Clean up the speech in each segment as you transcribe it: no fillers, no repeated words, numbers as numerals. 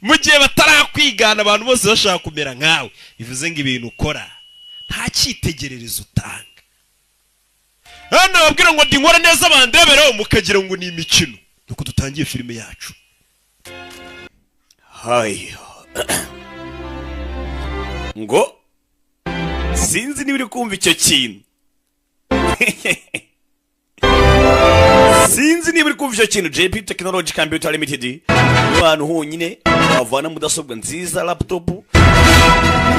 mu gihe batarakwigana abantu bose bashaka kumera nkawe bivuze ngo ibintu ukora nta cyitegererezo utanga. hano babwira ngo ndi nkora neza bandebera mukagira ngo ni imikino. nuko dutangiye filime yacu. hayi ngo sinzi niba uri kumva icyo kintu. sinzi niba uri kumva icyo kintu. JP Technology Computer Limited abantu honyine bavana mudasobwa nziza, laptop,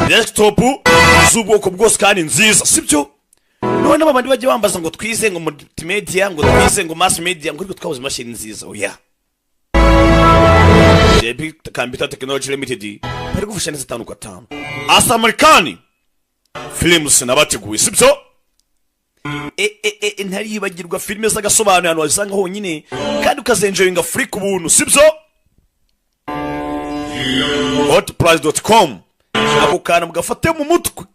desktop z'ubwoko bwose kandi nziza, sibyo? none abandi bajye bambaza ngo twize ngo multimedia, ngo twize ngo mass media, ngo twabuze machine nziza. oya JP Computer Technology Limited bari gufasha neza 5 kwa 5 asa Amerikani films nabateguye, sibyo? ntaribagirwa filime z'agasobanuye hano wazisanga honyine kandi ukazenjoyinga free ku buntu, sibyo? hotprice.com ako kana mugafate mu mutwe.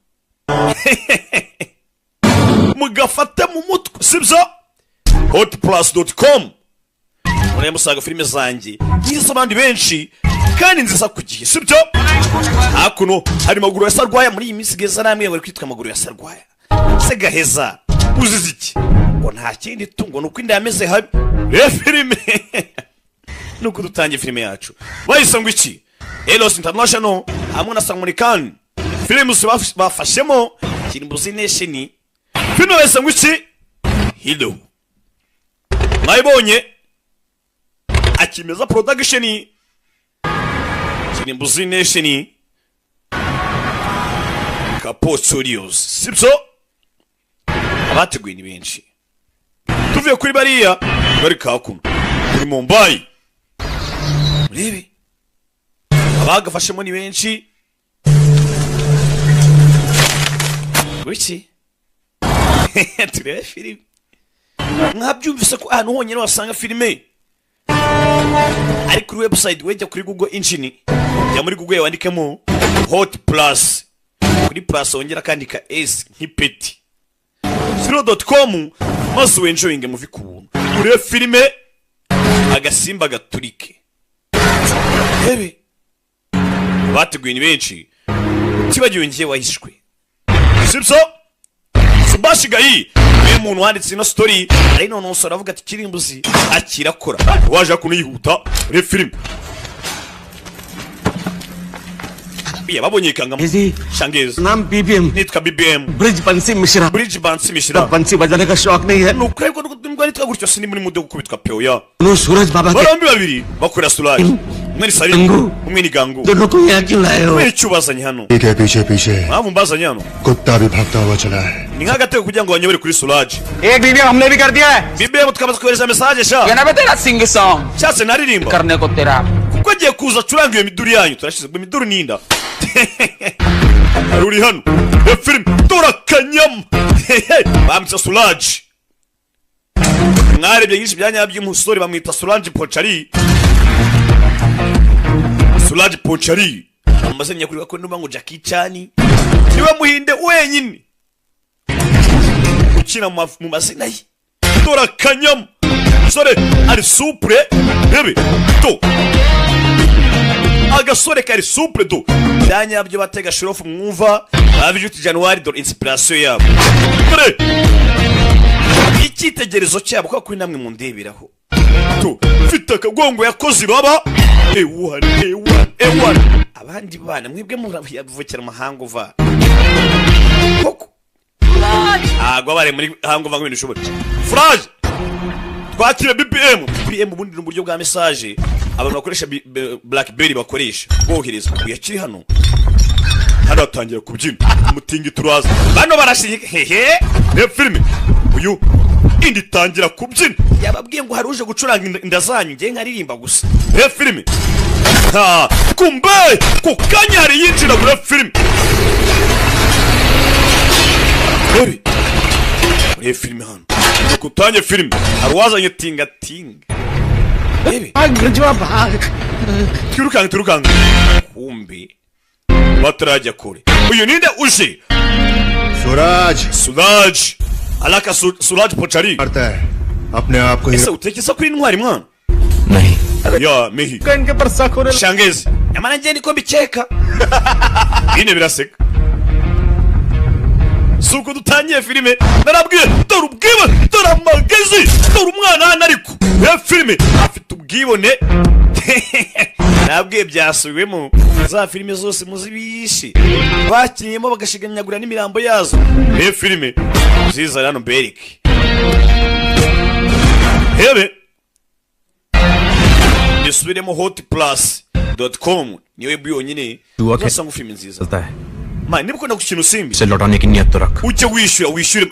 mugafate mu mutwe, sibyo? hotprice.com muraya musaga filime zanjye ngize abandi benshi kandi nziza ku gihe, sibyo? hakuno hari maguru ya Sarwaya muri iyi minsi geza namwe bari kwitwa maguru ya Sarwaya. se gaheza uzize iki? ngo nta kindi tungo nuko inda yameze habi. filime nuko dutangiye filime yacu bayise ngo iki? Elos International hamwe na Samurikan films bafashemo Kirimbuzi Nation. filime bayise ngo iki? Hilo mwayibonye akimeza production Kirimbuzi Nation Kapo Studios, sibyo? abateguye ni benshi tuvuye kuri bariya bari kakuno kuri Mumbai murebe abagafashemo ni benshi. wiki turebe filime mwabyumvise ko ahantu honyine wasanga filime ari kuri website. wejya kuri Google engine ya muri Google wandikemo Hot Plus, kuri plus wongera kandika s nk'ipeti 0.com maze wenjoyinge muvi kubuntu ure filime Agasimba gaturike. hebe bateguye ni benshi tibagiwe ngiye wahishwe, sibyo? Subashigayi uyu muntu wanditse ino story ari none usora avuga ati Kirimbuzi akirakora waje kuyihuta ure filime. biya babonye kanga Shangez नाम BBM nitwa BBM bridge बंसी मिश्रा बंसी बजाने का शौक नहीं है nuko ariko nubwo nitwa gutyo sindi muri mude gukubitwa peoya नो सूरज बाबा के barambi babiri bakora Suraj umwe ni Salim umwe ni Gangu दोनों को यहाँ क्यों लाए हो umwe cyubazanye hano के पीछे mpamvu mbazanye hano कुत्ता भी भागता हुआ चला है ni nk'agatego kugira ngo banyobere kuri Suraj. एक BBM हमने भी कर दिया है BBM tukamaze kohereza message sha ये ना तेरा सिंग सॉन्ग cyase naririmba करने को तेरा kuko agiye kuza curanga iyo miduri yanyu turashize mu miduri ninda aruri hano film turakanyam bamutsa Suraj. mwarebye yinshi byanya by'umusore bamwita Suraj Ponchari. Suraj Ponchari amazenya kuri ko ndumva ngo Jackie Chan niwe muhinde wenyine ukina mu mazina ye. turakanyam sore ari supre bebe to agasore kari supre do byanya byo batega shirofu mwumva abijuti January do inspiration yabo. Kore icyitegerezo cyabo ko kuri namwe mundeberaho to fita kagongo yakoze baba ewan abandi bana mwebwe muravukira mahanga uva koko agwa bare muri hango vango ibintu shobora Fraj twakire BBM ubundi n'uburyo bwa message abantu bakoresha BlackBerry bakoresha bohereza yakiri hano atangira kubyina umutingi turaza bano barashyiga hehe ne filime uyu indi tangira kubyina yababwiye ngo haruje gucuranga inda zanyu ngiye nkaririmba gusa. ne filime kumbe kukanyari yinjira muri filime ne filime hano kutanye filime arwazanye tinga bebe turukanga kumbe batarajya kure uyu ninde uje Suraj alaka Suraj Ponchari करता है अपने आप को ese utekeza kuri intwari mwana नहीं ya mehi इनके पर शक हो रहा Shangez nyamara njye niko mbikeka. Bine biraseka. Suko dutangiye filime narabwiye dore ubwibone dore amagezi dore umwana hano ariko filime afite ubwibone. Nabwiye byasubiwemo za filime zose muzibishe bakinyemo bagashiganyagura n'imirambo yazo. Filime ziza hano berike hebe nisubiremo hotplus.com niwe byonyine uzasanga filime nziza. Man, niba ukunda gukina usimbi से लौटाने की नियत तो रख. ujye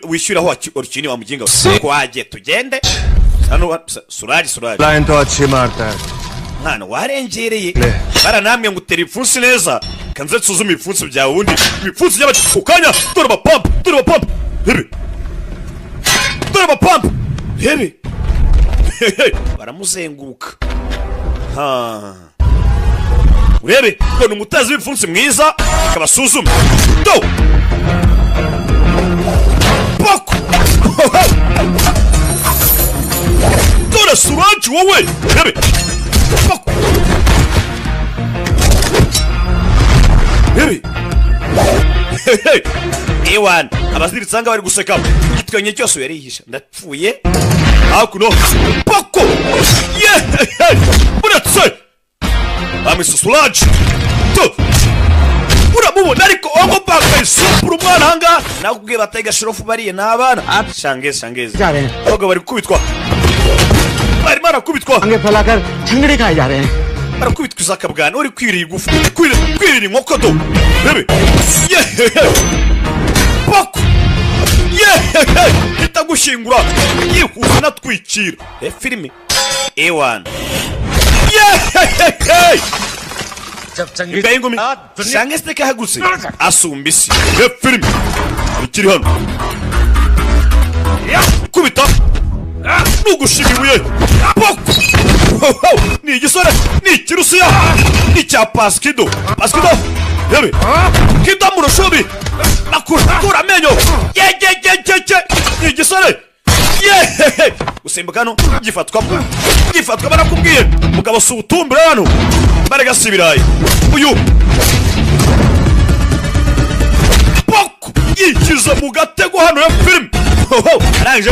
wishyura aho urukini wa muginga kwaje tugende hano. Surari line तो अच्छी मारता है. mwana warengereye bara namwe ngo utera ipfunsi neza kanze tsuzume ipfunsi bya wundi ipfunsi by'abati ukanya dore ba pump hebe dore ba pump hebe baramuzenguruka urebe none umutazi w'ipfunsi mwiza akabasuzuma do poko dore Suraj wowe hebe poko hebe ewan abaziritsanga bari guseka gitwanye cyose yarihisha ndapfuye hakuno poko buratse Amisa Suraj to uramubona ariko ogo baka isupuru umwana hanga nakubwiye batega shirofu bariye n'abana shangeze ogo bari kubitwa bari marakubitwa आगे फैलाकर झंगड़े खाए जा रहे हैं. barakubitwa izakabwana uri kwirira igufu kwirira inkoko do bebe poko itagushingura yihuza natwikira filime ewan ingumi shange steka hagutse asumbisi filime ikiri hano kubita nugushigibuye poko ni igisore ni ikirusiya ni cya paskido hebe kido murushobi nakura amenyo ni igisore usimbukano gifatwa barakubwiye mugabo si utumbire hano barega si ibirayi uyu poko yikiza mu gatego hano ya filime arangije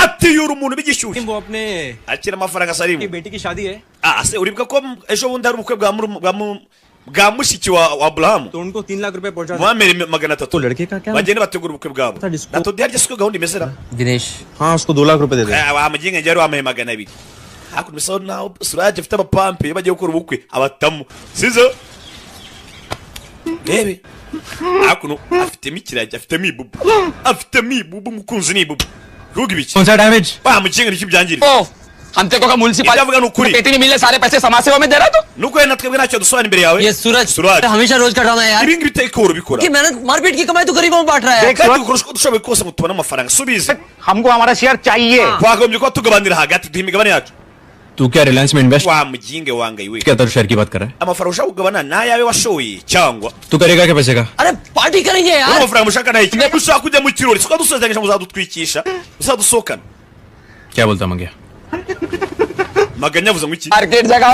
atiyura umuntu bigishyushye वो अपने akira amafaranga sarimu बेटी की शादी है se uribuka ko ejo bundi hari ubukwe bwa mushiki wa Abraham तो उनको 3 लाख रुपए पहुंचा muhamere 300 तो लड़के का क्या bagenda bategura ubukwe bwabo natodi harya siko gahunda imezera Dinesh हाँ उसको 2 लाख रुपए दे दे wamuginga njye wamaye 200 hakuno misaho naho Suraj afite abapampe bagiye gukora ubukwe abatamu sizo rebe hakuno afitemo ikiragi afitemo ibubu mukunzi ni ibubu ruga ibiki कौन सा damage wamuginga nicyo byangirira हम तेरे को municipal ibyavuga n'ukuri बेटी ने मिलने सारे पैसे समाज सेवा में दे रहा तू nuko yena twebwe ntacyo dusobanura imbere yawe ये सूरज हमेशा रोज का ड्रामा है यार ibi ngibi biteye ko ubikora कि मेहनत मारपीट की कमाई तो गरीबों में बांट रहा है kandi ukoresha uko dushoboye kose ngo tubone amafaranga subize हमको हमारा शेयर चाहिए twagombye kuba tugabanira hagati duha imigabane yacu तू क्या रिलायंस में इन्वेस्ट wamuginge wangaye we क्या तो शेयर की बात कर रहा है amafaranga ushaka kugabana nayawe washoye cyangwa तू करेगा क्या पैसे का अरे पार्टी करेंगे यार amafaranga mushaka nayo ushaka kujya mu kirori siko dusezeranyije muzadutwikisha uzadusohokana क्या बोलता मंगिया maganya avuze ngo iki market जगह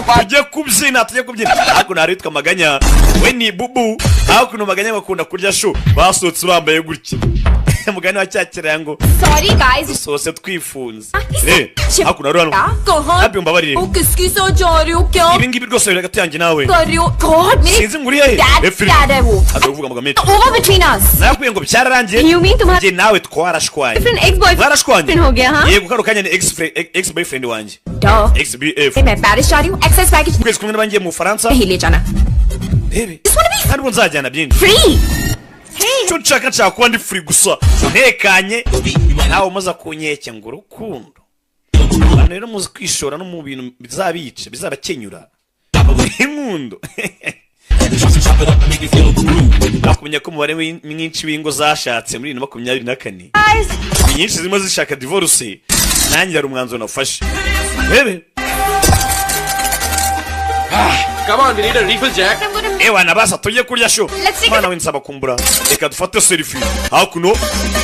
tujye kubyina ariko naritwa maganya we ni bubu hakuno maganya bakunda kurya sho basohotse bambaye gutya mugani wa cyakira ngo sorry guys sose twifunze hakuno rero कहाँ happy mbabarire वो किसकी सोच जा रही हो क्या ibi ngibi rwose biri hagati yanjye nawe कर रही हो गॉड मेरी sinzi ngo uri hehe dad है वो azavuga amagambo menshi over between us nakubwiye ngo byararangiye You mean तुम्हारा njye nawe twarashwanye friend ex boyfriend twarashwanye हो गया हाँ yego kano kanya ni ex boyfriend wanjye डॉ ex bf मैं पेरिस जा रही हूँ access package ukwezi kumwe n'abangiye mu Bufaransa नहीं ले जाना bebe kandi ubu nzajyana byinshi free cyo nshaka kuba ndi free gusa ntekanye nawe umaze kunyeke ngo urukundo abantu rero muzi kwishora no mu bintu bizabica bizabakenyura inkundo nakumenya ko umubare mwinshi w'ingo zashatse muri 2024 nyinshi zirimo zishaka divorce nanjye ari umwanzuro nafashe bebe Come on, we need a refill, Jack. ewa nabasa tujye kurya sho Let's take mwana w'insaba kumbura reka dufate selfie hakuno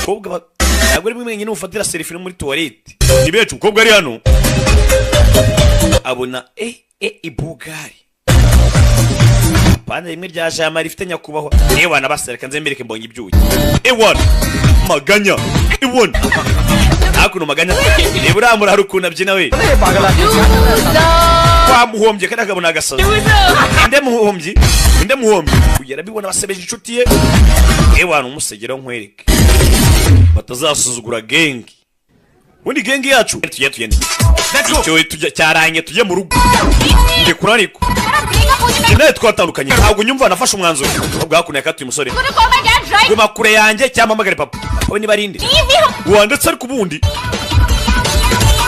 kobwa ntabwo ari mwenyine ufatira selfie muri toilette ni becu ukobwa ari hano abona ibugari Bana rimwe ryaje amara ifite nyakubahwa. Ewana basereka nze mbereke mbonye ibyuki. Ewana maganya. Ewana. Hakuno maganya. Eburamura harukuna byina we. Kwa muhombye kandi akabona agasaza. Inde muhombye. Kugera bibona basebeje inshuti ye. Ewana umusegero nkwereke. Batazasuzugura gengi. Undi gengi yacu tugende. Icyo tujya cyaranye tujye mu rugo. Nde kurariko. Nawe twatandukanye ntabwo nyumva nafashe umwanzuro ubwo hakuno yakatuye umusore. Guma kure yanjye cyangwa magare papa. Wowe ni barinde. Wandetse ariko ubundi.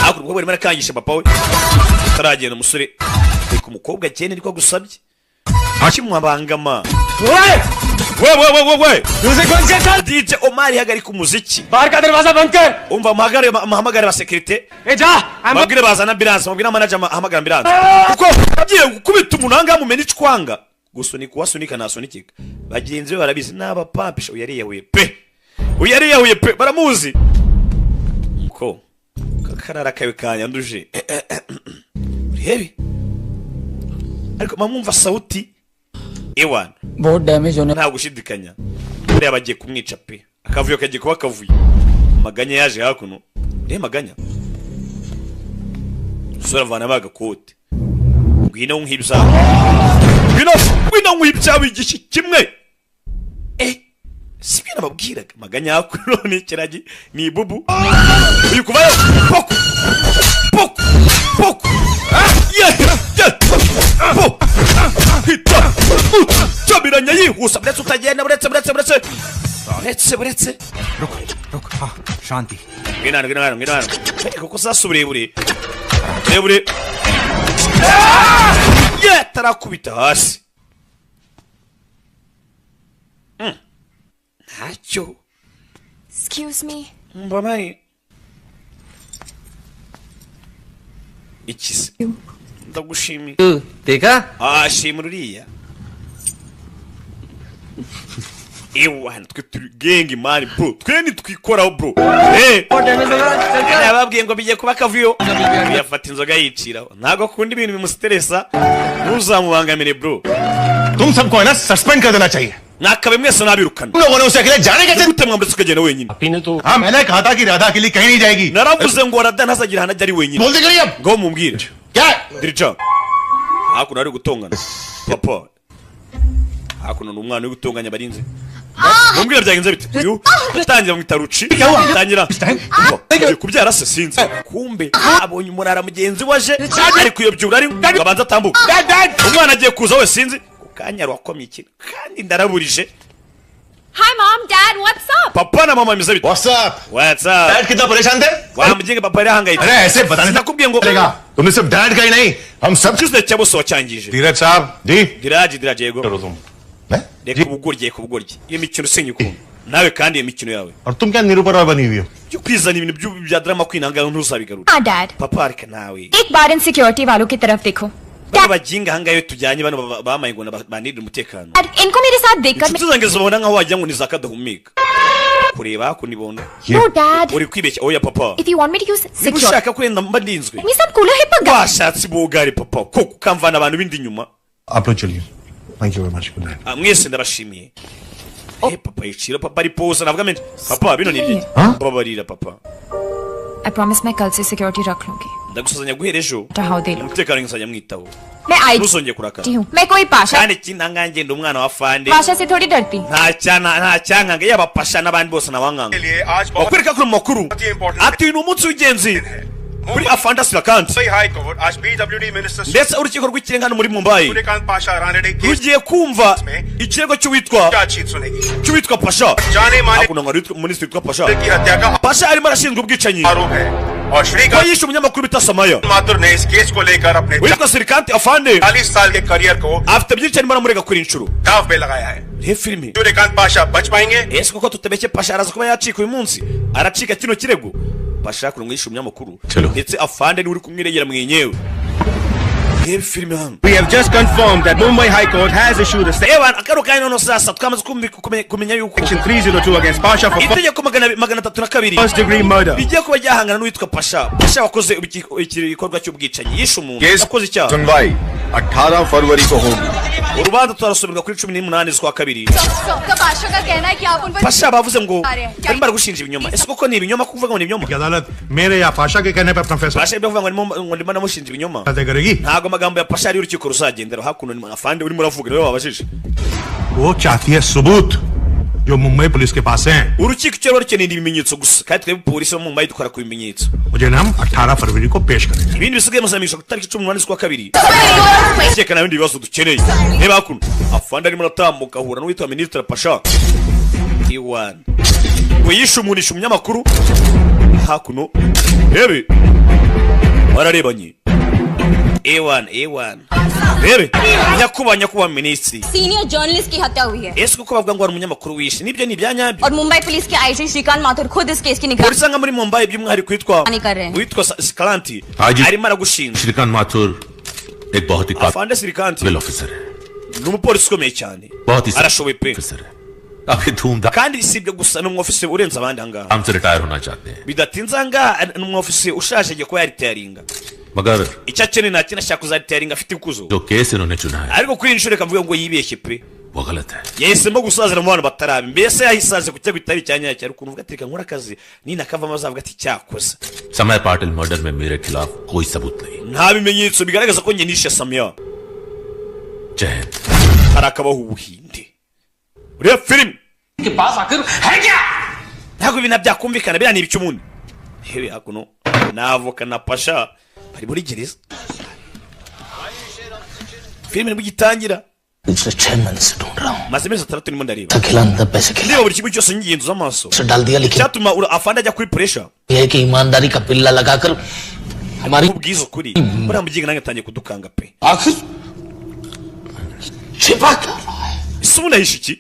Hakuno ubwo barimo arakangisha papa we. Taragenda umusore. Ariko umukobwa cyene niko gusabye. Akimwabangama. We DJ Omar hagarika umuziki. बाहर का दरवाजा बंद कर. Umva mahamagare ba security. जा. Mabwire bazana ambulance, mabwire manager mahamagara ambulance. Kuko agiye gukubita umunanga mu meni cwanga. Gusunika wasunika nasunikika. Bagenzi be barabizi naba papisha uyariyahuye pe. Baramuzi. Ko kakarara kawe kanyanduje. Hebi. Ariko mamumva sauti. Ewan. बहुत डैमेज होने. Nta gushidikanya. Uriya bagiye kumwica pe. Akavuyo kagiye kuba kavuye. Maganya yaje hakuno. Uriya maganya. Sura vana baga kote. Ngwino nkibza. Ngwino nkibza bigishi kimwe. Sibyo nababwiraga maganya hakuno ni kiragi ni bubu. Uyu kuvayo. Pok. Hita. Chabiranya yihuse buretse utagenda buretse. रुक हाँ शांति. Ngina. Kuko sasubire bure. Tarakubita hasi. Hacho. Excuse me. Mbamani. Ikisi. Ndagushimi. देखा? Shimuriya. Ewana twe turi gengi mani bro. Tweni twikoraho bro. Nababwiye ngo bigiye kuba kavuyo. Yafata inzoga yiciraho. Ntago akunda ibintu bimustressa. Ntuzamubangamire bro. तुम सबको है ना सस्पेंड कर देना चाहिए. Nakabe mwese nabirukana. तुम लोगों ने उसे अकेले जाने कैसे? Gute mwambutse ukagenda wenyine? हाँ मैंने कहा था कि राधा अकेली कहीं नहीं जाएगी. Naravuze ngo Radha ntazagira hana ari wenyine. बोल दे करिए अब. Ngo mumbwire. क्या? Dirija. Hakuno ari gutongana. Papa. Hakuno n'umwana uri gutonganya barinze. Mumbwire byagenze bite? Tangira mu itaruci. Tangira. Kubyara se sinzi. Kumbe abonye umurara mugenzi waje ari kuyobyura ari ngabanza atambuka. Umwana agiye kuza we sinzi. Kanyaro wakomye ikintu kandi ndaraburije. Hi mom, dad, what's up? Papa na mama mize bite? What's up? Dad कितना परेशान थे? Wamujinge papa yari ahangayitse. अरे ऐसे बताने Nakubwiye ngo तुमने सिर्फ डैड का ही नहीं हम सब. cyuze cyabo so cyangije. धीरज साहब जी. Diraje yego. करो तुम. Reka ubugoryi. Iyo mikino usenye ukuntu. Nawe kandi iyo mikino yawe. और तुम क्या निरूपण बनी हुई हो? Yo kwizana ibintu bya drama kwinanga ntuzabigarura. हाँ dad. Papa areka nawe. एक बार इन सिक्योरिटी वालों की तरफ देखो. Baba bajinga hangayo tujyanye bano bamaye ngo banirira umutekano. Dad, इनको मेरे साथ देखकर Tuzange zibona nkaho wajya ngo nizakadahumeka. Kureba kunibona. No dad. Uri kwibeshya oya papa. If you want me to use security. Ushaka kwenda mbandinzwe. ये सब कूलर है पक्का. Washatse bugari papa ko kukamvana abantu bindi nyuma. आप लोग चलिए. Thank you very much. Good night. Mwese ndabashimiye. Papa yicira papa ari pose navuga mente. Papa bino ni ibiki? Babarira papa. I promise मैं कल से सिक्योरिटी रख लूंगी. Ndagusazanya guhera ejo. Tahaw दे लो. Umutekano ngisanya mwitaho. मैं आई Ntuzongeye kurakara. हूँ. मैं कोई Pasha. Kandi kinanganje ndi umwana wa fande. Pasha से थोड़ी डरती. nta cyanganga yaba pasha n'abandi bose nabanganga. Bakwereka ko makuru. Ati ni umunsi w'ingenzi. Muri afandasira kandi. Ndetse urukiko rw'ikirenga muri Mumbai. Rugiye kumva ikirego cy'uwitwa Pasha. Hakuna ngo minisitiri witwa Pasha. Pasha arimo arashinzwe ubwicanyi. Ko yishe umunyamakuru bita Samaya. Witwa Sirikanti Afande. Afite byinshi arimo aramurega kuri inshuro. He filimi. Ese koko tutabeshye Pasha araza kuba yacika uyu munsi. Aracika kino kirego. Pasha kurumwisha umunyamakuru. Ndetse Afande ni uri kumwiregera mwenyewe. reba filime hano. We have just confirmed that Mumbai High Court has issued a Ewan akaro kanya nono sasa twamaze kumenya yuko Section 302 against Pasha for itegeko 302 first degree murder. bigiye kuba ryahangana n'uwitwa Pasha wakoze igikorwa cy'ubwicanyi yishe umuntu yakoze icyaha. सुनवाई 18 फरवरी को होगी। urubanza turasomerwa kuri 18 z'ukwa kabiri. सबका पाशा का कहना है कि आप उन पर Pasha bavuze ngo barimo baragushinja ibinyoma. Ese koko ni ibinyoma kuvuga ngo ni ibinyoma? अदालत मेरे या पाशा के कहने पर अपना फैसला Pasha ibyo kuvuga ngo ndimo namushinja ibinyoma. तय करेगी। Ntago amagambo ya Pasha ari urukiko ruzagendera hakuno ni afande urimo uravuga rero wabajije. वो चाहती है सबूत जो मुंबई पुलिस के पास हैं। urukiko cyo rukeneye ibimenyetso gusa kandi twebwe polisi bo mu Mumbai dukora ku bimenyetso. मुझे नाम 18 फरवरी को पेश करेंगे। ibindi bisigaye musamisha ku tariki 18 z'ukwa kabiri. Cyeka na bindi bibazo dukeneye. Reba hakuno afande arimo aratambuka ahura n'uwitwa Ministre Pasha. Iwan ngo yishe umunisha umunyamakuru hakuno rebe wararebanye Ewan rebe nyakubahwa minisitiri senior journalist की हत्या हुई है ese kuko bavuga ngo ari umunyamakuru wishe nibyo ni ibyanyabyo और मुंबई पुलिस के आईजी श्रीकांत माथुर खुद इस केस की निगरानी polisi nka muri Mumbai by'umwihariko कर witwa Skalanti Haji. arimo aragushinja Shrikant माथुर एक बहुत ही afande Sirikanti काबिल ऑफिसर है, ni umupolisi ukomeye cyane बहुत ही arashoboye pe ऑफिसर है। काफी धूमधाम kandi si ibyo gusa ni umwofisi urenze abandi ahangaha से रिटायर होना चाहते हैं, bidatinze ahangaha ni umwofisi ushaje agiye kuba yaritayaringa मगर icyo akeneye nta kintu ashaka kuzaritayaringa afite ikuzo जो केस इन्होंने चुना है ariko kuri iyi nshuro reka mvuge ngo yibeshye pe वो गलत है। yahisemo gusazira mu bantu batarabe mbese yahisaze ku cyago kitari cya nyacyo ariko uvuga ati reka nkora akazi ninakavamo azavuga ati cyakoze समय पाटिल मर्डर में मेरे खिलाफ कोई सबूत नहीं। nta bimenyetso bigaragaza ko njye nishe Samia जय Hind. harakabaho ubuhinde uriya filime के पास आखिर है क्या? ntabwo ibintu byakumvikana biriya ni ibice umuntu hewe hakuno n'avoka na Pasha bari muri gereza filime nibwo igitangira पिछले 6 महीने से ढूंढ रहा हूँ maze amezi 6 ndimo ndareba खिला अंदर पैसे खिला ndeba buri kimwe cyose ngigenzuza amaso से डाल दिया लेकिन cyatuma afande ajya kuri pressure ये है कि ईमानदारी का पिल्ला लगाकर हमारी ubwiza ukuri buriya mugiga nange atangiye kudukanga pe आखिर छिपा क्या रहा है? ese ubu nahishe iki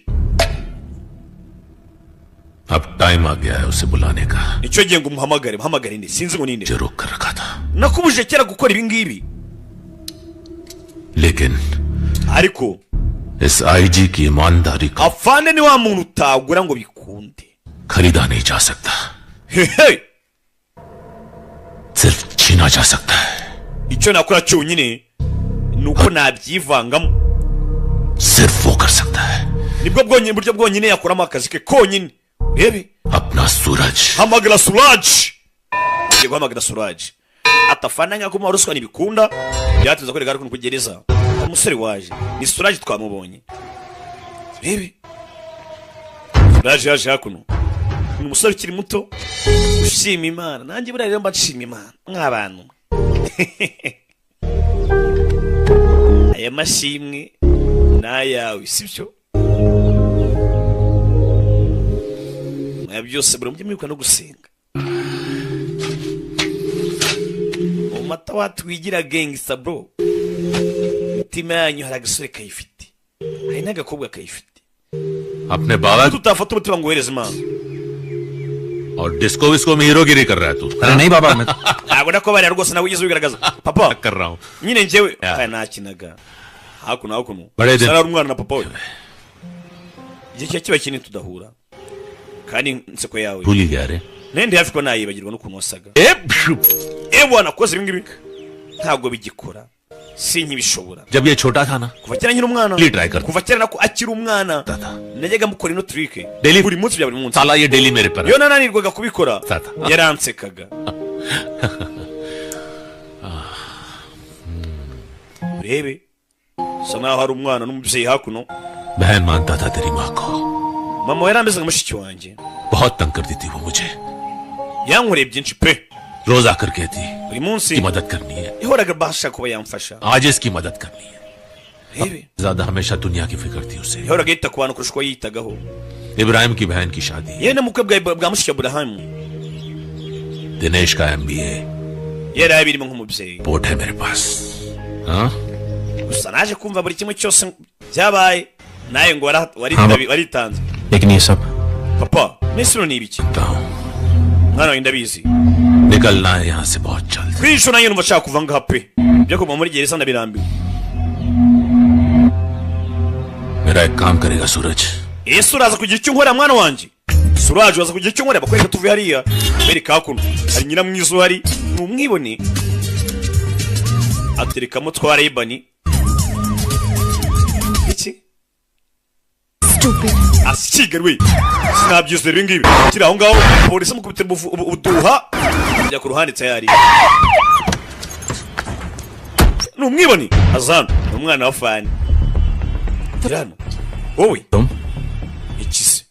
अब टाइम आ गया है उसे बुलाने का, icyo gihe ngo muhamagare inde sinzi ngo ninde जो रोक कर रखा था। nakubuje kera gukora ibi ngibi लेकिन ariko इस आईजी की ईमानदारी को afande ni wa muntu utagura ngo bikunde खरीदा नहीं जा सकता, hehe सिर्फ छीना जा सकता है। icyo nakora cyonyine nuko nabyivangamo सिर्फ वो कर सकता है nibwo bwonyine buryo bwonyine yakuramo akazi ke konyine rebe अपना सूरज। hamagara Suraj ngiye guhamagara Suraj atafana nka kuma ruswa nibikunda byatuza ko rigara kugereza umusore waje ni Suraj twamubonye rebe Suraj yaje hakuno ni umusore ukiri muto ushima Imana nanjye buriya rero mbashima Imana nk'abantu aya mashimwe n'ayawe sibyo byose buri mujye mwibuka no gusenga umata watwigira gangsta bro mutima yanyu hari agasore kayifite hari n'agakobwa kayifite अपने बाबा tutafata umutima ngo wohereze Imana और disco visco में हीरोगिरी कर रहा है तू। अरे नहीं बाबा मैं ntabwo ndakubariya rwose nawe ugeze ubigaragaza papa कर रहा हूँ। nyine njyewe Yeah. aya nakinaga hakuno Bade de- sara umwana na papa we igihe cya kiba kinini tudahura kandi inseko yawe भूल ही गया रे। nende hafi ko nayibagirwa n'ukuntu wasaga bwana koze ibi ngibi ntabwo bigikora sinkibishobora जब ये छोटा था ना kuva kera nyine umwana Li try kar. kuva kera nako akiri umwana Tata. najyaga mukora ino trick Daily- buri munsi bya buri munsi साला ये डेली मेरे पर है। iyo nananirwaga kubikora Tata. yaransekaga urebe sa naho hari umwana n'umubyeyi hakuno बहन मानता था तेरी माँ को, mama we yarameze nka mushiki wanjye बहुत तंग करती थी वो मुझे, yankoreye byinshi pe रोज आकर कहती buri munsi की मदद करनी है, yahoraga bashaka kuba yamfasha आज इसकी मदद करनी है। rebe ज्यादा हमेशा दुनिया की फिक्र थी उसे। yahoraga yita ku bantu kurusha uko yitagaho Ibrahim की बहन की शादी, yewe n'umukwe bwa mushiki wa Aburahamu Dinesh का MBA, yari abirimo nk'umubyeyi report है मेरे पास। हाँ gusa naje kumva buri kimwe cyose byabaye nawe ngo waritanze लेकिन ये सब papa nese ni ibiki बताऊं, mwana wawe ndabizi निकलना है यहाँ से बहुत जल्द. Kwisho nanjye numva nshaka kuva ngaha pe. Byo kuva muri gereza ndabirambiwe. मेरा एक काम करेगा सूरज. Yesu uraza kugira icyo nkora mwana wanje. Suraj uraza kugira icyo nkora bakwereka tuvuye hariya. Bereka kuno. Hari nyina mwiza uhari. Numwibone. Atereka mutwara ibani. Iki? Stupid. Asigarwe. Sinabyuze rero ngibi. Kira aho ngaho polisi mukubitira ubuduha. Ajya ku ruhande tayari. Numwibone. Azana. Umwana wa fani. Tirano. Wowe. तुम? Ikise.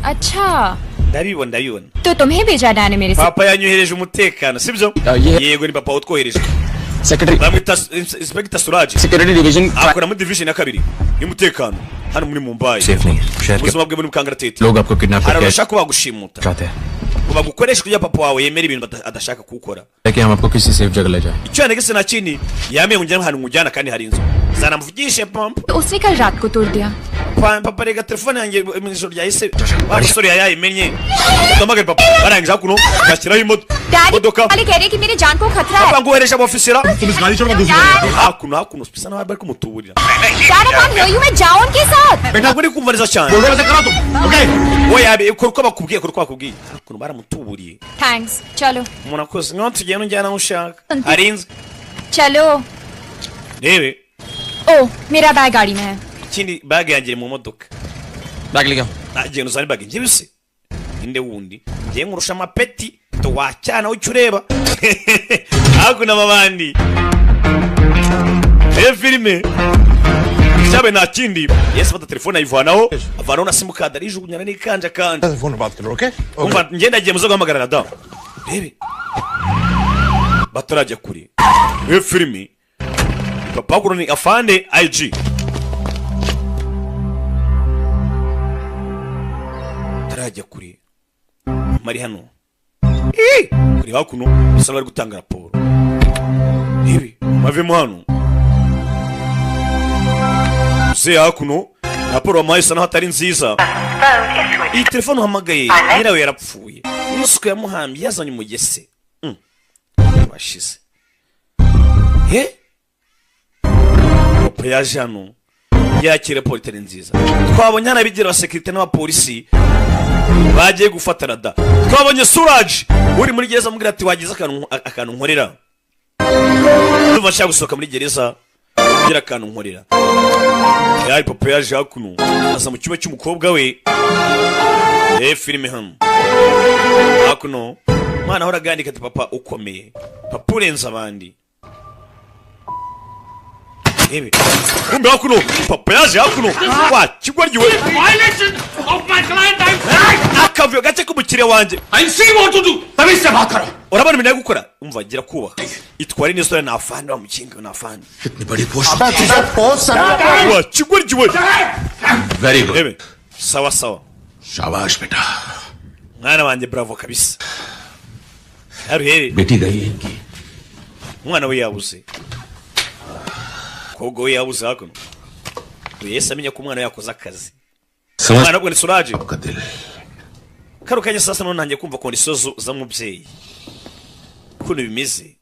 अच्छा Ndabibona. तो तुम्हें भेजा डैन ने मेरे से Papa yanyohereje umutekano, sibyo? Yego ni papa utwohereje. Secretary Bamwita Inspector Suraj. Security division Akora muri division ya kabiri. Y'umutekano. Hano muri Mumbai. Safe नहीं है. शहर के Ubuzima bwe muri Mukangaratete. लोग आपको किडनैप Hari करके abashaka kubagushimuta. चाहते हैं. Bagukoresha kugira papa wawe yemera ibintu adashaka gukora. ताकि हम आपको किसी सेफ जगह ले जाएं. Icyo yanegese na kindi yamenye unjyana ahantu mujyana kandi hari inzu. Zanamuvugishe pampa. तो उसने कल रात को तोड़ दिया Papa rega telefone yanjye mu ijoro ryahise. Abasore yayimenye. Ndamagara papa. Barangije kuno gashyiraho imodoka. वाले कह रहे हैं कि मेरी जान को खतरा है Papa ngohereje abofisira. तुम इस गाड़ी छोड़ दूसरी Hakuno bisa naho bari kumutuburira. Dad, I can't hear you. मैं जाऊं उनके साथ Ntabwo uri kumva neza cyane. बोल वैसे करो तुम okay Oya yabe ukora uko bakubwiye. Hakuno baramutuburiye. Thanks चलो Umuntu akoze nko tugenda unjyana aho ushaka. Hari inzu. चलो Rebe. ओ मेरा बैग गाड़ी में है Ikindi bag yanjye mu modoka. Bag ले गया Nagiye nuzana bag njye bise. Inde wundi. Ngiye nkurusha amapeti. To wacyana aho ureba. Hakuno abandi. Filime. Cyabe nta kindi. Yesu fata telefone ayivanaho. Avanaho na simukadi arijugunyana n'ikanja kanje. Phone बात करो okay Umva ngenda agiye muzo guhamagarana da. Rebe. Batarajya kuri. Filime. Papa kuro ni afande IG. Tarajya kuri. Mari hano. Kuri hakuno bisa bari gutanga raporo. Ibi mavemo hano. Se hakuno raporo amaisa naho atari nziza. Iyi telefone uhamagaye nyirawe yarapfuye. N'isuku yamuhambye yazanye umugese. Bashize. Papa yaje hano yakira polisi nziza. Twabonye hano abigira abasekirite n'abapolisi bagiye gufata rada. Twabonye Suraj uri muri gereza amubwira ati wagize akantu nkorera. Ndumva nshaka gusohoka muri gereza kugira akantu nkorera. Yari papa yaje hakuno aza mu cyumba cy'umukobwa we. Filime hano hakuno mwana ahora agandika ati papa ukomeye, papa urenze abandi. Ebe kumbe hakuno papa yaje hakuno wa kigwaryiwe akavyo gace kumukire wanje. I see what to do. तभी से बात करो. Urabona ibintu gukora umva gira kubaha itware n'isore na afande bamukinga na afande. इतनी बड़ी post. Wa kigwaryiwe. Very good. Ebe sawa sawa. शाबाश बेटा. Mwana wanje bravo kabisa. Haruhere बेटी गई है इनकी. mwana we yabuze. Kogo we yabuze hakuno. Yesu amenya ko umwana yakoze akazi. Umwana bwo ni Suraj. आपका दिल. Karukanye sasa none ntangiye kumva kondisozo za mubyeyi. Kuno bimeze.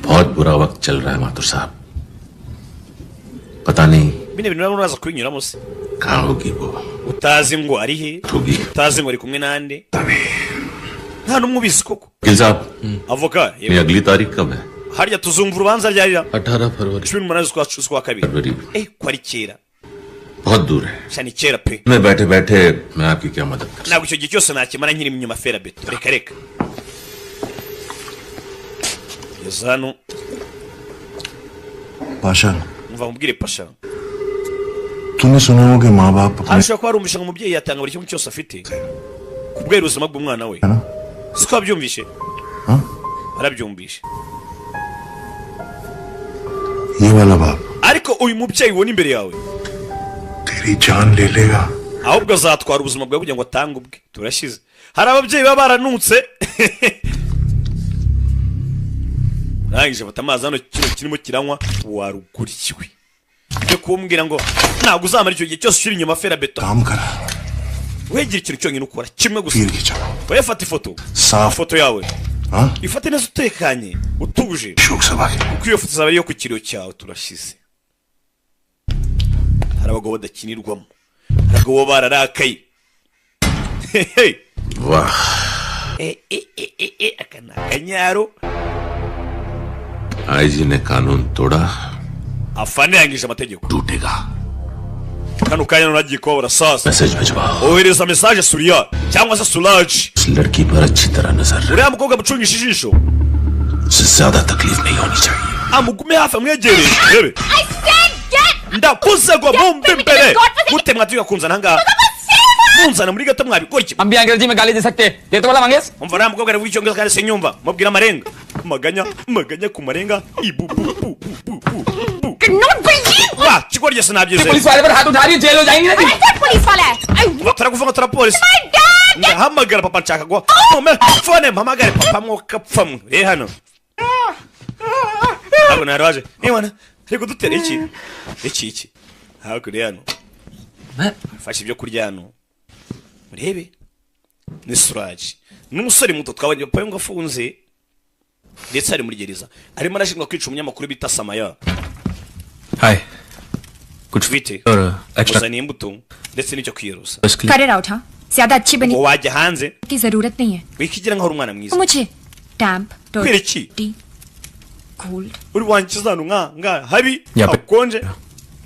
बहुत बुरा वक्त चल रहा है माथुर साहब. पता नहीं Bine bintu uraza kubinyuramo se. कहाँ होगी वो. Utazi ngo ari he? होगी. Utazi ngo ari kumwe nande? Nta numwe ubizi koko. वकील साहब Avoka ये अगली तारीख कब है. harya tuzumva urubanza ryarira 18 फरवरी. 18 z'ukwa kabiri. फरवरी Ko ari kera. बहुत दूर है. Shani kera pe. मैं बैठे बैठे मैं आपकी क्या मदद कर. Ntabwo icyo gihe cyose nakimara nkiri inyuma fera beto. Reka. Yazano Pasha umva mubwire pasha. तूने सुना होगा माँ बाप अपने Ashobora kuba ari umushinga umubyeyi yatanga buri kimwe cyose afite. Kubwera ubuzima bw'umwana we. Siko abyumvishe. Arabyumvishe. ये वाला बाप Ariko uyu mubyeyi ubona imbere yawe तेरी जान ले लेगा. ahubwo azatwara ubuzima bwawe kugira ngo atange ubwe. Turashize. Hari ababyeyi baba baranutse. Nangije fata amazi hano kirimo kiranywa warugurikiwe. cyo kumbwira ngo ntabwo uzamara icyo gihe cyose ushira inyuma fera beto काम करा wegira ikintu cyonyine ukora kimwe gusa पीर की चलो wowe fata ifoto साफ ifoto yawe हाँ ifate neza utekanye utuje शोक सभा के kuko iyo foto izaba ari iyo ku kiriyo cyawe turashize hari abagabo badakinirwamo hari abagabo bararakaye वाह aka ni akanyaro IG ने कानून तोड़ा afande yangije amategeko टूटेगा kano kanya nuragiye kuba urasasa message भिजवाओ ohereza message Surya cyangwa se Suraj इस लड़की पर अच्छी तरह नजर uriya mukobwa mucungisha ijisho उससे ज्यादा तकलीफ नहीं होनी चाहिए amugume hafi amwegereye rebe I said get. ndakuze ngo mumve imbere gute mwatuye kunzana ngaha munzana muri gato mwabikora iki हम भी अंग्रेजी में गाली दे सकते हैं दे तो वाला Mangesh umva uriya mukobwa ari w'icyongereza kandi senyumva mubwira amarenga maganya ku marenga ibu bu bu bu bu bu Cannot believe. wa kigorye sinabyize police वाले पर हाथ उठा रही हो जेल हो जाएंगे ना I said police वाला है. I turakuvuga turapolisi my dad. ndahamagara papa nshaka guha mome fone mpamagare papa mwokapfamwe hano ntabwo naraje niwana ariko dutera iki hakurya hano fashe ibyo kurya hano urebe ni Suraj n'umusore muto twabonye papa ngo afunze ndetse ari muri gereza arimo arashinjwa kwica umunyamakuru bita Samaya हाय कुछ bite और extra uzana imbuto ndetse n'icyo kwiyerusa Cut it out, हाँ? ज़्यादा अच्छी बनी ngo wajya hanze की जरूरत नहीं है wikigira nkaho uri umwana mwiza मुझे damp, Kwiriki? dirty, cold. uri wanjye uzana nga habi Ya pe- hakonje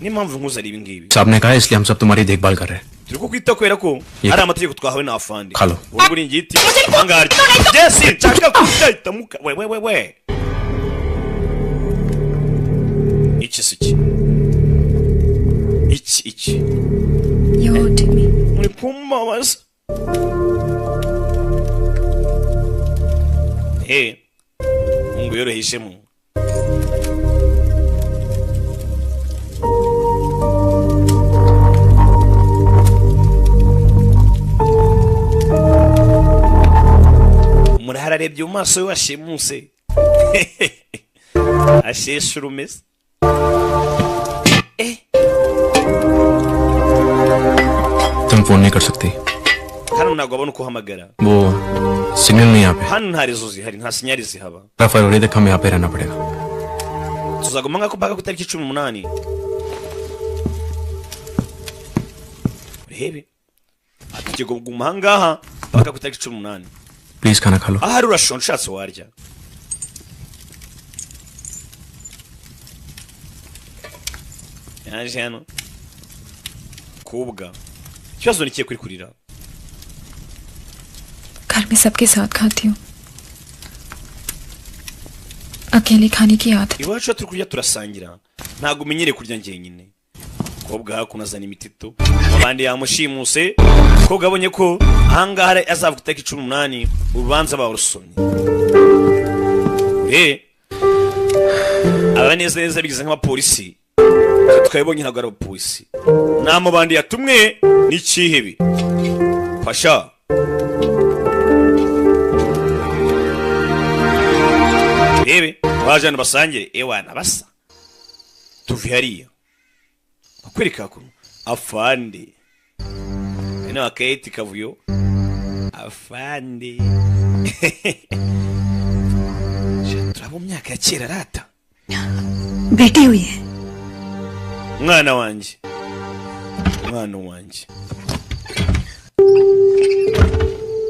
n'impamvu nkuzana ibi ngibi साहब ने कहा है इसलिए हम सब तुम्हारी देखभाल कर रहे हैं turi kukwita kubera ko Ye- ari amategeko twahawe na afande Halo. wowe uri ingiti angari jesi nshaka kujya muka we iki siki iki You're hurting me. muri kumbabaza ngo yoroheshemo umuntu hararebye mu maso we washimuse asheshe urumeze तुम फोन नहीं कर सकती hano ntabwo abona uko uhamagara वो सिग्नल नहीं यहाँ पे hano nta rezo zihari nta sinyari zihaba फरवरी तक हमें यहाँ पे रहना पड़ेगा tuzaguma nk'ako mpaka ku itariki 18 urebe tugiye kuguma ahangaha mpaka ku itariki 18 प्लीज खाना खा लो ahari urashonje ushatse warya yaje hano kubwa ikibazo nikiye kuri kurira घर में सबके साथ खाती हूँ अकेले खाने की आदत iwacu iyo turi kurya turasangira ntabwo umenyereye kurya njyenyine kobwa hakuno azana imitito abandi yamushimuse kobwa abonye ko ahangaha azavuga itariki 18 urubanza barusomye aba neza bigize nk'abapolisi twabibonye ntabwo ari abapolisi ni amabandi yatumwe n'ikihebe pasha rebe baje hano basangire ewana basa tuvi hariya bakwereka kuno afande ino akayeti kavuyo afande turabo myaka ya kera rata बेटी हुई है mwana wanjye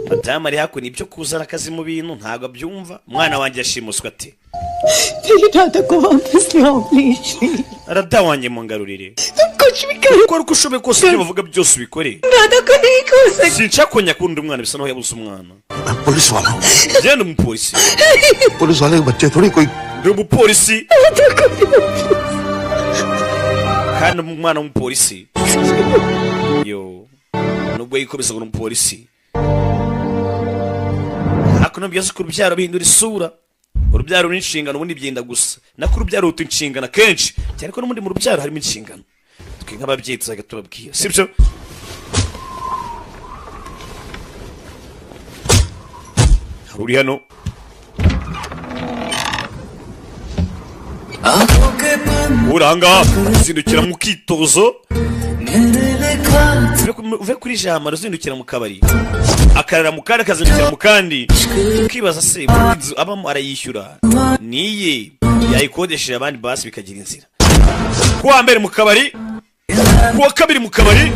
madamu ari hakuno ibyo kuzana akazi mu bintu ntabwo abyumva umwana wanjye yashimuswe ate arada wanjye mungarurire ukora uko ushoboye kose ibyo bavuga byose ubikore sinshaka ko nyakunda umwana bisa naho yabuze umwana police वाला हूँ genda umupolisi police वाले के बच्चे थोड़ी कोई ndi umupolisi kandi umwana w'umupolisi yo nubwo yikomeza ngo umupolisi hakuno byaze ku rubyaro bihindura isura urubyaro n'inshingano ubundi byenda gusa nako urubyaro ruta inshingano kenshi cyane ko n'ubundi mu rubyaro harimo inshingano twe nk'ababyeyi tuzaga tubabwira sibyo uri hano uranga uzindukira mu kitozo uve kuri jambo uzindukira mu kabari akarara mu kandi akazindukira mu kandi ukibaza se inzu abamo arayishyura niye yayikodesheje abandi basi bikagira inzira kuwa mbere mu kabari kuwa kabiri mu kabari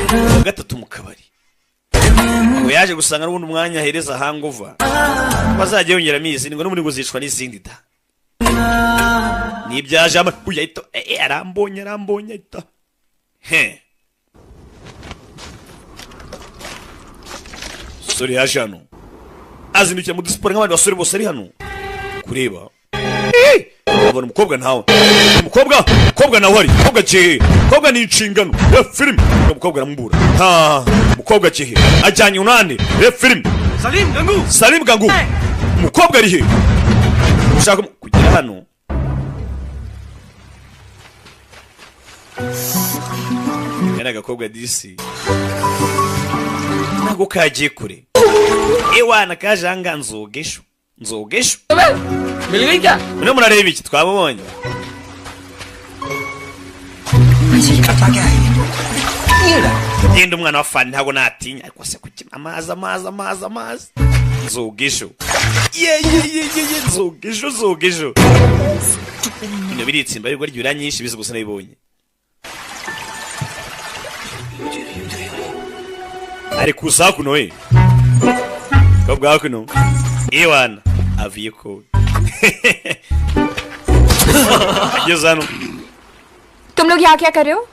kuwa gatatu mu kabari ngo yaje gusanga n'ubundi umwanya ahereza hangover bazajya yongeramo izindi ngo n'ubundi guzicwa n'izindi da nibyaje uyu ahita arambonye ahita sore yaje hano azindukira mu disiporo nk'abandi basore bose ari hano kureba abona umukobwa ntawe umukobwa nawe ari umukobwa kihe umukobwa ni inshingano ya filime umukobwa aramubura umukobwa kihe ajyanye unane ya filime Salim Gangu umukobwa ari he ushaka kugera hano yana agakobwa disi ntabwo kagiye kure ewana kaje hanga nzogesho mune murareba iki twabonye genda umwana wa fani ntabwo natinya ariko se kukina amazi nzogesho nzogesho bino biritsimba ariko ryura nyinshi bizi gusa nabibonye ari kusa kuno kabwa kuno ewana aviye ko agezano तुम लोग यहाँ क्या कर रहे हो?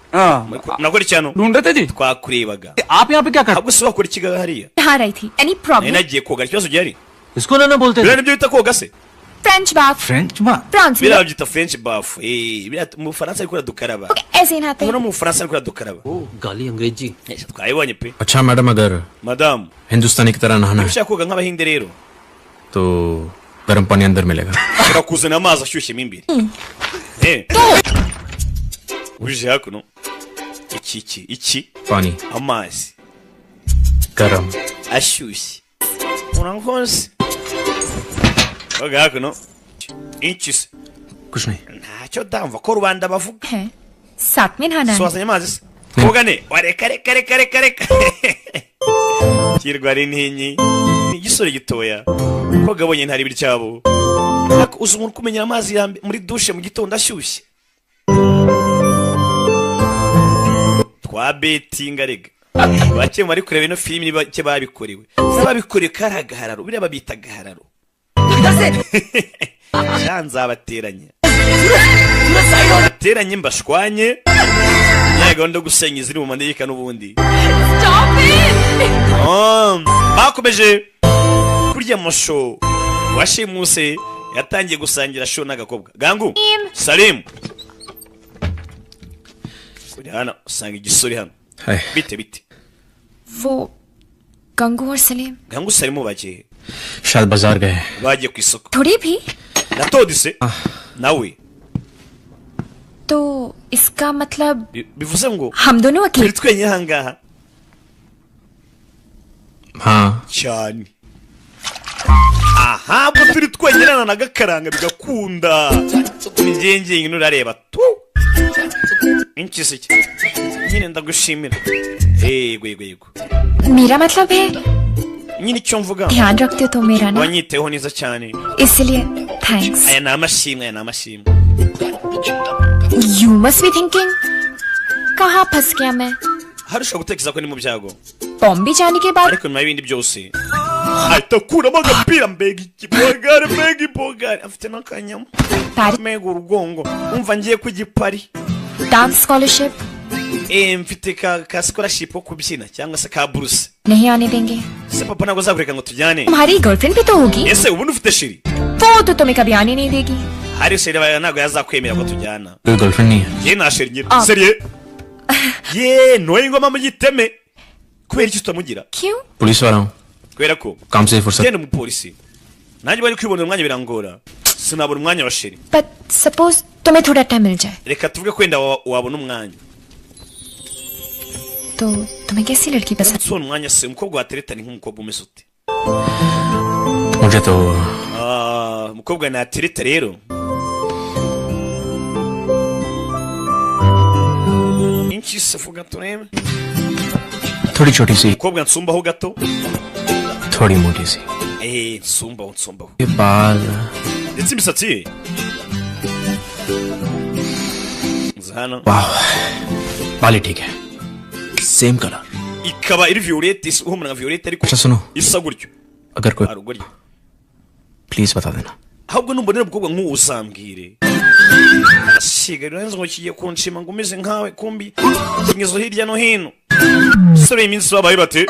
nakora cyano ढूंढ रहे थे जी twakurebaga आप यहाँ पे क्या कर ahubwo se wakora ikigaga hariya नहा रही थी any problem? nagiye koga ikibazo gihari इसको ना बोलते biriya nibyo bita koga se French bath French माँ फ्रांस में biriya byita french bath biriya mu Bufaransa ariko dukaraba ऐसे ही नहाते no हैं mu Bufaransa ariko dukaraba गाली अंग्रेजी twayibonye pe अच्छा मैडम अगर madam हिंदुस्तानी की तरह नहाना है ushaka koga nk'abahinde rero तो गर्म पानी अंदर मिलेगा urakuzana amazi ashyushye mo imbere uje hakuno iki पानी amazi गरम ashyushye urankonse koga hakuno iki se कुछ नहीं ntacyo ndamva ko rubanda bavuga है साथ में नहाना है swazanye amazi se koga ne wareka kirwa ari ntinyi ni igisore gitoya ko gabonye ntari biri cyabo uzi umuntu kumenya amazi muri dushe mu gitondo ashyushye twa betinga rega bake bari kureba ino filimi bake babikorewe babikorewe karagahararo biriya babita gahararo nzabateranya bateranye mbashwanye ya gahunda yo gusenya iziri mu manegeka n'ubundi bakomeje kurya amasho washimuse yatangiye gusangira show n'agakobwa Gangu Salim uri hano usanga igisori hano bite वो गंगू और Salim Gangu Salim bagiye शायद बाजार गए bagiye ku isoko थोड़ी भी natodise nawe तो इसका मतलब bivuze ngo हम दोनों अकेले turi twenyine ahangaha हाँ cyane aha bwo turi twenyine na gakaranga bigakunda nigenge nurareba tu inkisiki nyine ndagushimira yego मेरा मतलब है nyine icyo mvuga ध्यान रखते हो तो मेरा ना wanyiteho neza cyane इसलिए thanks aya ni amashimwe you must be thinking कहाँ फंस गया मैं harusha gutekereza ko ni mu byago Bombay जाने के बाद ariko nyuma y'ibindi byose ahita akuramo agapira mbega ibogari afite n'akanyama mbega urugongo umva ngiye ku gipari dance scholarship mfite ka scholarship ko kubyina cyangwa se ka buruse नहीं आने देंगे se papa ntabwo azakureka ngo tujyane तुम्हारी गर्लफ्रेंड भी तो होगी ese ubundi ufite shiri वो तो तुम्हें कभी आने नहीं देगी hari shiri bayo ntabwo yazakwemera ko tujyana कोई गर्लफ्रेंड नहीं है ye nta shiri ngira seriye ye noye ingoma mu giteme kubera iki tutamugira क्यों पुलिस वाला हूँ kubera ko काम से फुर्सत genda umupolisi nanjye bari kwibonera umwanya birangora sinabona umwanya wa shiri but suppose तुम्हें थोड़ा टाइम मिल जाए reka tuvuge kwenda wabona umwanya तो तुम्हें कैसी लड़की पसंद ubona umwanya se umukobwa watereta ni nk'umukobwa umeze ute मुझे तो umukobwa natereta rero inchi se vuga turebe थोड़ी छोटी सी umukobwa nsumbaho gato थोड़ी मोटी सी nsumbaho ये बाल ndetse imisatsi ye zana वाह बाल ही ठीक है same colour ikaba iri violette ihumura nka violette ariko अच्छा सुनो isa gutyo अगर कोई arugori प्लीज बता देना ahubwo numbonera ubukobwa nk'uwo usambwire asigaye neza ngo kigiye kunshima ngo umeze nkawe kumbi kingizo hirya no hino sore iminsi babaye bate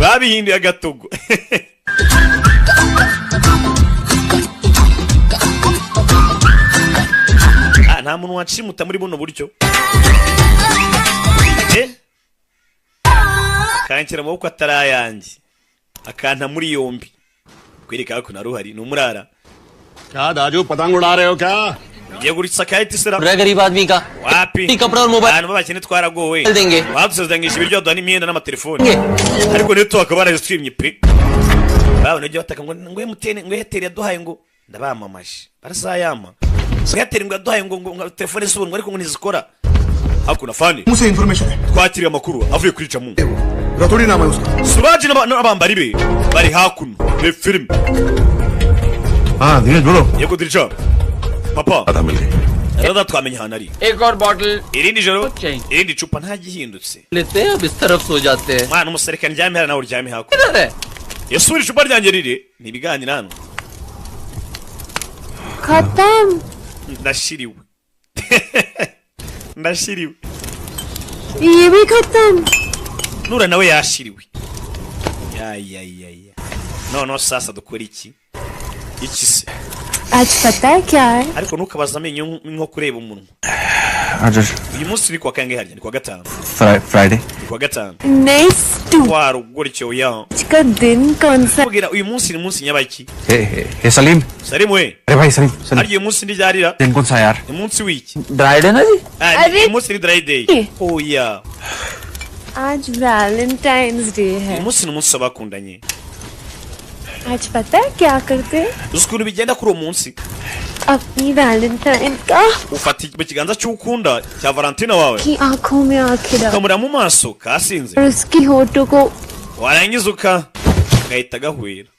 babihinduye agatogo nta muntu wanshimuta muri buno buryo kankira amaboko atari ayanjye akanta muri yombi kwereka ko naruhari numurara क्या दाजू पतंग उड़ा रहे हो क्या ये गुड़िसा काय tisera गरीब आदमी का wapi कपड़ा और मोबाइल abantu babakene twaragowe देंगे badusezeranyije ibiryo duha n'imyenda n'amatelefone ariko neto akaba barayiswimye pe babona ibyo bataka ngo emutene ngo Airtel yaduhaye ngo ndabamamaje barasayama Airtel ngo yaduhaye ngo telefone z'ubuntu ariko ngo ntizikora hakuna fani मुझसे इंफॉर्मेशन है twakiriye amakuru avuye kuri Jamu रतौड़ी नाम है उसका Suraj n'abambari be bari hakuno le film हाँ धीरज बोलो yego dirija papa आधा मिल गई rada twamenye hano ari एक और bottle irindi joro irindi cupa nta gihindutse लेते हैं अब इस तरफ सो जाते हैं mwana umuserekani njyame hano nawe uryame hakuno इधर है yasubira icupa ryanjye riri ni ibiganiro hano खत्म ndashiriwe ndashiriwe ये भी खत्म nura nawe yashiriwe ya noneho sasa dukora iki se आज पता है क्या है ariko ntukabaza amenyo nko kureba umunwa आज uyu munsi ni kwa kangahe harya ni kwa gatanu Friday ni kwa gatanu next warugora icyo ya का दिन कौन सा kugira uyu munsi ni munsi nyabaki hey Salim Salimu we अरे भाई Salim harya uyu munsi ni ryarira दिन कौन सा यार ni munsi wiki ड्राइडे ना जी uyu munsi ni dry day oya आज वैलेंटाइंस डे है uyu munsi ni umunsi w'abakundanye आज पता है क्या करते हैं uzi ukuntu bigenda kuri uwo munsi अपनी वैलेंटाइन का ufata mu kiganza cy'ukunda cya Valentina wawe की आंखों में आंखें डाल ukamurira mu maso kasinze और उसकी होठों को warangiza ugahita gahwera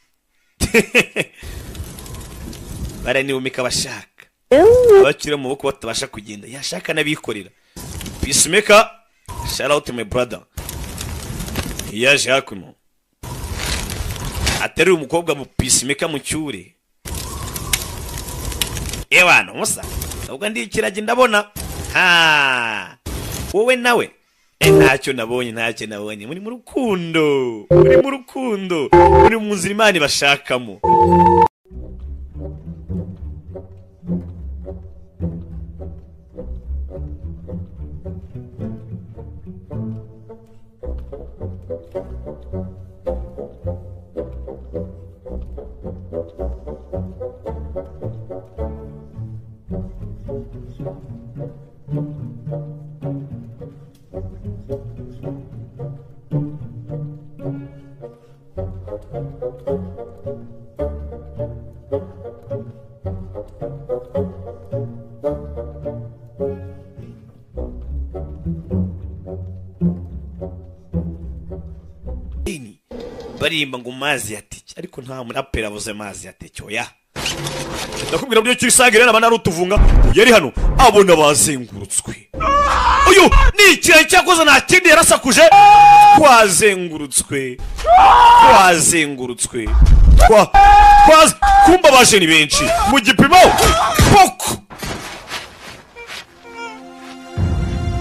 baraniwumika abashaka abakiri mu maboko batabasha kugenda yashaka n'abikorera peacemaker shout out to my brother yaje hakuno ateruye umukobwa mu peacemaker mu cyure ebana musa ubwo ndi ikiragi ndabona ha wowe nawe ntacyo nabonye muri mu rukundo muri mu nzira Imana bashakamo barimba ngo mazi yateke ariko nta murapera avuze mazi yateke oya ndakubwira byo cyisagire n'abana rutuvunga yari hano abona bazengurutswe uyu ni ikirenge cyakoze nta kindi yarasakuje. Twazengurutswe kumbabaje ni benshi mu gipimo poko.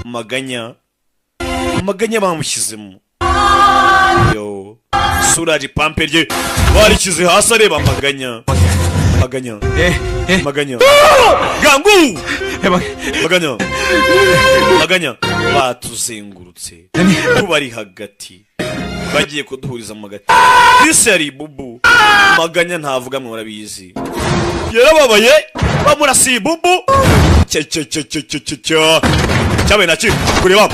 Maganya bamushyizemo. Yo Suraj pampe rye barishyize hasi areba Maganya. Gangu Maganya batuzengurutse tubari hagati bagiye kuduhuriza mu hagati. Isari bubu Maganya ntavuga mwe murabizi yarababaye bamurasiye bubu cyabaye naki kureba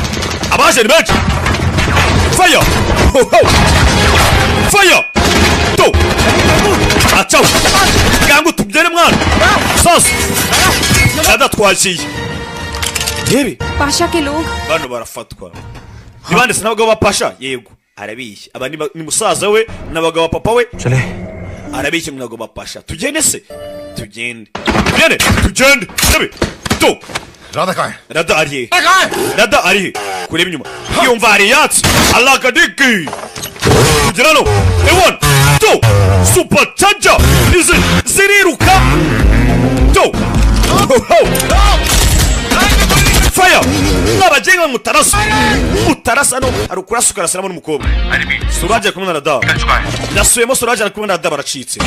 abaje ni benshi. Fire to acaw Gangu tubyere mwana sasa adatwakiye yewe Pasha के लोग bano barafatwa. Nibande se n'abagabo ba Pasha yego arabishye. Aba ni musaza we n'abagabo ba papa we चले arabishye n'abagabo ba Pasha. Tugende se tugende yewe to Radha कहाँ है? Rada ari kureba inyuma yumva ari yatsi alakadiki kugerano 1 2 super charger izi ziriruka to fire nabajenga mutarasa no arukurasa ukarasiramo n'umukobwa. Suraje kumwe na Rada nasuyemo Suraje ari kumwe na Rada baracitse.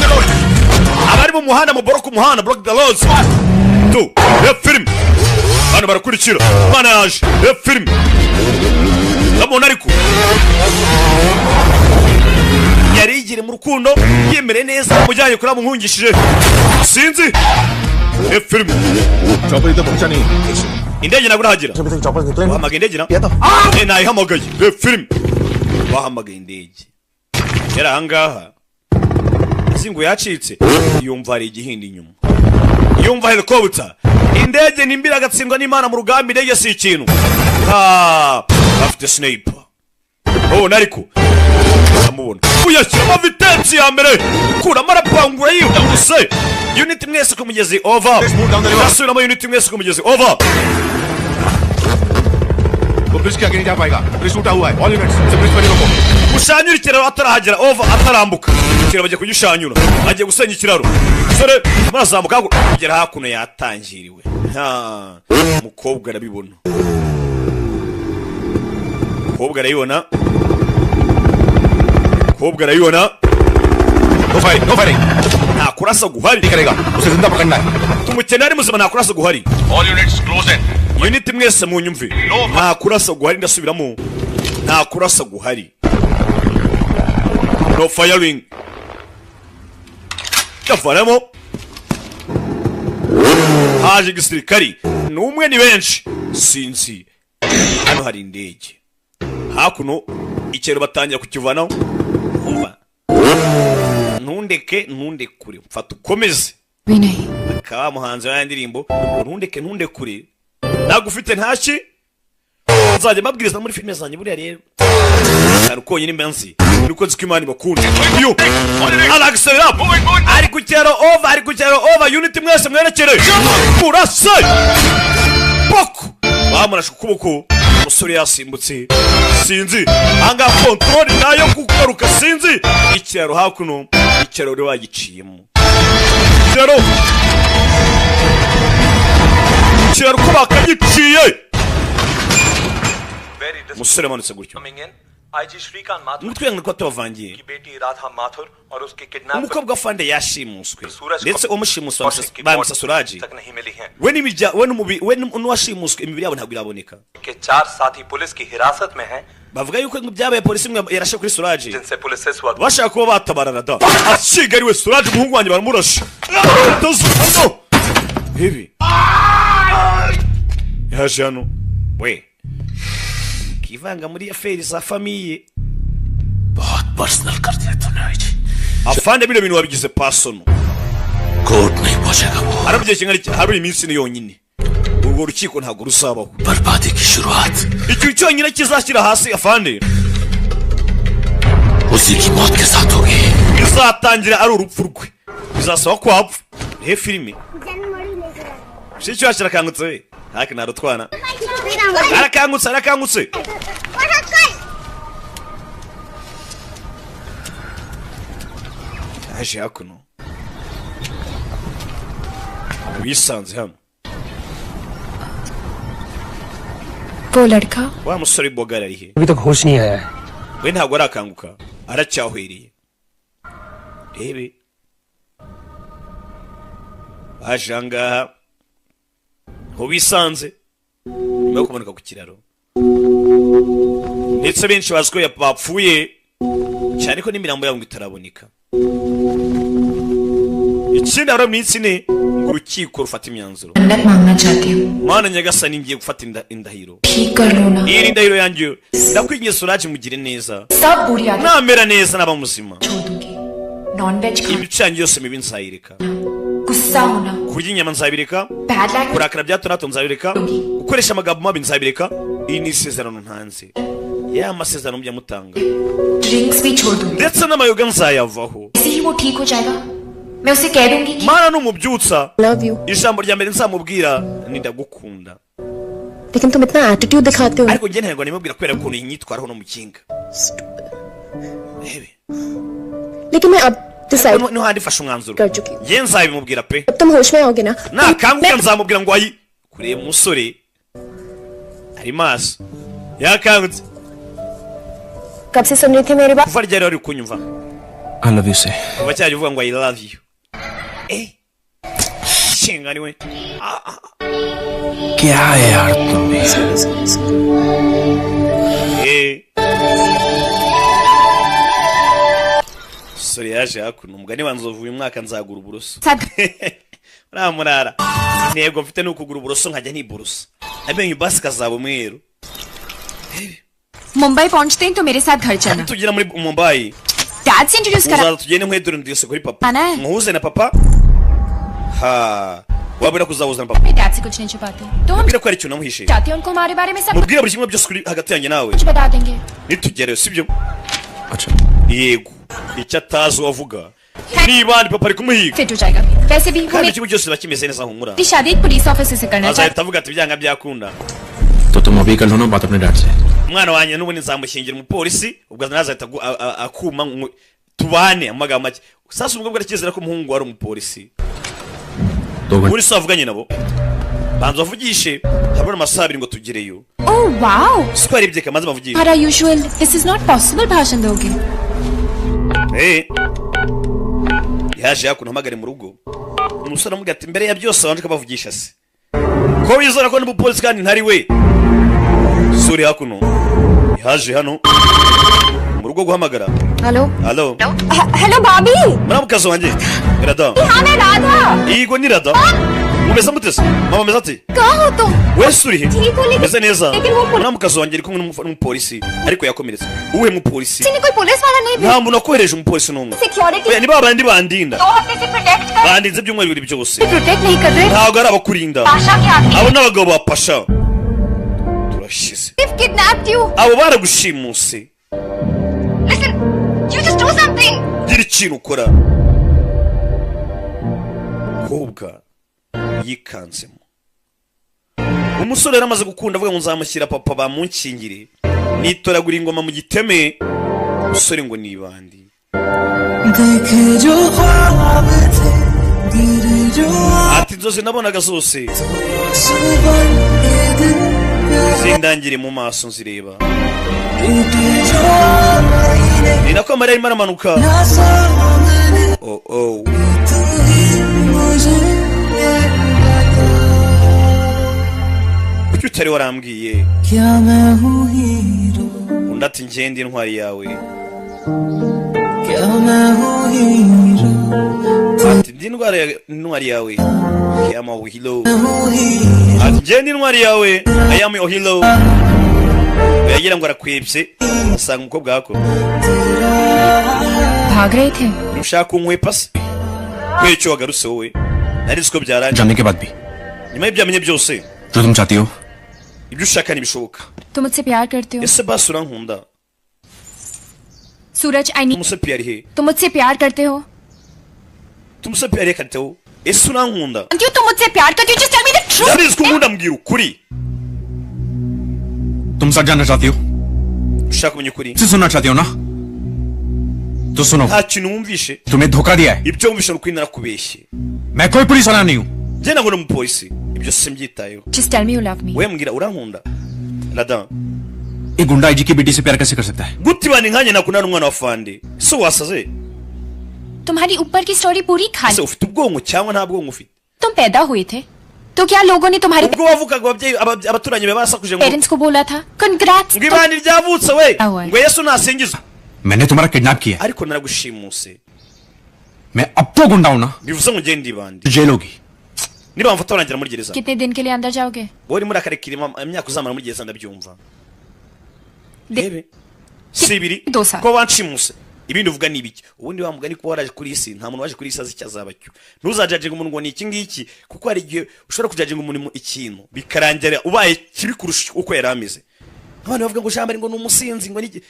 Abari mu muhanda mu block the roads to film bano barakurikira bana yaje film ndabona ariko yarigire mu rukundo yemere neza mujyanye kuri amuhungishije sinzi film chopper इधर पहुंचा नहीं. indege nabura hagira chopper निकले bahamagaye indege na nayihamagaye film bahamagaye indege yari ahangaha zingo yacitse yumva ari igihindi inyuma yumva helicopter indege nimbira agatsindwa n'Imana mu rugamba. Indege si ikintu afite sniper nariko amubona uyashyiramo vitesse ya mbere kuramo arapangura yihuse. Unit mwese ku mugezi over asubiramo unit mwese ku mugezi over. वो ब्रिज के आगे नहीं जा पाएगा. ब्रिज टूटा हुआ है. All units से ब्रिज पर रोको. Gushanyura ikiraro atarahagera over atarambuka ikiraro bagiye kugishanyura agiye gusenya ikiraro. Sore murazamuka kugera hakuno yatangiriwe. Mukobwa arabibona. No firing. Nta kurasa guhari. करेगा. उसे जिंदा पकड़ना है. Tumukene ari muzima nta kurasa guhari. All units close in. Unit mwese mu nyumve. Nta kurasa guhari ndasubiramo. Nta kurasa guhari. No firing. Yavaramo. Haje gisirikari. Numwe ni benshi. Sinzi. Hano hari indege. Hakuno ikero batangira kukivanaho. Umva. Ntundeke kure. Mfata ukomeze. Vinay Akaba muhanzi wa ndirimbo ntundeke kure. Nagufite ntaki. Nzajya mabwiriza muri filime zanjye buriya rero. Aruko nyine mbansi. Nuko zikimani bakunda. Yo. Agasobanura. Ari kugera over unit mwese mwerekere. Kurase. Poko. Bamurashe ukuboko. Umusore yasimbutse. Sinzi. Anga control nayo kugaruka sinzi. Ikiraro hakuno. Ikiraro rero bagiciyemo. Ikiraro ko bakagiciye. Musore manutse gutyo. Mutwenga ko tubavangiye. Umukobwa fande yashimuswe. Ndetse umushimuswa bamisa Suraji. We n'uwashimuswe imibiri yabo ntabwo iraboneka. Bavuga yuko byabaye polisi imwe yarashe kuri Suraji. Bashaka kuba batabarana da. Ashigariwe Suraji umuhungu wanjye baramurashe. Hebi. Yaje hano. We. Kivanga muri affaires za famille. बहुत पर्सनल कर दिया तूने आज. Afande bino bintu wabigize personal. Court नहीं पहुंचेगा वो. Arabye kinga hari iminsi ni yonyine. Urwo rukiko ntago rusabaho. बर्बादी की शुरुआत Icyo cyonyine kizashyira hasi afande. उसी की मौत के साथ होगी. Bizatangira ari urupfu rwe. Bizasaba ko apfa. He filime. Shicyo ashira kangutse. haki narutwana arakangutse aje hakuno wisanze hano वो लड़का wa musore bogara ari he अभी तक होश नहीं आया है we ntabwo arakanguka aracyahwiriye rebe aje ahangaha ho bisanze nyuma yo kumanuka ku kiraro ndetse benshi bazi ko bapfuye cyane ko n'imirambo yabo ngo itaraboneka ikindi hari iminsi ine ngo urukiko rufata imyanzuro मन्नत मांगना चाहती हूँ mana nyagasani ngiye gufata indahiro ठीक कर लो ना iyi ndahiro yanjye ndakwinginze uraje mugire neza सब बुरी आदत namera neza naba muzima छोड़ दूंगी नॉनवेज खाना ibicanyi yose mibi nzayireka गुस्सा होना kurya inyama nzabireka bad language kurakara bya hato na hato nzabireka gukoresha amagambo mabi nzabireka iyi ni isezerano ntanze ya masezerano mujya mutanga drinks भी छोड़ दूंगी ndetse n'amayoga nzayavaho ऐसे ही वो ठीक हो जाएगा मैं उसे कह दूंगी कि mana n'umubyutsa love you ijambo rya mbere nzamubwira ni ndagukunda लेकिन तुम इतना एटीट्यूड दिखाते हो ariko njye ntabwo nimubwira kubera ukuntu yinyitwaraho no mu kinga rebe लेकिन मैं अब decide no handi fashe umwanzuro कर चुकी हूँ njye nzabimubwira pe जब तुम होश में आओगे ना nakanguka nzamubwira ngo ayi kureba umusore ari maso yakangutse कब से सुन रही थी मेरी बात kuva ryari wari kunyumva I love you say kuva cyari uvuga ngo I love you shinga niwe क्या है यार तुम भी sore yaje hakuno umugani wa nzovu uyu mwaka nzagura uburoso uramurara intego mfite ni ukugura uburoso nkajya niborosa amenyo basi kazaba umweru Mumbai पहुंचते ही तो मेरे साथ घर चलना tugera muri Mumbai डैड से इंट्रोड्यूस करा uzaza tugende nkwedure ndiyose kuri papa आना है muhuze na papa ha wabura kuzahuza na papa मैं डैड से कुछ नहीं छुपाती तो हम mubwire ko ari ikintu namuhishe चाहती हूँ उनको हमारे बारे में सब mubwire buri kimwe byose kuri hagati yanjye nawe कुछ बता देंगे nitugereyo sibyo अच्छा yego icyo atazi wavuga niba ni papa ari kumuhiga fit हो जाएगा वैसे भी वो kandi मेरी ikigo cyose bakimeze neza humura शादी एक पुलिस ऑफिसर से करना चाहती azahita avuga ati byanga byakunda तो तुम अभी कर लो ना बात अपने डैड से umwana wanjye n'ubundi nzamushyingira umupolisi ubwo azahita akuma tubane amagambo make sasa ubwo bwarakizera ko umuhungu wari umupolisi दो घंटे polisi wavuganye nabo banza bavugishe habura amasaha abiri ngo tugereyo oh wow siko yarebye kamaze bavugishe हमारा usual this is not possible भाषण दोगे yaje hakuno hamagare mu rugo umusore amubwira ati mbere ya byose wanje kabavugisha se ko wizora ko n'umupolisi kandi ntari we suri hakuno yaje hano mu rugo guhamagara hello halo hello भाभी muramukazi wanjye Rada हाँ मैं Radha yego ni Rada mumeze mutese mama meze ati कहाँ हो तुम we suri he ठीक हो meze neza लेकिन वो muramukazi wanjye ari kumwe n'umupolisi ariko yakomeretse uwe mupolisi किसी ने कोई पुलिस वाला नहीं nta muntu wakohereje umupolisi n'umwe security oya ni ba bandi bandinda 2 हफ्ते से प्रोटेक्ट कर bandinze ibyumweru bibiri byose protect नहीं कर रहे ntabwo ari abakurinda आशा के आदमी abo n'abagabo ba pasha turashize kidnapped you abo baragushimuse listen you just do something gira ikintu ukora kobwa yikanzemo umusore yari amaze gukunda avuga ngo nzamushyira papa bamunkingire nitoragura ingoma mu giteme umusore ngo nibandi ati inzozi nabonaga zose zindangire mu maso nzireba ni nako amarira arimo aramanuka kuki utari warambwiye undi ati ngende intwari yawe ati ndi intwari yawe ayama ohilo ati ngende intwari yawe ayama ohilo yagira ngo arakwebye asanga umukobwa wako भाग रहे थे ushaka kunkwepa se kubera icyo wagarutse wowe nari ko byarangiye जानने के बाद भी nyuma y'ibyamenye byose जो तुम चाहती हो ibyo ushaka ntibishoboka तुम मुझसे प्यार करते हो ese basi urankunda सूरज आई नी तुमसे प्यार है तुम मुझसे प्यार करते हो तुमसे प्यार करते हो ese urankunda क्यों तुम मुझसे प्यार करती हो just tell me the truth ndabizi ko nkunda mbwira ukuri तुम सच जानना चाहती हो ushaka kumenya ukuri से सुनना चाहती हो ना तो सुनो nta kintu wumvishe तुम्हें धोखा दिया है ibyo wumvishe n'ukuri narakubeshye मैं कोई पुलिस वाला नहीं हूँ njye ntabwo ndi umupolisi ibyo simbyitayeho just tell me you love me we mbwira urankunda Ladan एक गुंडा आईजी की बेटी से प्यार कैसे कर सकता है gutibana inkanjye nakundana n'umwana wa fande so wasaze तुम्हारी ऊपर की स्टोरी पूरी खाली ese ufite ubwonko cyangwa nta bwonko ufite तुम पैदा हुए थे तो क्या लोगों ने तुम्हारे ubwo wavukaga ababyeyi abaturanyi be basakuje ngo parents को बोला था congrats ngo ibani ryavutse we ngo Yesu nasingizwe मैंने तुम्हारा किडनैप किया ariko naragushimuse मैं अब तो गुंडा हूँ ना bivuze ngo ngende ibandi jail होगी niba mfata barangira muri gereza कितने दिन के लिए अंदर जाओगे wowe muri akare kirima imyaka uzamara muri gereza ndabyumva rebe sibiri ko banshimuse ibindi uvuga ni ibiki ubundi wa mugani ko waraje kuri isi nta muntu waje kuri isi azi icyazaba cyo ntuzajajenga umuntu ngo ni iki ngiki kuko hari igihe ushobora kujajenga umuntu ikintu bikarangira ubaye kibi kurusha uko yari ameze abantu bavuga ngo shamba ngo ni umusinzi ngo niki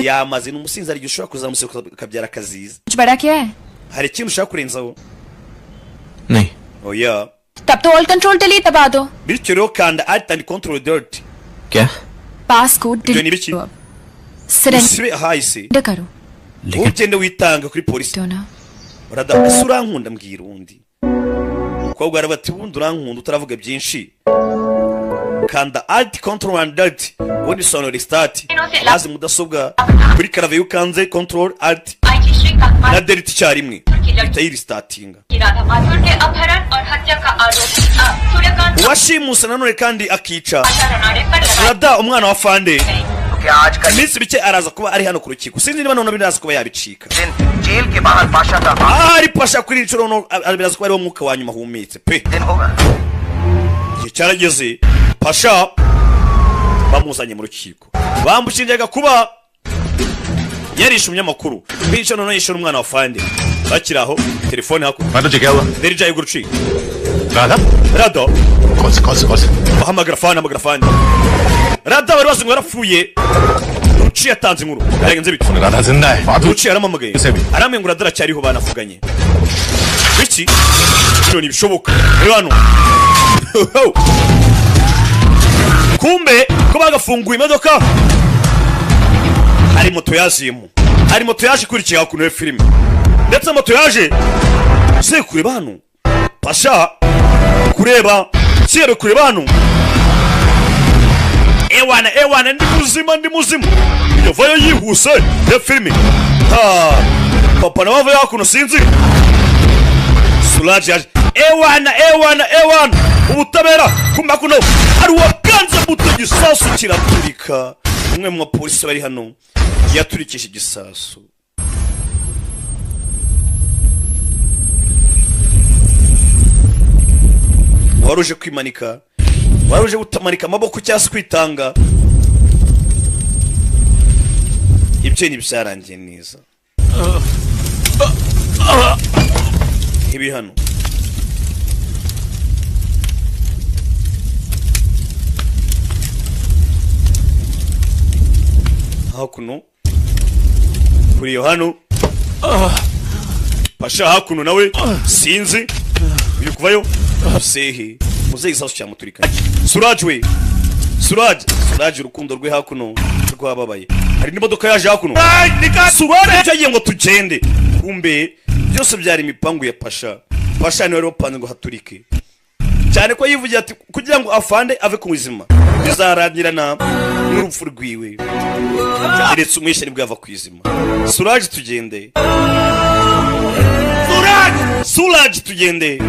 yamaze ni umusinzi ari igihe ushobora kuzamuseka ukabyara akaziza कुछ बड़ा क्या है hari ikintu ushaka kurenzaho नहीं oya तब तो all control delete दबा दो bityo rero kanda alt and control dirt क्या पास code ibyo ni biki sibe hahise करो ugende witanga kuri polisi urada ese urankunda mbwira undi umukobwa aravuga ati ubundi urankunda utaravuga byinshi kanda alt control and dirt ubundi sonora restart maze mudasobwa kuri karave yukanze control alt na dirt icyarimwe itayirestartinga uwashimuse nanone kandi akica urada umwana wa fande iminsi mike araza kuba ari hano ku rukiko sinzi niba none biraza kuba yabicika ari pasha kuri icyo no biraza kuba ariwo mwuka wa nyuma humetse pe igihe cyarageze pasha bamuzanye mu rukiko bamushinjaga kuba yarishe umunyamakuru bityo none yishe umwana wa fande bakiraho telefone hakuno derija y'urucika rada kose bahamagara fande rada bari bazi ngo yarapfuye ruci yatanze inkuru yarenze biti ruci yaramamagaye aramwe ngo radara cyariho banavuganye biki bino nibishoboka hano kumbe ko bagafunguye imodoka hari moto yazimo hari moto yaje kurikira kuno ya filime ndetse moto yaje se kureba hano pasha kureba siye kureba hano ewana ndi muzima yavayo yihuse ya filime papa na bava yakuno sinzi Sulaji ewana ubutabera kumba kuno ari wakanze muto gisasu kiraturika umwe mu polisi bari hano yaturikisha gisasu waruje kwimanika waruje gutamanika amaboko cyangwa kwitanga ibyo ni byarangiye neza ibi hano hakuno kuri yo hano pasha hakuno nawe sinzi uyu kuvayo sehe muzeyi sasu cyamuturika Suraji urukundo rwe hakuno rwababaye hari n'imodoka yaje hakuno Suraji cyagiye ngo tugende kumbe byose byari imipangu ya pasha niwe wapanze ngo haturike cyane ko yivugira ati kugira ngo afande ave ku buzima bizarangirana n'urupfu rwiwe ndetse umwishe nibwo yava ku izima Suraji tugende Suraji tugende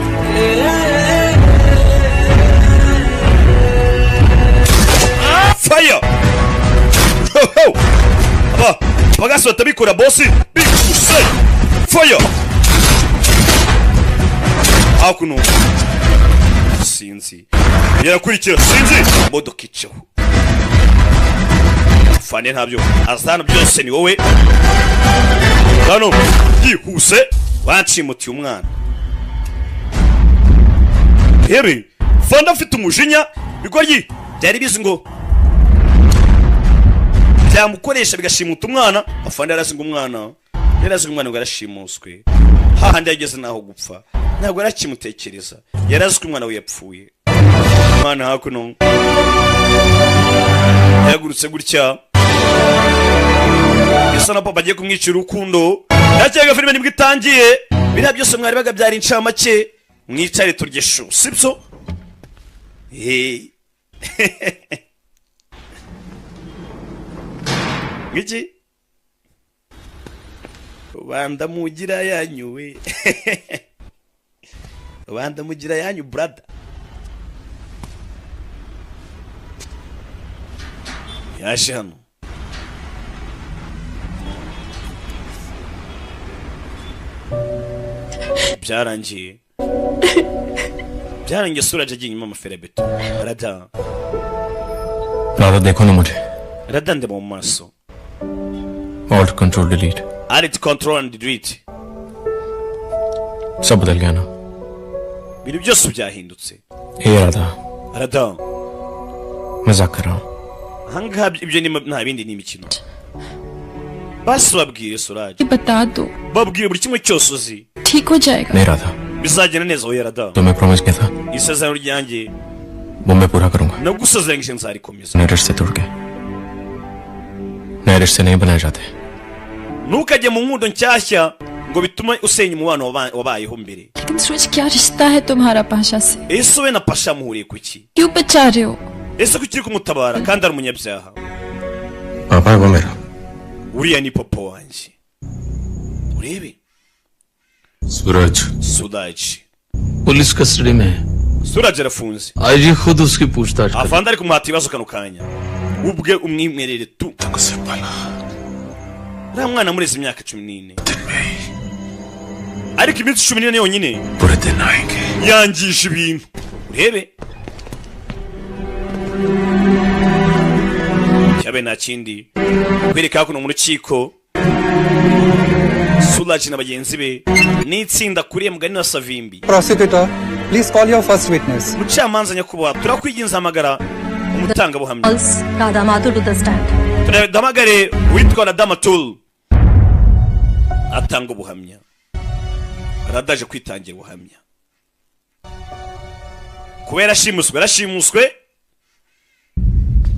fire bagasi batabikora bosi bikuse fire hakuno sinzi yarakurikira sinzi modoka icaho fane ntabyo azana byose ni wowe hano yihuse wancimutiye umwana hebe fanda afite umujinya bigoryi byari bizi ngo byamukoresha bigashimuta umwana afande yarazi ngo umwana ngo yarashimuswe hahandi yageze naho gupfa ntabwo arakimutekereza yarazi ko umwana we yapfuye umwana hakuno yagurutse gutya bisa na papa agiye kumwicira urukundo yakega filime nibwo itangiye biriya byose mwari bagabyara incamake mwicare turye shu sibyo ngiki rubanda mugira yanyu we rubanda mugira yanyu brother yaje hano byarangiye Suraj agiye inyuma amaferebeto Rada देखो ना मुझे Rada ndeba mu maso Alt control delete Alt control and delete सब बदल गया ना ibintu byose byahindutse Rada मजाक कर रहा हूँ hanga ibyo ni nta bindi ni imikino basi babwiye Suraj बता दो babwiye buri kimwe cyose uzi ठीक हो जाएगा नहीं रहा bizagenda neza oya Rada तुम्हें प्रॉमिस किया था isezerano ryanjye वो मैं पूरा करूंगा nagusezeranyije nzarikomeza नए रिश्ते टूट गए नए रिश्ते नहीं बनाए जाते ntukajye mu nkundo nshyashya ngo bitume usenya umubano wabayeho mbere लेकिन सूरज क्या रिश्ता है तुम्हारा पाशा से ese we na pasha muhuriye kuki क्यों बचा रहे हो ese kuki kumutabara kandi ari umunyabyaha पापा है वो मेरा uriya ni papa wanjye urebe सूरज Suraj पुलिस कस्टडी में है Suraj arafunze आईजी खुद उसकी पूछताछ करे afande ari kumuhata ibibazo kano kanya ubwe umwimwerere tu uriya mwana mureze imyaka 14 ariko iminsi 14 yonyine yangisha ibintu urebe cyabe nta kindi kwereka kuno mu rukiko Suraj na bagenzi be n'itsinda kuriye mugani wa Savimbi Prosecutor, please call your first witness. mucamanza nyakubahwa turakwiginza amagara umutanga buhamya Radha Mathur to the stand. turadamagare witwa Radha Mathur atanga ubuhamya aradaje kwitangira ubuhamya kubera yarashimuswe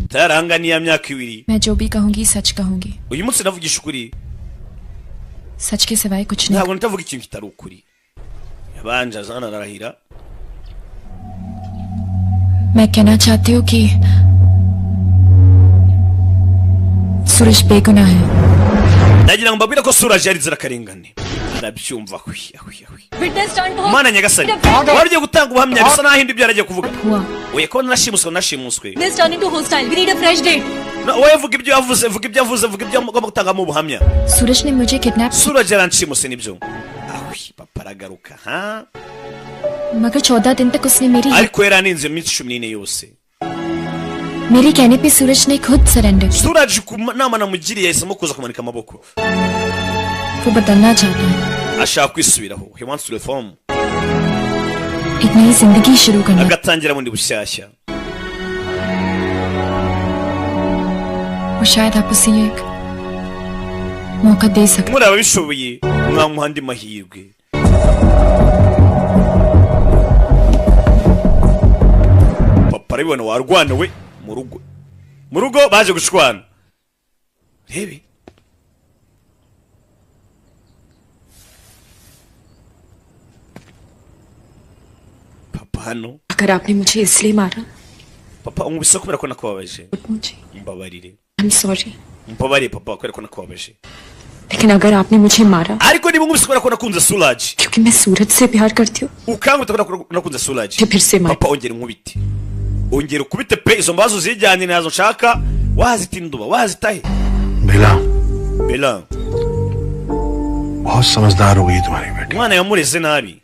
tararanganiye imyaka 2 मैं जो भी कहूंगी सच कहूंगी uyu munsi navugisha ukuri सच के सिवाय कुछ नहीं ntabwo nitavuga ikintu kitari ukuri yabanje azana arahira मैं कहना चाहती हूँ कि सूरज बेगुनाह है ndagira ngo mbabwire ko Suraj yari zirakarengane arabyumva Witness stand हो. mana nyagasani wari gutanga ubuhamya bisa naho indi byaragiye kuvuga हुआ oye ko nashimuswe This turn into hostile. We need a fresh date. oye vuga ibyo agomba gutanga mu buhamya सूरज ने मुझे kidnap Suraj yaranshimuse nibyo papa aragaruka ha मगर 14 दिन तक उसने ariko yaraninze iminsi 14 yose मेरे कहने पे सूरज ने खुद सरेंडर किया Suraj nama namugiriye yahisemo kuza kumanika amaboko वो बदलना चाहता है ashaka kwisubiraho he wants to reform एक नई जिंदगी शुरू करना agatangira bundi bushyashya और शायद आप उसे एक मौका दे सकते muri ababishoboye mwamuha andi mahirwe papa arabibona warwana we mu rugo baje gushwana rebe papa hano अगर आपने मुझे इसलिए मारा papa umubise kubera ko nakubabaje मुझे mbabarire I'm sorry. mbabariye papa kubera ko nakubabaje लेकिन अगर आपने मुझे मारा ariko niba umubise kubera ko nakunze Suraj क्योंकि मैं सूरज से प्यार करती हूँ ukangute kubera ko nakunze Suraj तो फिर से मारा papa ongera nkubite ongera ukubite pe izo mbazo zijyanye nazo nshaka wazitinduba wazitahe बेला Bella बहुत समझदार हो गई तुम्हारी बेटी umwana yamureze nabi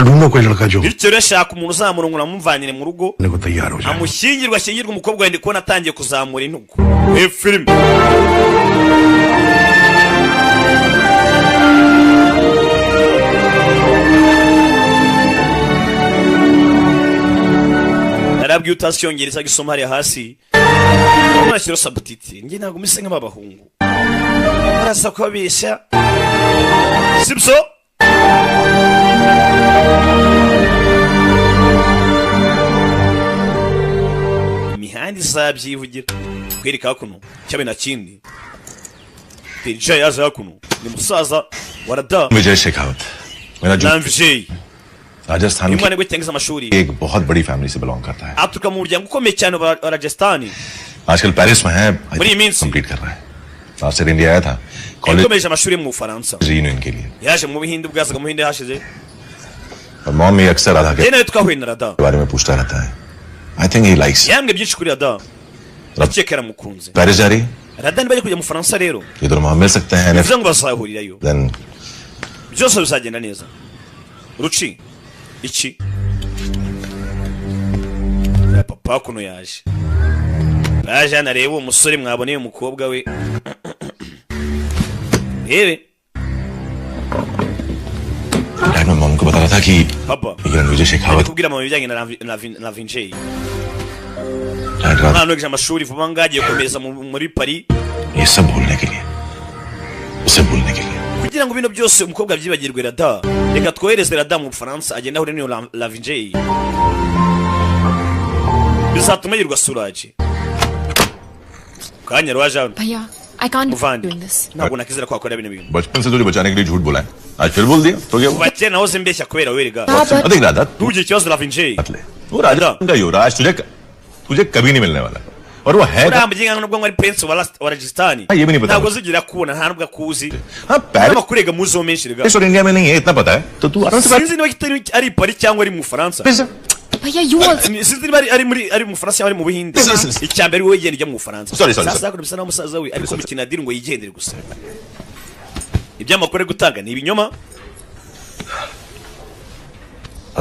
ढूंढो कोई लड़का जो bityo rero ashaka umuntu uzamurongora amumvanire mu rugo को तैयार हो जाए ashyingirwa umukobwa wende kubona atangiye kuzamura intugu filime narabwiye utazi icyongereza gisoma hariya hasi nashyiraho sabutitire njye ntabwo mise nk'abahungu baraza kubabeshya sibyo imihanda izabyivugira kwereka hakuno cyabe na kindi Perija yaje hakuno ni musaza warada विजय शेखावत मेरा जो Vijay Rajasthan umwana we cyangwa amashuri की एक बहुत बड़ी फैमिली से बिलोंग करता है aturuka mu muryango ukomeye cyane wa Rajasthan आजकल पेरिस में है बड़ी मीन्स कंप्लीट कर रहा है लास्ट ईयर इंडिया आया था college yakomeje amashuri mu Bufaransa reunion के लिए yaje mu Buhinde bwazaga mu Buhinde hashize और मॉम भी अक्सर राधा के nawe twahuye na Rada बारे में पूछता रहता है I think he likes yambwe byinshi kuri Rada rakekera mukunze Paris जा रही Rada nibaje kujya mu Faransa rero ये दोनों वहां मिल सकते हैं bivuze ngo bazahurirayo then byose bizagenda neza ruci iki papa kuno yaje nareba umusore mwaboneye umukobwa we rebe dad मैं mom को बता रहा था कि papa ये Vijay Shekhawat kubwira mama ibijyanye na Vijay dad umwana wigisha amashuri vuba ngagiye gukomeza muri Paris ये सब भूलने के लिए उसे भूलने के लिए kugira ngo bino byose umukobwa byibagirwe Rada reka twohereze Rada mu Bufaransa agenda ahure n'iyo la Vijay bizatuma yirwa Suraj kanya rwaje hano भैया I can't Muvandi. doing this. ntabwo nakizera ko wakora bino bintu बचपन से तुझे बचाने के लिए झूठ बोला है आज फिर बोल दिया तो क्या हुआ? kuva kera nahoze mbeshya kubera werega देख रहा था ntugire ikibazo la Vijay मत ले वो राजस्थान का युवराज तुझे कभी नहीं मिलने वाला और वो है urambuye nubwo ngo ari prince wa Rajasthan ये भी नहीं पता ntabwo zigira kubona nta nubwo akuzi हाँ Paris amakuru muzo menshi rega और इंडिया में नहीं है इतना पता है तो तू आराम से बात sinzi niba kitari ari Paris cyangwa ari mu Faransa भैया you also sinzi niba ari mu Faransa cyangwa ari mu Buhinde icyambere wowe yigenda ujya mu Faransa Sorry. sasa yakora bisa naho umusaza we ariko mikina diri ngo yigendere gusa ibyamakuru gutanga ni ibinyoma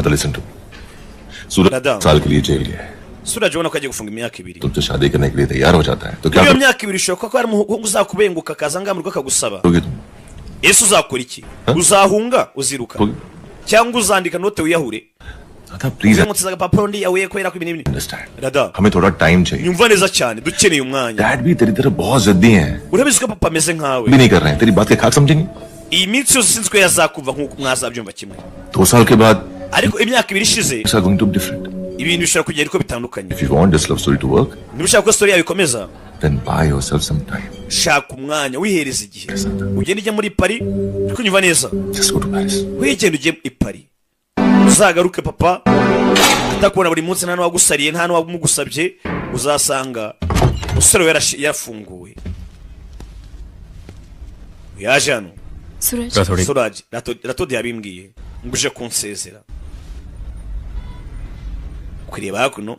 तो listen to सूरज दादा। साल के लिए जेल गया है Suraj ubona ko agiye gufunga imyaka 2 तुमसे शादी करने के लिए तैयार हो जाता है तो क्या iyo myaka 2 ishoboka ko hari umuhungu uzakubenguka akaza ngamuruka akagusaba करोगे तुम ese uzakora iki uzahunga uziruka cyangwa uzandika note wiyahure दादा please uzamutsaga papuro ndi yawe kwera ko ibintu bine understand Rada हमें थोड़ा टाइम चाहिए nyumva neza cyane dukeneye umwanya dad भी तेरी तरह बहुत जिद्दी हैं urabizi ko papa ameze nkawe भी नहीं कर रहे हैं तेरी बात के खाक समझेंगे iyi minsi yose sinzi ko yazakumva nk'uko mwazabyumva kimwe 2 साल के बाद ariko imyaka 2 ishize things are going to be different ibintu bishobora kugenda uko bitandukanye if you want this love story to work niba ushaka ko story yawe ikomeza then buy yourself some time shaka umwanya wihereza igihe ugenda ujya muri Paris ariko nyumva neza just go to Paris wigenda ujye i Paris uzagaruke papa atakubona buri munsi nta n'uwagusariye nta n'uwamugusabye uzasanga umusore we yafunguwe yaje hano Suraj Ratodi yabimbwiye ngo uje kunsezera kureba hakuno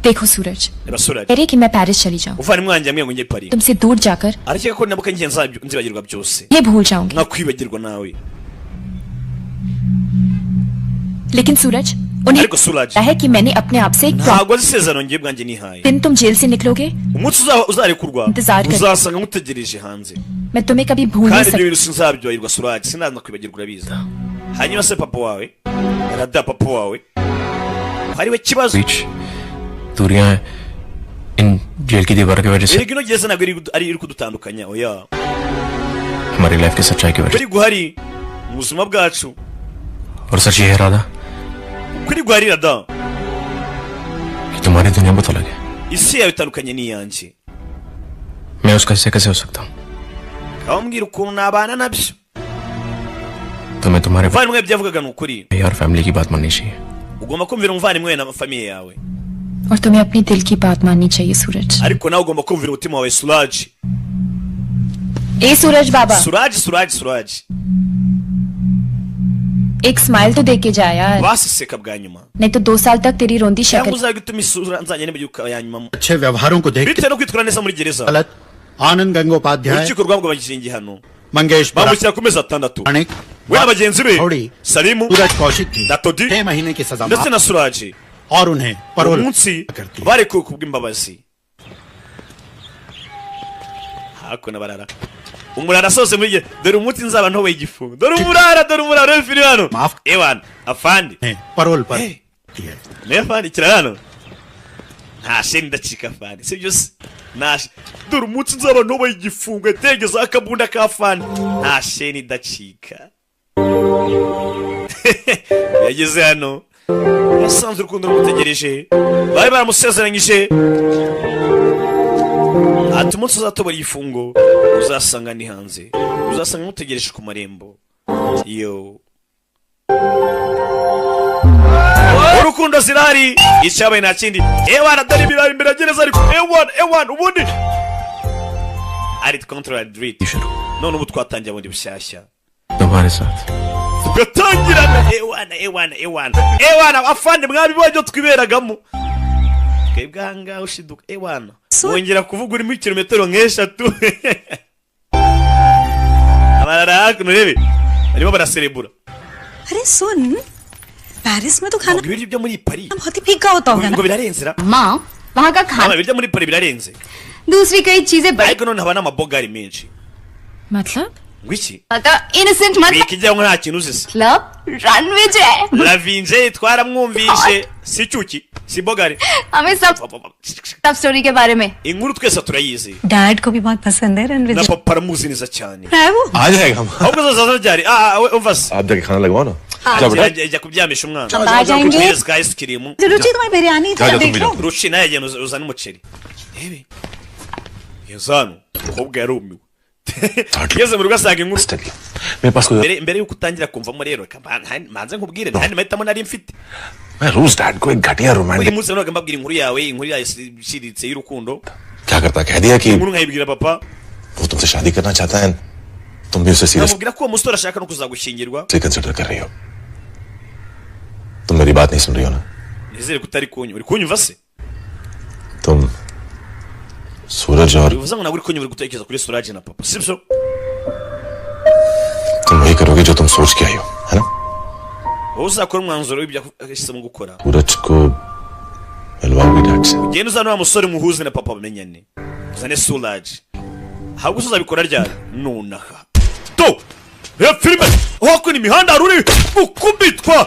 देखो सूरज reba Suraj कह रही कि मैं पेरिस चली जाऊं uvana umwanya amwe ngo njye Paris तुमसे दूर जाकर arakeka ko nabuka ngiye nzibagirwa byose ये भूल जाऊंगी nkakwibagirwa nawe लेकिन सूरज उन्हें ariko Suraj पता है कि मैंने अपने आप से एक ntabwo azi isezerano ngiye bwanjye nihaye दिन तुम जेल से निकलोगे umunsi uzarekurwa इंतजार कर uzasanga ngutegereje hanze मैं तुम्हें कभी भूल नहीं kandi ibyo सकती bintu sinzabyoherwa Suraj sinakwibagirwa urabizi hanyuma se papa wawe Rada papa wawe hariwe kibazo दूरियां हैं इन जेल की दीवार की वजह से erega ino gereza ntabwo iri kudutandukanya oya हमारी लाइफ की सच्चाई की वजह kuri guhari mu buzima bwacu और सच ये है राधा kuri guhari Rada कि तुम्हारी दुनिया बहुत अलग है isi yawe itandukanye n'iyanjye मैं उसका हिस्से कैसे हो सकता हूँ kambwira ukuntu nabana nabyo तो मैं तुम्हारे umuvandimwe byavugaga ni ukuri और फैमिली की बात माननी चाहिए ugomba kumvira umuvandimwe na famiye yawe और तुम्हें अपनी दिल की बात माननी चाहिए सूरज ariko nawe ugomba kumvira umutima wawe Suraj ए सूरज बाबा Suraj एक स्माइल तो दे के जा यार baseseka bwa nyuma नहीं तो 2 साल तक तेरी रोंदी cyangwa शक्ल uzajya utuma isura nzajya nibuka ya nyuma अच्छे व्यवहारों को देख bitewe no kwitwara neza muri gereza गलत आनंद Gangopadhyay urukiko rwamugabanyije igihano Mangesh bamushyira ku mezi 6 we na bagenzi be Salimu सूरज कौशिक की Datodi 6 महीने की सजा ndetse na Suraj और उन्हें parole umunsi barekuwe kubw'imbabazi hakuno barara umurara sose muri dore umunsi nzaba ntowe igifungo dore umurara w'ifiri hano ewan afandi parole पर ne afandi kirarano nta sheni ndacika afandi sibyo se nashe dore umunsi nzaba nobaye igifungo tegeza akabunda ka fani nta sheni idacika yageze hano yasanze urukundo rumutegereje bari baramusezeranyije ati umunsi uzatobora igifungo uzasanga ni hanze uzasanga mutegereje ku marembo yo urukundo zirahari icyabaye nta kindi ewana dore ibirayi imbere ya gereza ariko ewana ubundi ari control dread none ubu twatangiye bundi bushyashya tugatangirana ewana afande mwari bajyo twiberagamo twebwe ahangaha ushiduka ewana wongera kuvuga uri muri kilometero nk'eshatu abarara hakuno rebe barimo baraserebura अरे सुन पेरिस में तो खाना ibiryo byo muri Paris बहुत ही फीका होता होगा ngo birarenzera माँ वहाँ का खाना ibiryo muri Paris birarenze दूसरी कई चीजें बड़ी ariko none haba n'amabogari menshi मतलब ngwiki innocent मतलब ikijya ngo nta kintu uzise club runway je la vinje twaramwumvishe si cyuki si bogari हमें सब स्टोरी के बारे में inkuru twese turayizi डैड को भी बहुत पसंद है Ranveer na papa aramuzi neza cyane है वो आ जाएगा हम ahubwo zaza ryari umva se आप जाके खाना लगवाओ ना जाओ बेटा ajya kubyamisha umwana आ जाएंगे sky ice-cream रुचि तुम्हारी बिरयानी जाओ तुम भी देखो जाओ ruci naye agenda uzana umuceri rebe yazanu kobwa yarumiwe yeze mu rugo asanga inkuru मेरे पास कोई mbere yuko utangira kumvamo rero manze nkubwire ntandi mahitamo nari mfite मैं रोज डैड को एक घटिया uyu romantic munsi nabaga mbabwira inkuru yawe ishiritse y'urukundo क्या करता कह दिया कि inkuru nkayibwira papa वो तुमसे शादी करना चाहता है तुम भी उसे serious namubwira ko uwo musore ashaka no kuzagushyingirwa से कंसिडर कर रही हो तुम मेरी बात नहीं सुन रही हो ना nizere ko utari kunyumva uri kunyumva se तुम सूरज और bivuze ngo ntabwo uri kunyumva uri gutekereza kuri Suraj na papa sibyo तुम वही करोगे जो तुम सोच के आई हो है ना wowe uzakora umwanzuro w'ibyo ahisemo gukora सूरज को मिलवाओगे डैड से ugenda uzana wa musore muhuze na papa bamenyane uzane Suraj ahubwo uzabikora ryari nonaha to reba filime aho ni imihanda haruri gukubitwa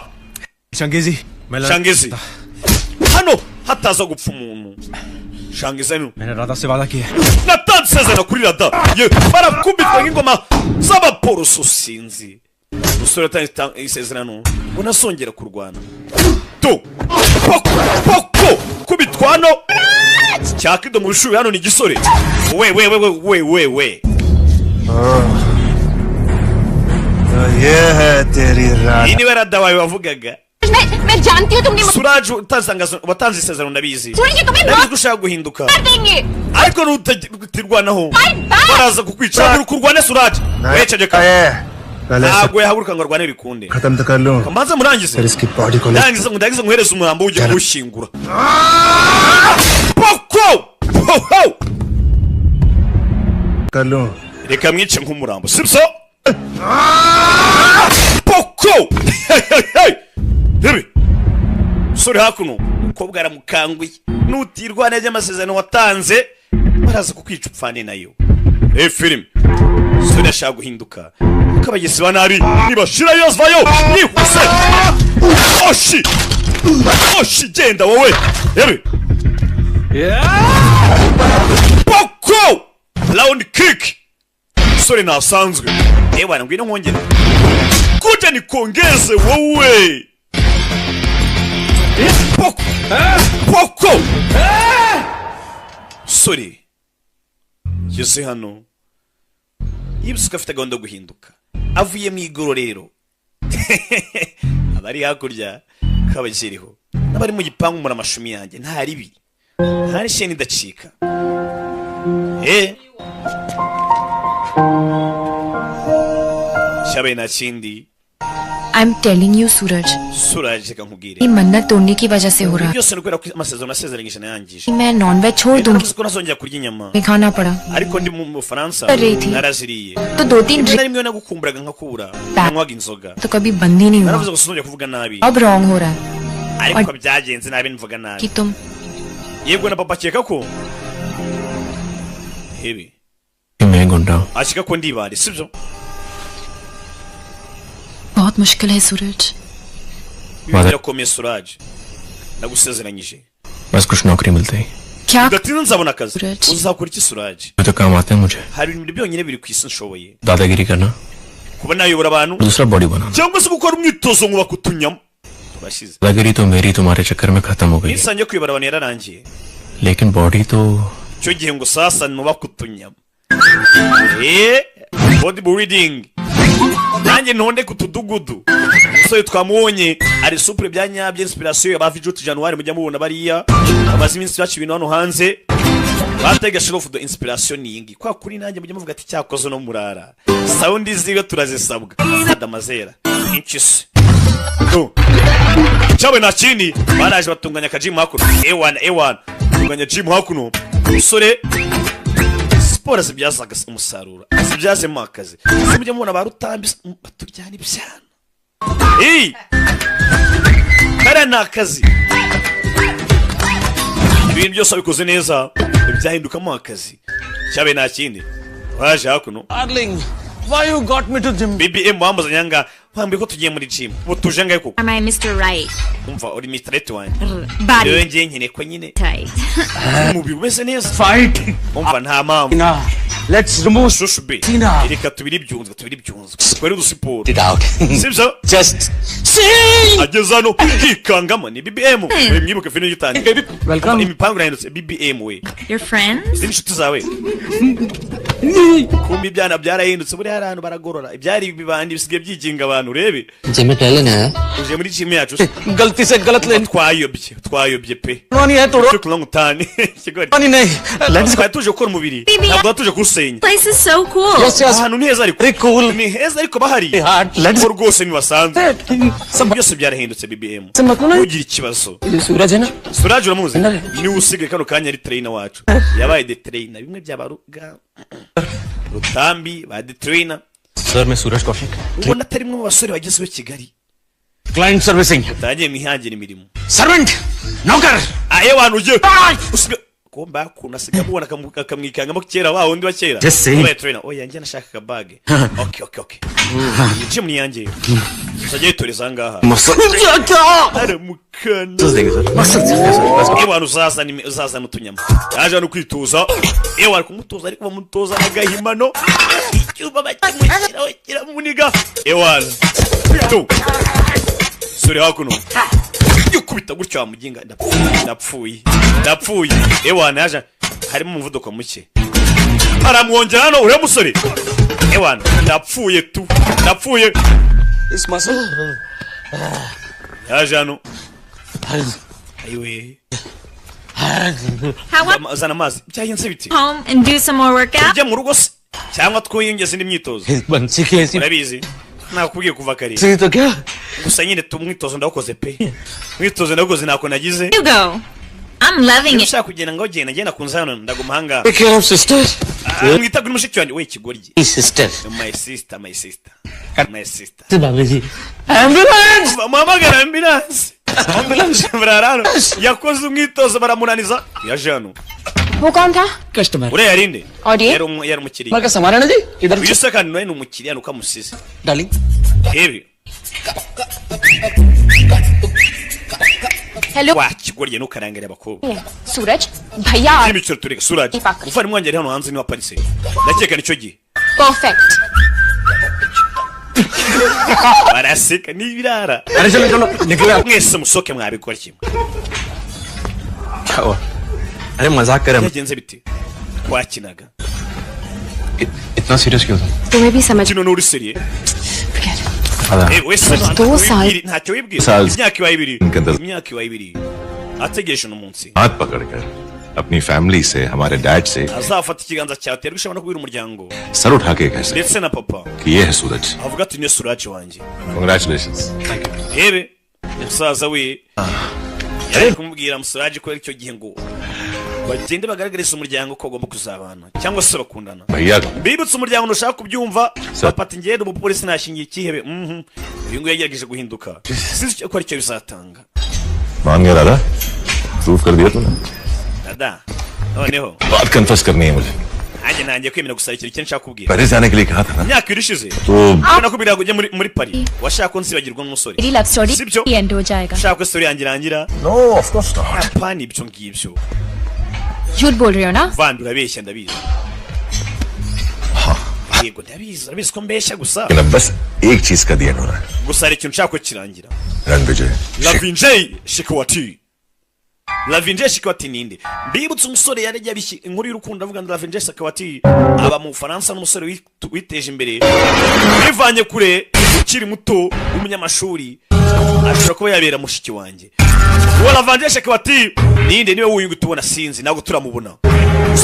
Shangezi Shangezi hano hataza gupfa umuntu Shangezi hano मैंने राधा से वादा किया natanze isezerano kuri rada ye barakubitwa nk'ingoma z'abaporoso sinzi umusore atanze isezerano ngo nasongera kurwana to poko kubitwa hano cyakido mu rushubi hano ni igisore we ये है तेरी Radha iyi niwe rada wawe wavugaga मैं जानती हूँ तुमने Suraj watanze isezerano ndabizi ये तुम्हें ndabizi ko ushaka guhinduka मार देंगे ariko nutirwanaho baraza kukwica uri kurwane Suraj wecegeka ntabwo yahaguruka ngo arwane bikunde खत्म तो कर लूं kamanza murangize फिर इसकी बॉडी को ndagize nguhereze umurambo ujye kuwushyingura poko कर लूं reka mwice nk'umurambo sibyo poko rebe sore hakuno umukobwa aramukanguye nutirwa neza amasezerano watanze baraza kukwica upfane nayo filime sore ashaka guhinduka kuko abagezi ba nabi nibashira yose vayo yihuse oshi genda wowe rebe poko round kick sore nasanzwe bwana ngwino nkongera kuja nikongeze wowe poko sore yose hano yibutse ko afite gahunda yo guhinduka avuye mu igororero abari hakurya kabakiriho n'abari mu gipangu muri amashumi yanjye nta ribi nta n'isheni idacika cyabaye nta kindi I'm telling you Suraj Suraj reka nkubwire ये मन्नत तोड़ने की वजह से हो रहा byose ni ukubera ko amasezerano nasezeranyije nayangije है मैं नॉनवेज छोड़ दूंगी navuze ko ntazongera kurya inyama नहीं खाना पड़ा ariko ndi mu Bufaransa naraziriye तो 2-3 rimwe na rimwe nagukumburaga nkakubura nkanywaga inzoga तो कभी बंद ही नहीं हुआ naravuze ngo sinongera kuvuga nabi अब रॉन्ग हो रहा है ariko byagenze nabi mvuga nabi कि तुम yego na papa akeka ko hebi मैं गुंडा हूँ akeka ko ndibari sibyo बहुत मुश्किल है सूरज birakomeye Suraj ndagusezeranyije बस कुछ नौकरी मिलते ही क्या udatinda nzabona akazi uzakora iki Suraj तो काम आते हैं मुझे hari ibintu byonyine biri ku isi nshoboye दादागिरी करना kuba nayobora abantu दूसरा बॉडी बनाना cyangwa se gukora umwitozo ngo bakutunyamo turashize दादागिरी तो मेरी तुम्हारे चक्कर में खत्म हो गई nisange kuyobora abantu yararangiye लेकिन बॉडी तो cyo gihe ngo sasa no bakutunyamo body building nanjye ntonde kutudugudu umusore twamubonye ari supre bya nyabye inspiration ya bavijuti January mujya mubona bariya amazi iminsi yacu ibintu hano hanze batega shiro of the inspiration yingi kwa kuri nanjye mujya muvuga ati cyakoze no murara sound ziwe turazisabwa adamazera inchis no chawe na chini baraje batunganya ka gym hakuno A1 tunganya gym hakuno umusore siporo zibyazaga umusaruro zibyazemo akazi mujya mubona barutambi baturyana ibyana kara nakazi ibintu byose bikoze neza byahindukamo akazi cyabe nta kindi waje hakuno Darling, why you got me to gym? BBM wambaza nyanga wambaye ko tugiye muri gym butuje ngaye kuko Am I Mr. Right? umva uri Mr. Right one Body rero ngiye nkine ko nyine tight. mubi umeze neza Fight. umva nta mpamvu Let's remove shushu be reka tubiri ibyunzwe kwari udusiporo sibyo just see. agezano hikangama ni BBM we mwibuke fino y'itani Welcome. imipango irahindutse BBM we Your friends? inshuti zawe kumbi byana byarahindutse buri harano baragorora ibyari bibandi bisigaye byiginga abantu rebe gym में टहलने आया uje muri gym yacu गलती से गलत लेन twayobye pe पानी है तोड़ो cyo kulanga utani kigori पानी नहीं let's twari tuje gukora umubiri ntabwo tuje kusenya Place is so cool. Yes, yes. ahantu neza ariko very cool ni heza ariko bahari let's ko rwose ni basanzwe सब byose byarahindutse BBM से मतलब नहीं ugira ikibazo ये सूरज है ना Suraj uramuzi ni usigaye kano kanya ari trainer wacu yabaye the trainer bimwe byabaruga rutambi ba the trainer sir मैं Suraj Kaushik ubona atari mwe mu basore bagezweho Kigali client servicing utangiye mwihangira imirimo servant नौकर aye wantu uje usiga komba kuna siga mubona akamwikangamo kera wa wundi wa kera oya trainer oya njye nashaka ka bag okay nje muri yanjye usagiye toreza ngaha aramukana ewa uzaza n'utunyama yaje no kwituza ewa kumutoza ariko bamutoza agahimano icyuba bakimukira kira muniga ewa tu suri hakuno yukubita gutyo amuginga ndapfuye ewa naje harimo umuvuduko muke aramwongera hano ure musore ewa ndapfuye इस muscle yaje hano ayiwe zana amazi byayenze biti Home and do some more workout? ujya mu rugo se cyangwa twiyongeza indi myitozo बंसी कैसी urabizi nakubwiye kuva kare सी तो क्या gusa nyine tumwitozo ndakoze pe mwitozo ndakoze nako nagize You go. I'm loving it. ushaka kugenda ngo genda kunza hano ndaguma hanga Take care of sister. mwita kuri mushiki wanjye we kigoryi Sister. my sister Babu ji ambulance mamagara ambulance bararano yakoze umwitozo baramunaniza yaje hano वो कौन था? Customer ure yarinde और ये? yari umukiriya मार का सामान है ना जी इधर uyu se kandi nawe ni umukiriya nuko amusize darling hebi hello wa kigoryi nukarangire abakobwa सूरज भैया imiciro tureka Suraj ufari mwanje ari hano hanze ni wa Paris ndakeka nicyo gihe perfect baraseka n'ibirara अरे चलो चलो निकले आप mwese musoke mwabikora kimwe क्या हुआ अरे मजाक कर रहे हैं byagenze biti twakinaga इतना सीरियस क्यों था तुम्हें भी समझ kino n'uri seriye wese दो साल ntacyo wibwira इनके अंदर imyaka ibaye ibiri ategereje uno munsi हाथ पकड़कर अपनी फैमिली से हमारे डैड से azafata ikiganza cyawe terwa ishobora no kubwira umuryango sir उठा के कह सकते ndetse na papa कि ये है सूरज avuga ati niyo Suraj wanjye congratulations rebe umusaza we yari kumubwira Suraj ko icyo gihe ngo bagende bagaragariza umuryango ko agomba kuzabana cyangwa se bakundana भैया bibutse umuryango ntushaka kubyumva papa ati ngende umupolisi nashingiye ikihebe uyu nguyu yagerageje guhinduka sinzi icyo ko aricyo bizatanga मान गया दादा प्रूव कर दिया तूने dada noneho बात कन्फर्स करनी है मुझे nanjye ntangiye kwemera gusaba ikintu icyo nshaka kubwira Paris जाने के लिए कहा था ना imyaka ibiri ishize तो nakubwira ngo ujye muri Paris washaka ko nsibagirwa n'umusore मेरी लव स्टोरी sibyo एंड हो जाएगा ushaka ko story yanjye irangira no of course not apana ibyo ngibyo झूठ बोल रहे हो ना? Vandu urabeshya ndabizi. Yego ndabizi ko mbeshya gusa. बस एक चीज का ध्यान हो रहा है. Gusa hari ikintu nshaka ko kirangira. Ranvijay. Lavinjay Shikwati. Lavinjay Shikwati ninde? Mbibutse umusore yari yabishye inkuru y'urukundo avuga ngo Lavinjay Shikwati aba mu Faransa n'umusore witeje imbere. Bivanye kure ukiri muto w'umunyamashuri. Ashobora kuba yabera mushiki wanjye. Uwo Lavinjay Shikwati ninde niwe wuyungu tubona sinzi nago turamubona.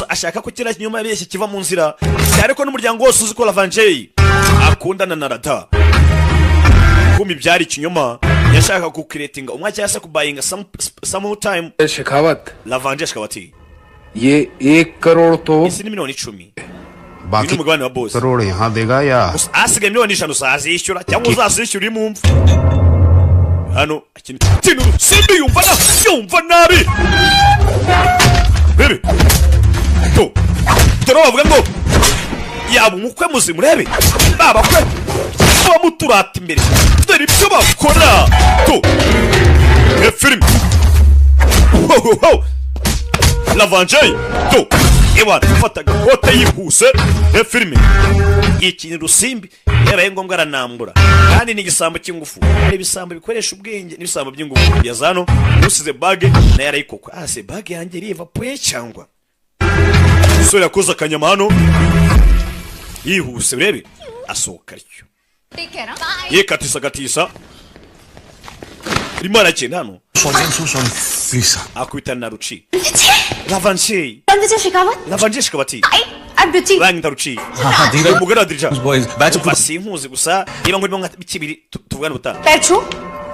Ashaka ko kira nyuma yabeshye kiva mu nzira. Cyane ko n'umuryango wose uzi ko Lavinjay akundana na Rada. Kumi byari ikinyoma. Yashaka ku creating umwa cyase kubayinga some time Shekhawat Lavinjay Shikwati ye 1 crore to isi ni miliyoni 10 बाकी करोड़ यहाँ देगा या asigaye miliyoni 5 uzazishyura cyangwa uzazishyura imumva hano ikintu simbi yumva nabi bebe to bavuga ngo yaba umukwe muzimu urebe baba kwe bamuturata imbere dore ibyo bakora to film Lavinjay to ewa fataga kote yihuse film ikintu rusimbi yabaye ngombwa aranambura kandi ni igisambo cy'ingufu ari ibisambo bikoresha ubwenge n'ibisambo by'ingufu yazano usize bag na yarayikoko ase bag yanjye riva poye cyangwa so yakoze akanyama hano yihuse urebe asohoka ryo yekatisa rimara cyane hano please akubita na Ruchi Lavinjay Shikwati Bang Ruchi umugara dirija basi inkuzi gusa niba ngo nka bikibiri tuvugana buta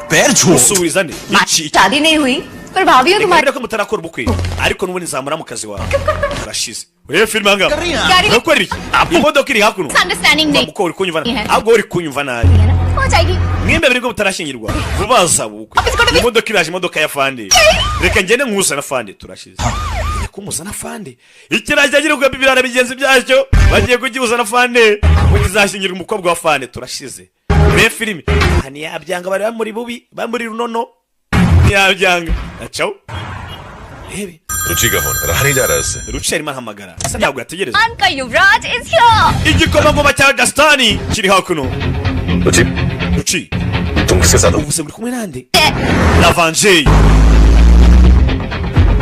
Perchu usubizane iki शादी नहीं हुई पर भाभी हो तुम्हारे ko mutarakora ubukwe ariko n'ubundi nzamura mu kazi wawe urashize urebe film anga ukora iki imodoka iri hakuno uko uri kunyumva ahubwo uri kunyumva nabi हो जाएगी mwembe biri ko mutarashingirwa vubaza ubukwe imodoka iraje imodoka ya fande reka ngende nkusa na fande turashize kumuza na fande ikiraje agira ubwo bibirana bigenzi byacyo bagiye kugihuza na fande mukizashingirwa umukobwa wa fande turashize be film hani yabyanga bari muri bubi bamuri runono yabyanga acaho hebe रुचि का फोन रहा नहीं जा रहा इससे Ruchi arimo ahamagara asa ntabwo yategereza Anka Yuvraj is here igikomangoma cya Gastani kiri hakuno Ruchi तुम किसके साथ हो ubuse muri kumwe nande Lavinjay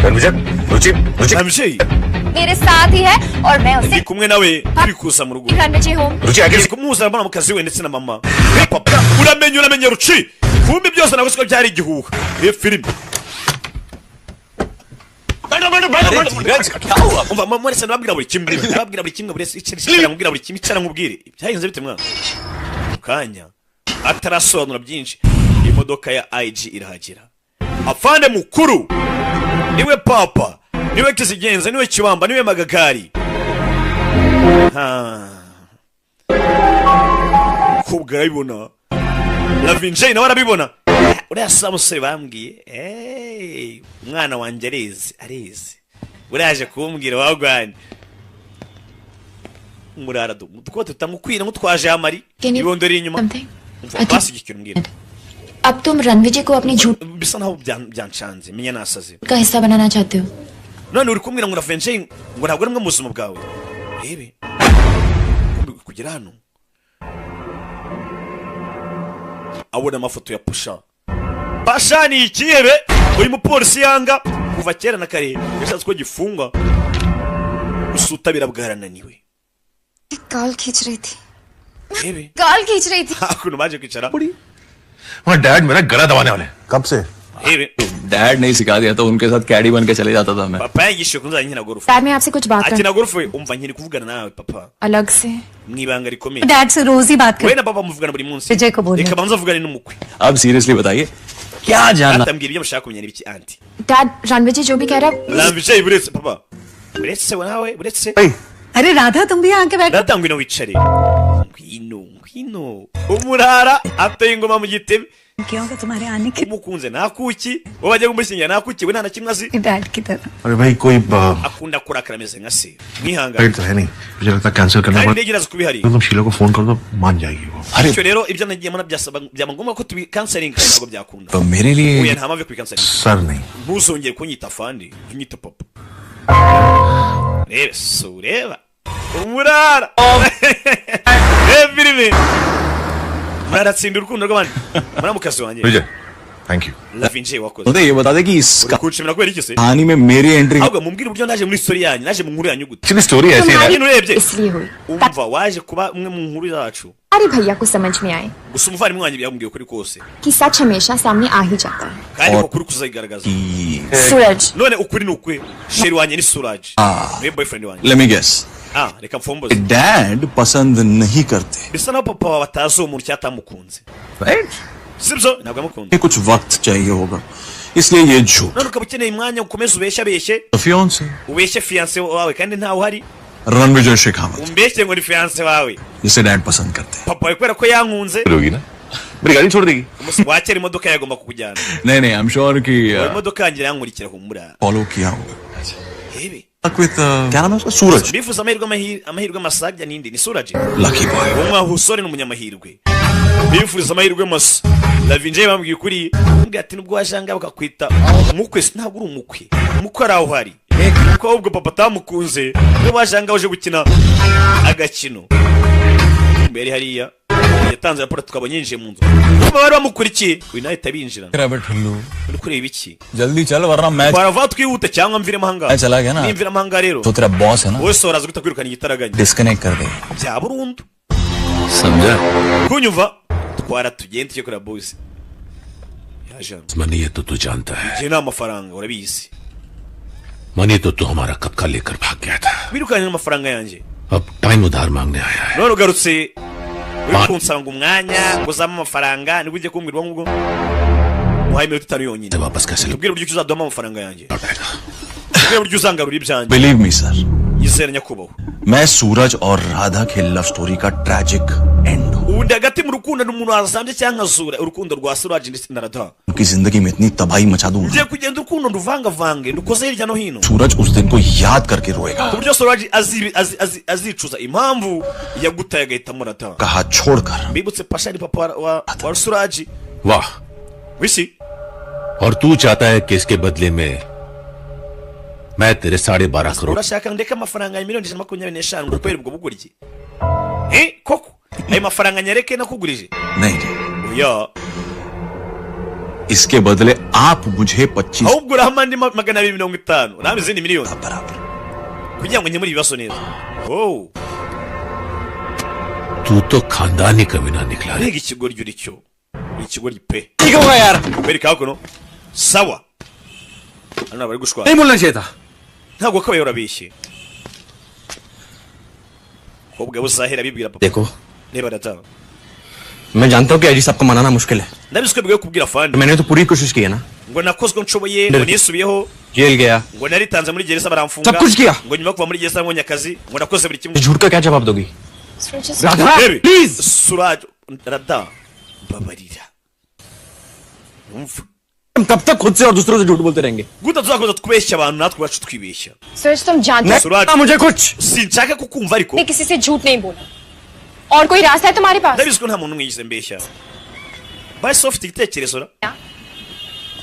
Lavinjay मेरे साथ ही है और मैं उसे ndi kumwe nawe turi kuza mu rugo Ranvijay home रुचि आगे kumuza mbona mu kazi we ndetse na mama papa uramenye Ruchi kumbi byose nagusiko byari igihuha iyo film umva mama rese nababwira buri kimwe burese icara nkubwira buri kimwe icara nkubwire byahinze bite mwana kanya atarasobanura byinshi imodoka ya IG irahagera afande mukuru niwe papa niwe kizigenza niwe kibamba niwe magagari kubwa ibona Lavinjay nawe arabibona uriya samusore bambwiye umwana wanjye arezi uraje kumbwira wagwane murara dukote tutamukwira nk'utwaje amari ibondori inyuma basigikira umbwira अब तुम रणविजय को अपनी झूठ bisa naho byanshanze menya nasaze का हिस्सा बनाना चाहते हो none uri kumbwira ngo Lavinjay ngo ntabwo ari mwe mu buzima bwawe rebe kugera hano abona amafoto ya Pasha ni ikihebe uyu mupolisi yanga kuva kera na kare yashatse ko gifungwa usuta birabwarananiwe गाल खींच रही थी hebe गाल खींच रही थी hakuno baje kwicara वहाँ डैड मेरा गला दबाने वाले कब से hebe डैड नहीं सिखा दिया तो उनके साथ कैडी बन के चले जाता था मैं papa yishe kunza nyina gorufu dad मैं आपसे कुछ बात ati na gorufu umva nkiri kuvugana nawe papa अलग से mwibanga rikomeye डैड से रोज ही बात we na papa muvugana buri munsi विजय को बोलिए reka banza avugane n'umukwe अब सीरियसली बताइए क्या जानना atambwira ibyo mushaka kumenya ibiki anti dad Ranvijay जो भी कह रहा है Lavinjay buretse papa buretse nawe buretse अरे राधा तुम भी आके बैठो data ngwino wicare ngwino umurara ateye ingoma mu gitebe क्यों कि तुम्हारे आने के umukunze nakuki wowe bajya kumushyingira nakuki we nta na kimwe azi dad की तरह अरे भाई कोई akunda kurakara ameze nka se mwihangane पेट तो है नहीं मुझे लगता है कैंसिल करना kandi पड़ेगा indege iraza kubihari तुम शीला को फोन कर दो मान जाएगी वो bityo rero ibyo nagiye mbona byaba ngombwa ko tubikansaringa ntabwo byakunda तो मेरे लिए oya nta mpamvu yo kubikansaringa sir नहीं ntuzongere kunyita fandi unyita papa reba sureba umurara filime maratsinda urukundo rw'abandi muramukazi wanjye Vijay thank you lavinje wakoze मुझे ये बता दे कि इस kushimira kwera iki se कहानी में मेरी entry ahubwo mumbwire uburyo naje muri story yanyu naje mu nkuru yanyu gute actually story ऐसी है ibintu urebye इसलिए हुई umva waje kuba umwe mu nkuru zacu अरे भैया को समझ में आए gusa umuvandimwe wanjye yambwiye ukuri kose कि सच हमेशा सामने आ ही जाता है kandi ukuri kuzayigaragaza सूरज none ukuri ni ukwe sheri wanjye ni Suraj niwe boyfriend wanjye Let me guess. reka mfomboze dad पसंद नहीं करते bisa naho papa wawe atazi uwo muntu cyatamukunze sibyo ntabwo amukunda कुछ वक्त चाहिए होगा इसलिए ये झूठ none ukaba ukeneye umwanya ukomeze ubeshye fiance ubeshye fiance wawe kandi ntawe uhari Ranvijay Shekhawat umbeshye ngo ni fiance wawe जिसे डैड पसंद करते हैं papa wawe kubera ko yankunze होगी ना मेरी गाड़ी छोड़ देगी wakera imodoka yagomba kukujyana नहीं आई एम श्योर कि imodoka yanjye yankurikira humura follow किया होगा Baby. With क्या नाम है उसका सूरज bifuza amahirwe masajya nindi ni Suraj lucky boy umwahusore n'umunyamahirwe bifuza amahirwe masa lavinje bambwiye kuri mbwa ati nubwo wajanga bakakwita umukwe ntabwo uri umukwe araho hari kuko ahubwo papa tamukunze we wajanga uje gukina agakino mbere hariya yatanze raporo tukabonye yinjiye mu nzu bari bamukurikiye we nawe tabinjira uri kureba iki जल्दी चल वरना match barava twihute cyangwa mvire mahanga चला गया ना nimvira mahanga rero तो तेरा बॉस है ना wowe soraza gutakwirukana igitaraganya disconnect कर दे bya burundu समझा kunyumva twara tugende cyo kora boss yaje money ये तो तू जानता है je na amafaranga urabizi money तो तू हमारा कब का लेकर भाग गया था wirukanye amafaranga yanjye अब टाइम उधार मांगने आया है none ugarutse uri kunsanga umwanya nguzamo amafaranga nibwo ujye kumbwirwa ngubwo muhaye minota 5 yonyine वापस कैसे tubwire uburyo uzaduha amafaranga yanjye tubwire uburyo uzangarura ibyanjye believe me sir yizera nyakubahwa मैं सूरज और राधा की लव स्टोरी का ट्रैजिक एंड हूँ ubundi hagati mu rukundo n'umuntu wasambye cyangwa azura urukundo rwa Suraj ndetse na Radha उनकी जिंदगी में इतनी तबाही मचा दूंगा ngiye kugenda urukundo nduvangavange ndukoze hirya no hino सूरज उस दिन को याद करके रोएगा ku buryo Suraj azicuza impamvu yagutaye agahitamo Radha कहा छोड़कर mbibutse pasha ni papa wa Suraj वाह wisi और तू चाहता है कि इसके बदले में मैं तेरे 12.5 crore urashaka ndeka amafaranga ya miliyoni 25 ngukwera ubwo buguriki koko ayo mafaranga nyareke nakugurije नहीं oya इसके बदले आप मुझे 25 ahubwo urahama andi 250 nawe izindi miliyoni kugira ngo nkemure ibibazo neza तू तो खानदानी कभी ना निकला रे rega ikigoryi uri cyo ikigoryi pe ठीक होगा यार bereka kuno sawa hano bari gushwa नहीं बोलना चाहिए था ntabwo kabaye urabishye kobwa buzahera bibwira papa देखो niba Radha मैं जानता हूँ कि अजी सबको मनाना मुश्किल है ndabiswe bwo kubwira fandi मैंने तो पूरी कोशिश की है ना ngo nakozwe nshoboye ngo nisubiyeho jail गया ngo naritanze muri gereza baramfunga सब कुछ किया ngo nyuma kuva muri gereza mbonye akazi ngo nakoze buri kimwe झूठ का क्या जवाब दोगी Radha please Suraj Radha babarira umva हम तब तक खुद से और दूसरों से झूठ बोलते रहेंगे guta tuzakomeza twibeshya abantu natwe bacu twibeshya सूरज तुम जानते हो Suraj मुझे कुछ sinshaka kukumva ariko मैं किसी से झूठ नहीं बोला और कोई रास्ता है तुम्हारे पास ndabizi ko nta muntu umwe mbeshya basi ufite igitekerezo ra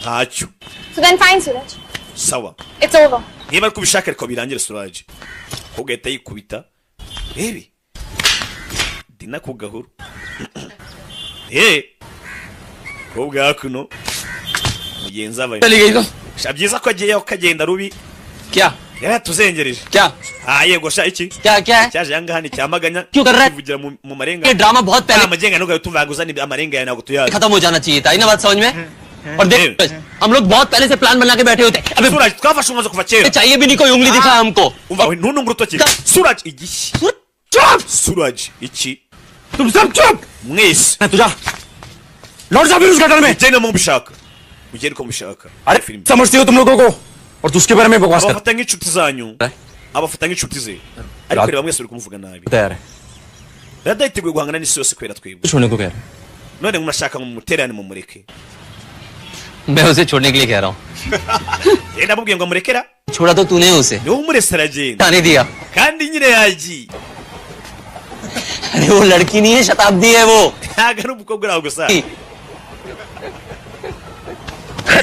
ntacyo So then fine, Suraj. sawa It's over. niba ariko ubishaka ariko birangire Suraj ahubwo ahita yikubita rebe dina ku gahuru kobwa hakuno mugenzi abaye byiza ko agiyeyo kagenda rubi क्या yaratuzengereje क्या yego sha iki क्या क्या है cyaje yanga hani cyamaganya क्यों कर रहा है kuvugira mu marenga ये ड्रामा बहुत पहले amagenga nuko tuvanguza ni amarenga yana gutuya खत्म हो जाना चाहिए था ना बात समझ में और देख हम लोग बहुत पहले से प्लान बना के बैठे होते अबे Suraj twafashe umwanzuro kuva kera चाहिए भी नहीं कोई उंगली दिखा हमको umva we ntununga urutoki Suraj igiki Suraj iki तुम सब चुप mwese तुझा लौट जा फिर उस गटर में mugende mu bishaka mugende ko mubishaka अरे समझती हो तुम लोगों को और तू उसके बारे में बकवास कर abafata nk'inshuti zanyu abafata nk'inshuti ze ariko reba mwese uri kumuvuga nabi तैयार है Radha yiteguye guhangana n'isi yose kwera twebwe छोड़ने को कह रहे none murashaka ngo muterane mu mureke मैं उसे छोड़ने के लिए कह रहा हूँ ndamubwiye ngo murekera छोड़ा तो तूने उसे niwe umurese aragenda जाने दिया kandi nyine yagiye अरे वो लड़की नहीं है शताब्दी है वो ntabwo ari umukobwa uraho gusa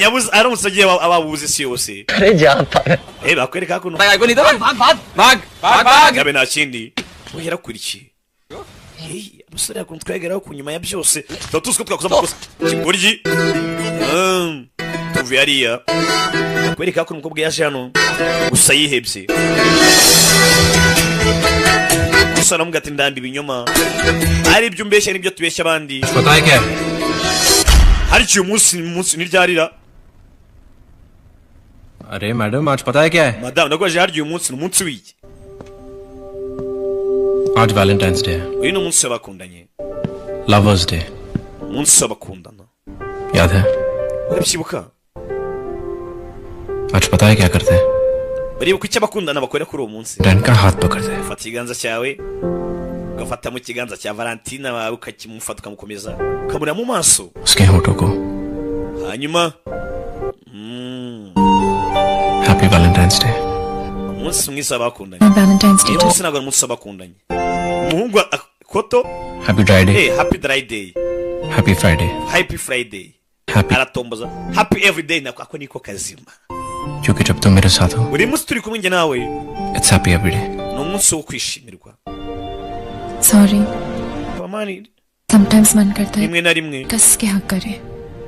yabuze aramutse agiye ababuze isi yose अरे जा पागल bakwereka kuno भाग नहीं तो भाग भाग भाग भाग भाग yabe nta kindi we yarakurikiye umusore yakunze twegeraho ku nyuma ya byose tuba tuzi ko twakoze amakosa ikigoryi tuvuye hariya bakwereka ko umukobwa yaje hano gusa yihebye gusa namuga ati ndambi ibinyoma ari ibyo umbeshya n'ibyo tubeshya abandi hari ikiye umunsi ntiryarira अरे मैडम आज पता है क्या है madamu nagwaje hari uyu munsi umunsi w'iki आज Valentine's day है uyu ni umunsi w'abakundanye lovers day umunsi w'abakundana याद है urabyibuka आज पता है क्या करते हैं baribuka icyo abakundana bakora kuri uwo munsi रैन का हाथ पकड़ते हैं ufata ikiganza cyawe ugafata mu kiganza cya Valentina wawe ukakimufata ukamukomeza ukamureba mu maso उसके होठों को hanyuma happy Valentine's day umunsi mwiza w'abakundanye Valentine's Day umunsi ntabwo ari umunsi w'abakundanye umuhungu koto happy dry day happy dry day happy Friday happy friday happy aratomboza happy every day nako ako niko kazima क्योंकि जब तुम मेरे साथ हो buri munsi turi kumwe njye nawe it's happy every day ni umunsi wo kwishimirwa Sorry. pamani Sometimes मन करता है rimwe na rimwe कस के हक करे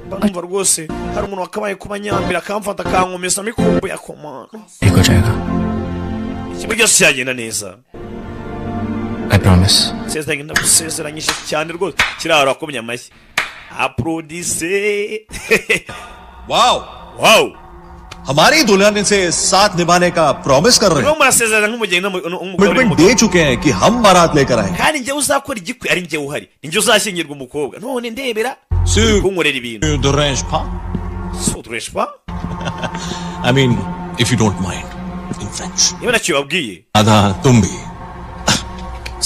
ndumva rwose hari umuntu wakabaye kuba nyambira akamfata akankomeza mikumbu ya komana ठीक हो जाएगा ikintu cyose cyagenda neza I promise nsezeranye ndagusezeranyije cyane rwose kirahara wakomye amashyi applaudisse wow wow हमारी दुल्हन इनसे साथ निभाने का प्रॉमिस कर रहे niba हैं murasezerana nk'umugeni n'umugabo कमिटमेंट दे चुके हैं कि हम बारात लेकर आएंगे kandi njyewe uzakora igikwi ari njyewe uhari ni njyewe uzashyingirwa umukobwa none ndebera kunkorera ibintu de range pas suturesh pa I mean if you don't mind in French niba nacyo babwiye आधा तुम भी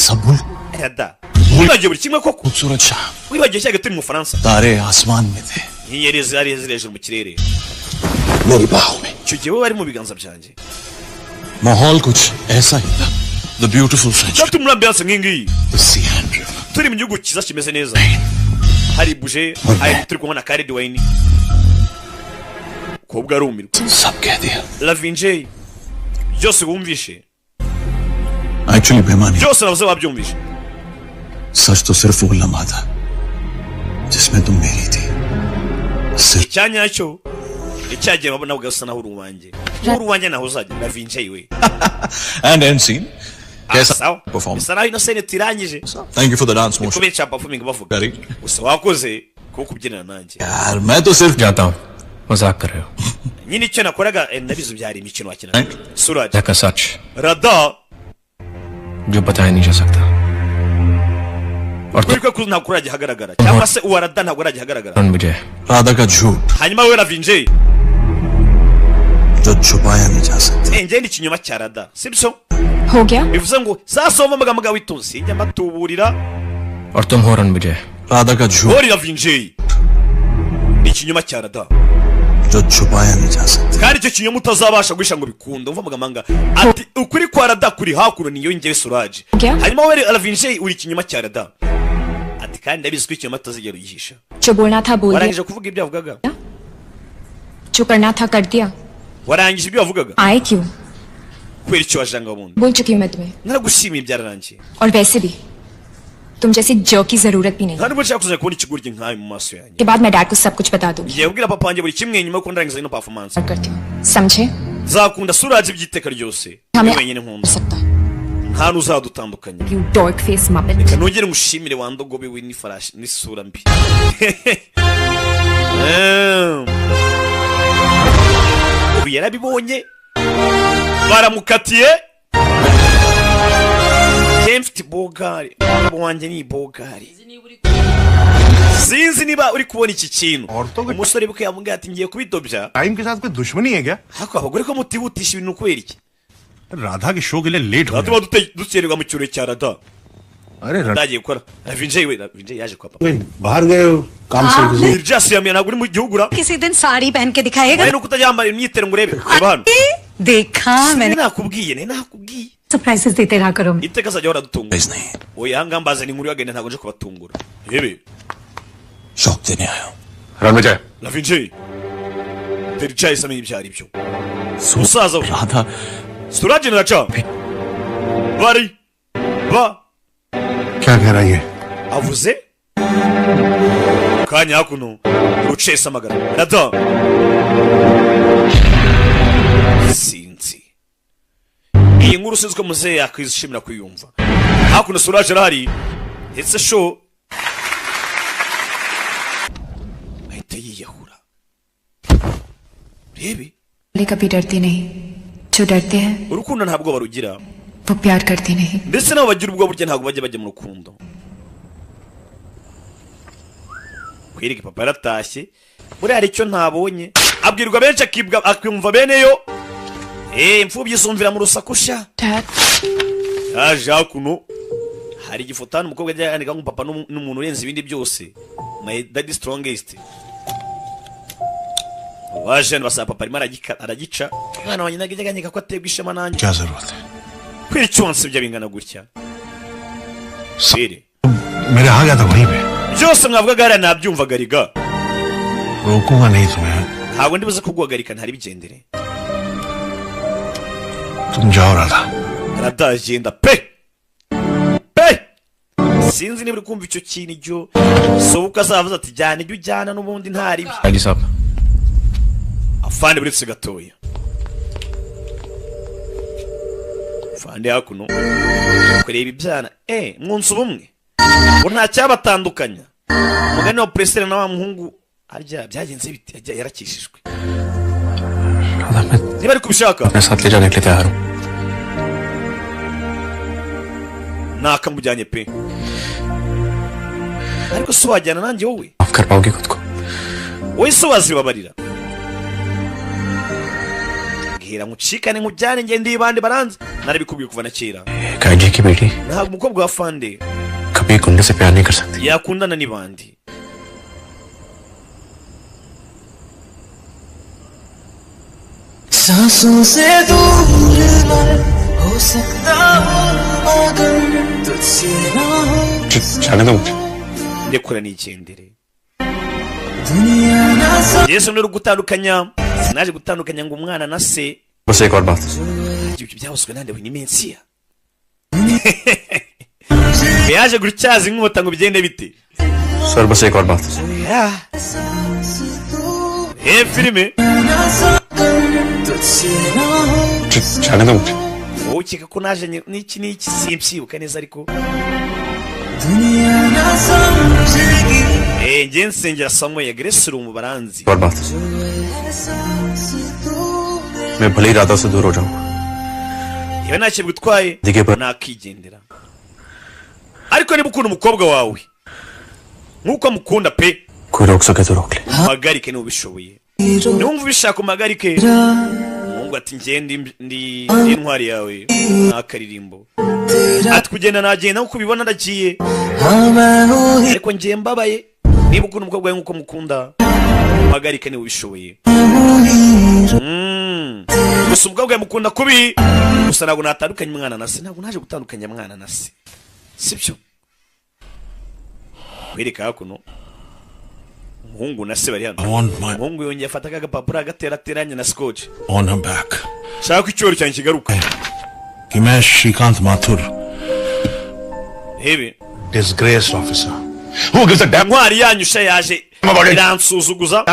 सब मुल्क ada wibagiwe buri kimwe koko खूबसूरत शाम wibagiwe cyaga turi mu Faransa तारे आसमान में थे inyenyeri zari ziri hejuru mu kirere मेरी बाहों में icyo gihe wowe wari mu biganza byanjye माहौल कुछ ऐसा ही था the beautiful French cyangwa turi muri ambiance nk'ingiyi the sea and river turi mu gihugu cyiza kimeze neza hari buje hari turi kunywa na karedi wayini kobwa arumirwa सब कह दिया lavinje byose wumvishe actually बेमानी byose navuze wabyumvishe सच तो सिर्फ वो लम्हा था जिसमें तुम मेरी थी सिर्फ icyanyacyo icyagiye babona ugasa naho uri uwanjye uri uwanjye naho uzajya lavinje we and end scene कैसा sawa performance bisa naho ino sene tirangije thank you for the dance motion kubera cya performing bavuga gusa wakoze kuko kubyinana nanjye यार मैं तो सिर्फ जाता हूँ मजाक कर रहे हो nyine icyo nakoraga ndabizi byari imikino wakina suraj का सच rada जो बताया नहीं जा सकता और kuri ko ntabwo urajya hagaragara cyangwa se uwa rada ntabwo urajya hagaragara मुझे राधा का झूठ hanyuma we lavinje जो छुपाया नहीं जा सकता njye ni ikinyoma cya rada sibyo हो गया bivuze ngo sasoma amagambo witonze njya mbatuburira और तुम हो रणविजय राधा का झूठ ori lavinje ni ikinyoma cya rada जो छुपाया नहीं जा सकता kandi icyo kinyoma utazabasha guhisha ngo bikunde umva amagambo ati ukuri kwa rada kuri hakuno niyo njyewe suraje hanyuma we lavinje uri ikinyoma cya rada ati kandi ndabizi ko ikinyoma utazigera uyihisha जो बोलना था बोल दिया warangije kuvuga ibyo yavugaga जो करना था कर दिया warangije ibyo wavugaga आए क्यों kubera icyo wajanga bundi बोल चुकी हूँ मैं तुम्हें naragushimiye byararangiye और वैसे भी तुम जैसी जो की जरूरत भी नहीं nta nubwo nshaka kuzajya kubona ikigoryi nkawe mu maso yanjye के बाद मैं डैड को सब कुछ बता दूंगी ngiye kubwira papa wanjye buri kimwe nyuma yo kurangiza ino performance करती हूँ समझे nzakunda suraje by'iteka ryose हमें ni wenyine nkunda सकता nta n'uzadutandukanya you dork face muppet reka nongere ngushimire wandogobe we n'ifarashi n'isura mbi ubu yarabibonye baramukatiye mfite bogari umugabo wanjye ni bogari sinzi niba uri kubona iki kintu umusore bwe yamubwiye ati ngiye kubidobya time के साथ कोई दुश्मनी है क्या ariko abagore ko mutihutisha ibintu kubera iki Radha के शो के लिए लेट हो tuba dukererwa mu kirori cya rada अरे ndagiye gukora Vinjay we Vinjay yaje kwa papa बाहर गए हो काम से Just yamye ntabwo uri mu gihugu ra किसी दिन साड़ी पहन के दिखाएगा wowe nuko utajyambara imyitero ngo urebe reba hano देखा मैंने nakubwiye nakubwiye सरप्राइजेस देते रहा करो iteka azajya ahora adutungura oya hanga mbazana inkuru yagenda ntabwo nje kubatungura rebe शौक देने आया हूं Ranvijay Vinjay Tericha isamenye ibyo ari byo. Umusaza Radha Suraj naracha. Bari. Ba. क्या कह रहा है ये? Avuze? Kanya kuno. Ucesa magara. Rada. Sinzi. Iyi nkuru sinzi ko muzehe yakwishimira kuyumva. Hakuno Suraj arahari. Ese show. Ahita yiyahura. Rebe. कभी डरती नहीं जो डरते हैं Urukundo ntabwo barugira. वो प्यार करते नहीं Ndetse nabo bagira ubwo burya ntabwo bajya mu rukundo. Kwirika papa yaratashye. Buri hari icyo ntabonye. Abwirwa benshi akumva beneyo. Imfubyi zumvira mu rusakusha. Yaje hakuno. Hari igifotano umukobwa ajya yandika ngo papa n'umuntu urenze ibindi byose. My daddy strongest. Waje basaba papa arimo aragica. Mwana wanjye nagijya ko ategwa ishema nanjye. क्या जरूरत है? Kwicyonse byo bingana gutya. Sire. मेरे आ गया था वहीं पे. Byose mwavugaga hari nabyumvaga riga. रोकूंगा नहीं तुम्हें. Ntabwo ndibuze kuguhagarika ntari bigendere. तुम जाओ Radha. Aradagenda pe. Pe. Sinzi niba uri kumva icyo kintu icyo sobuka azavuze ati jyana ibyo ujyana n'ubundi ntari. Ali sahab. Afande buretse gatoya. Afande hakuno. Kureba ibyana. Mwunsi ubumwe. Ngo nta cyabatandukanya. Umugani wa Presile na wa muhungu arya byagenze biti yarakishijwe. Niba ari kubishaka. अपने साथ ले जाने के लिए तैयार हूँ. Nakamujyanye pe. Ariko so wajyana nanjye wowe. माफ कर पाओगे खुद को? Wowe so wazibabarira. Gira mucikane nkujyane nge ndi bandi baranze. Nari bikubwiye kuva na kera. काजी की बेटी Ntabwo umukobwa wa Fande कभी गुंडे से प्यार नहीं कर सकती. yakundana n'ibandi. सांसों से दूर मैं हो सकता हूँ मगर तुझसे ना हो. जाने दो मुझे. Ndekura n'igendere. दुनिया ना सब Yesu ni gutandukanya. Sinaje gutandukanya ngo umwana na se. बस एक और बात. Ibyo byabuzwe nande we ni Mensia. Yaje gutyaza inkota ngo bigende bite. Sir बस एक और बात. Filime. जाने दो मुझे. Wowe ukeka ko naje n'iki simpyibuka neza ariko. दुनिया ना समझेगी. Nge nsengera Samuel Grace mu baranzi. और बात. मैं भले ही राधा से दूर हो जाऊँ. Iwe ntacyo bigutwaye nakigendera. Ariko niba ukunda umukobwa wawe nkuko amukunda pe. कोई रोक सके तो रोक ले. Magarike niba ubishoboye. Numva ubishaka magarike. Mungu ati ngende ndi intwari yawe nakaririmbo. Ati kugenda nagenda nkuko ubibona ndagiye. Ariko ngiye mbabaye. Niba ukunda umukobwa wawe nkuko mukunda magarike niba ubishoboye. Gusa umukobwa wawe mukunda kubi. Gusa ntabwo natandukanye umwana na se. Ntabwo naje gutandukanya umwana na se. Sibyo. Wereka hakuno. Umuhungu na se bari hano. Umuhungu yongeye afata agapapuro agaterateranya na scotch. On her back. Shaka ko icyoro cyanjye kigaruka. कि मैं श्रीकांत Mathur. Hebe. Disgraced officer. Who gives a damn? Ntwari yanyu sha yaje. Iransuzuguza.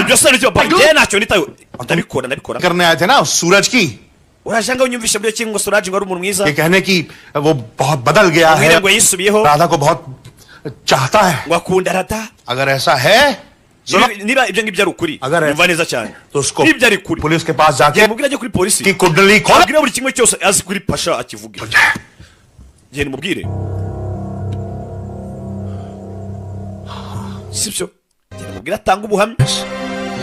Ibyo se nicyo papa. Je ntacyo nitayo. Ndabikora. करने आए थे ना सूरज की. Urashanga unyumvisha byo kingo Suraj ngo ari umuntu mwiza. ये कहने की वो बहुत बदल गया है. Ngo yisubiyeho. राधा को बहुत चाहता है. Ngo akunda Radha. अगर ऐसा है niba ibyo ngibyo ari ukuri umva neza cyane nibyo ari kuri police के पास जाके mubwira ajye kuri polisi की कुंडली खोल abwira buri kimwe cyose azi kuri Pasha akivuge je nimubwire sibyo je nimubwira tanga ubuhamya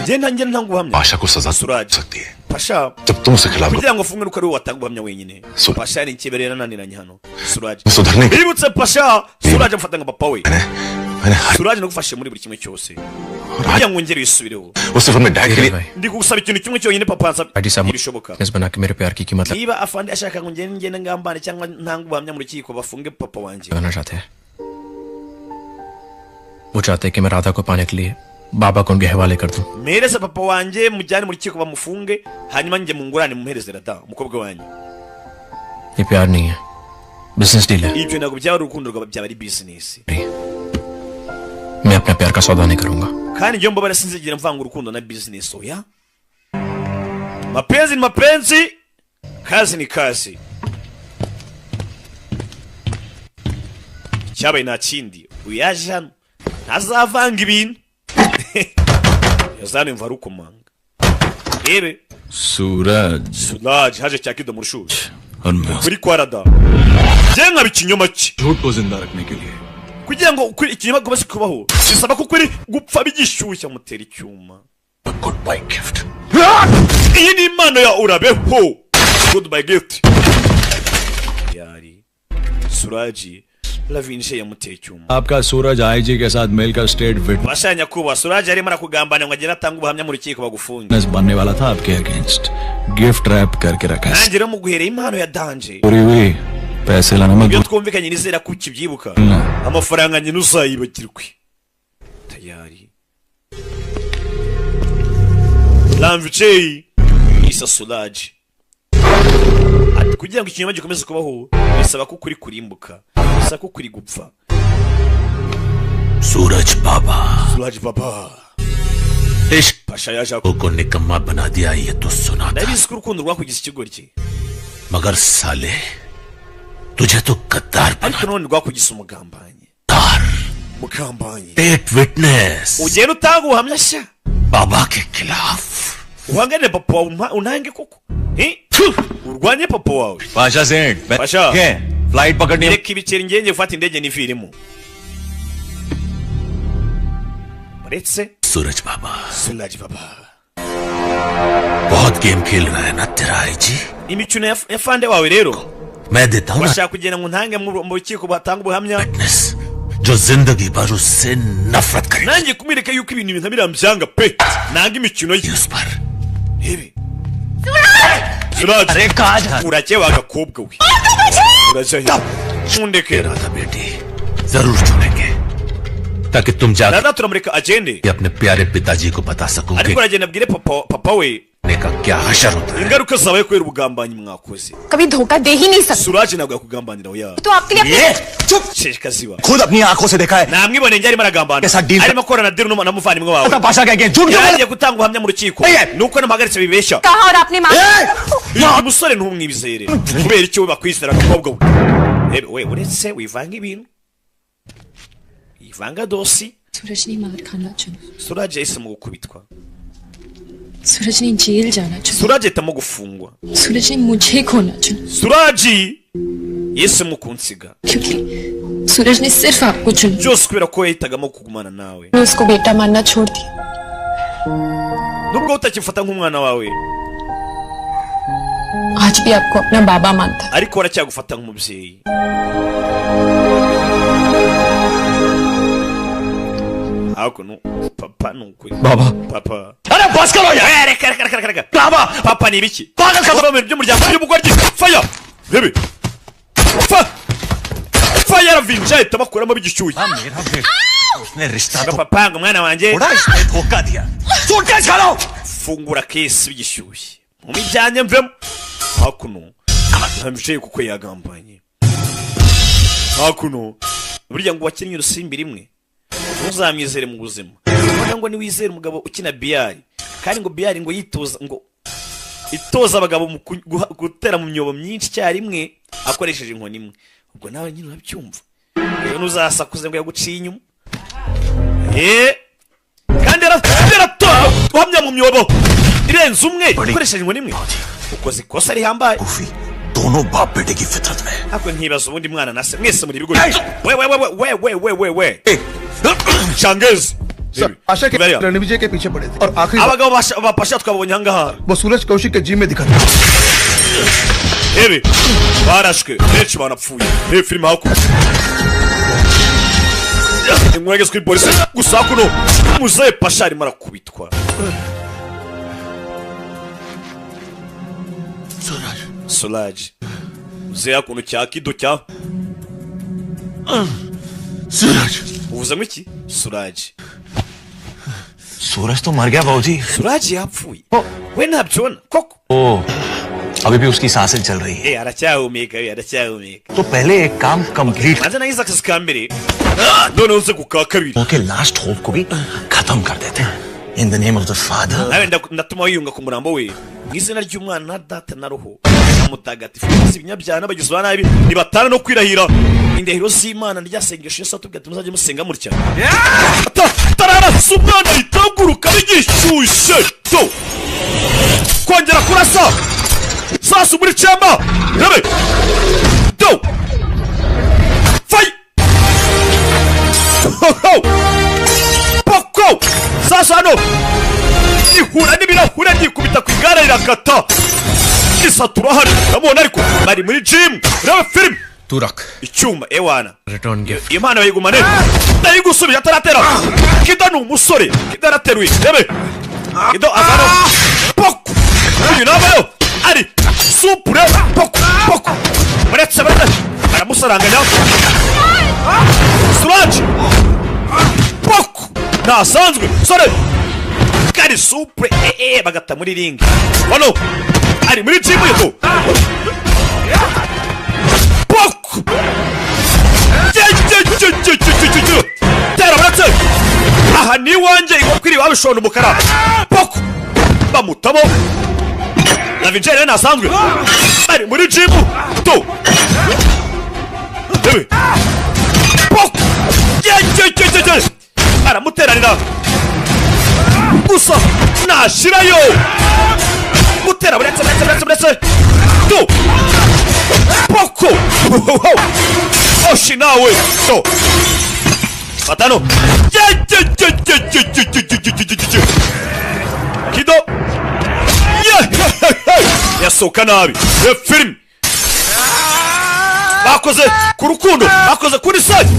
je ntange ntanga ubuhamya Pasha को सजा सकती है Pasha जब तुम उसे खिलाफ kugira ngo afungwe nuko ari watanga ubuhamya wenyine Pasha ari ikiberera naniranye hano Suraj सुधरने ibutse Pasha Suraj amfata nka papa we Suraj nagufashe muri buri kimwe cyose kugira ngo ngere yisubireho उसे फिर मैं डैड के लिए ndi kugusaba ikintu kimwe cyonyine papa nsaba ibishoboka इस बना के मेरे प्यार की कीमत niba afande ashaka ngo ngende ngambane cyangwa ntanga ubuhamya mu rukiko bafunge papa wanjye लगाना चाहते हैं वो चाहते हैं कि मैं राधा को पाने के लिए बाबा को उनके हवाले कर दूं। Mpereze papa wanjye mujyane mu rukiko bamufunge hanyuma njye mungurane mumuhereze rata umukobwa wanjye. ये प्यार नहीं है, बिजनेस डील है। Ibyo ntabwo byaba urukundo byaba ari business. मैं अपना प्यार का सौदा नहीं करूंगा। Kandi njye mbabara sinzigera mvanga urukundo na business oya. Mapenzi ni mapenzi, kazi ni kazi. Cyabaye nta kindi uyaje hano ntazavanga ibintu yazane mva rukomanga rebe Suraj haje cyakido mu rushuri kuri kwarada je nka bikinyoma ki झूठ को जिंदा रखने के लिए kugira ngo ukuri ikinyoma gomase kubaho bisaba ko kuri gupfa bigishyushya mutera icyuma goodbye gift iyi ni impano ya urabeho goodbye gift yari Suraji Lavinche yamuteye icyuma. आपका सूरज आईजी के साथ मिलकर state witness Bashanya kuba Suraj arimo arakugambana ngo agera atanga ubuhamya mu rukiko bagufunge. बनने वाला था आपके against gift wrap करके रखा है Nanjye rero muguhereye impano ya danje. पूरी हुई पैसे लाना मत Iyo twumvikanye nizera ko ukibyibuka amafaranga nyine uzayibagirwe. Tayari. Lavinche isa Suraj. Ati kugira ngo ikinyoma gikomeze kubaho bisaba ko kuri kurimbuka. Bisaba ko kuri gupfa. सूरज बाबा Suraj baba. इश्क Pasha yaje को निकम्मा बना दिया ये तो सुना था Ndabizi ko urukundo rwakugize ikigoryi. मगर साले तुझे तो गद्दार Ariko none rwakugize umugambanyi. Mugambanyi. State witness Ugenda utanga ubuhamya sha. बाबा के खिलाफ Uhangane papa wawe unange koko. Urwanye papa wawe. Pasha सेठ Pasha. फ्लाइट पकड़नी Reka ibiceri ngenge gufata indege niviremo. Uretse सूरज बाबा Suraj baba. बहुत गेम खेल रहा है ना तेरा IG Imikino ya fande wawe rero. मैं देता हूँ ना Bashaka kugenda ngo ntange mu rukiko batanga ubuhamya. जो जिंदगी भर उससे नफरत करे Nanjye kumwereka yuko ibintu nka birambyanga pe. Nanga imikino ye. उस पर Ibi. Suraj. अरे कहाँ जा Urakewa agakobwa we. Uraje. Mundeke. Radha बेटी जरूर छोड़ेंगे ताकि तुम जाकर Dada turamureka agende. अपने प्यारे पिताजी को बता सकोगे Ariko aragenda abwire papa we. का क्या हशर होता है Ingaruka zabaye kubera ubugambanyi mwakoze. कभी धोखा दे ही नहीं सकते Suraj ntabwo yakugambanira oya. तो आपके लिए चुप sheshka ziba. खुद अपनी आंखों से देखा है Namwibone njye arimo aragambana. Esa deal- Arimo korana deal n'umuvandimwe wawe. Pasha के अगेंस्ट झूठ Yagiye gutanga ubuhamya mu rukiko. Nuko namuhagaritse bibeshya. कहा और आपने मांगा Uyu musore ntumwibizere. Kubera icyo bakwisera akakobwa we. We uretse wivanga ibintu. Ivanga dosi. सूरज ने मार खाना चुना Suraj yahisemo gukubitwa. सूरज ने जेल जाना चुना Suraj ahitamo gufungwa. सूरज ने मुझे खोना चुना Suraj yahisemo kunsiga. क्योंकि सूरज ने सिर्फ आपको चुना Byose kubera ko yahitagamo kugumana nawe. मैं उसको बेटा मानना छोड़ दिया Nubwo utakimfata nk'umwana wawe आज भी आपको अपना बाबा मानता है ariko waracyagufata nk'umubyeyi. Hakuno papa nukuri. बाबा Papa. अरे बस करो यार Reka. बाबा Papa ni ibiki? पागल कर Kava mu by'umuryango by'umugoryi. Fire. Bebe. Fire vinja ahita bakuramo bigishyuye. मेरा बेटा उसने रिश्ता Ngo papa ngo mwana wanjye थोड़ा इसने धोखा दिया सूटकेस खाओ fungura kesi bigishyuye. Mu mijyanye mvemo. Hakuno. Ntambicaye kuko yagambanye. Hakuno. Burya ngo wakinnye urusimbi rimwe. Ntuzamwizere mu buzima. Ubona ngo niwizere umugabo ukina biyari. Kandi ngo biyari ngo yitoza ngo itoza abagabo mu gutera mu myobo myinshi cyarimwe akoresheje inkoni imwe. Ubwo nawe nyine urabyumva. Rero nuzasakuze ngo yaguciye inyuma. Kandi aratora uhamya mu myobo irenze umwe ukoresheje inkoni imwe. Ukoze ikosa rihambaye. दोनों बाप बेटे की फितरत में Ako nkibaza ubundi mwana nase mwese muri bigo. We. Changez. Pasha के रणविजय के पीछे पड़े थे और आखिरी Abagabo bapasha twabonye hangaha. वो सूरज कौशिक के जिम में दिखा था Ebi. Barashwe. Benshi banapfuye. Film hako. Mwegeze kuri polisi gusa kuno muzaye pasha arimo arakubitwa. Suraj. Muzaye kuno cyakido cya सूरज uvuze ngo iki? Suraj. सूरज तो मर गया बाबूजी। Suraj yapfuye. We ntabyona koko. ओ, अभी भी उसकी सांसें चल रही है। aracyahumeka. तो पहले एक काम complete Maze nagize akazi ka mbere. None uze ku ka kabiri. Okay last hope को भी खत्म कर देते हैं। In the name of the Father. Nawe ndatuma wiyunga ku murambo we. Mu izina ry'Umwana na Data na Roho Mutagatifu. Ibinyabyaha n'abagizi ba nabi nibatana no kwirahira indahiro z'Imana ryasengesho Yesu atubwira ati muzajye musenga mutya. Tarara sumwana itaguruka bigishyushye. To. Kongera kurasa. Sasa muri chamba. Rebe. To. Fight. Poko. Sasa hano ihura n'ibirahura ryikubita ku igare rirakata isatura hano namubona ariko bari muri gym reba film तू रख icyuma ewana return gift impano yigumane ndayigusubije ataratera Kido ni umusore Kido arateruye rebe Kido azana Poko uyu nabayo ari supure Poko uretse baramusaranganya Suraj Poko nasanzwe sore kari supre bagata muri ring hano ari muri gym yeto Poko tera uretse aha ni wanje ikwiri wabishona umukara Poko bamutamo na vijere nasanzwe ari muri gym to Poko aramuteranira gusa nashirayo mutera buretse to Poko oshi nawe to Fatano Kido yasohoka nabi film bakoze ku rukundo bakoze kuri side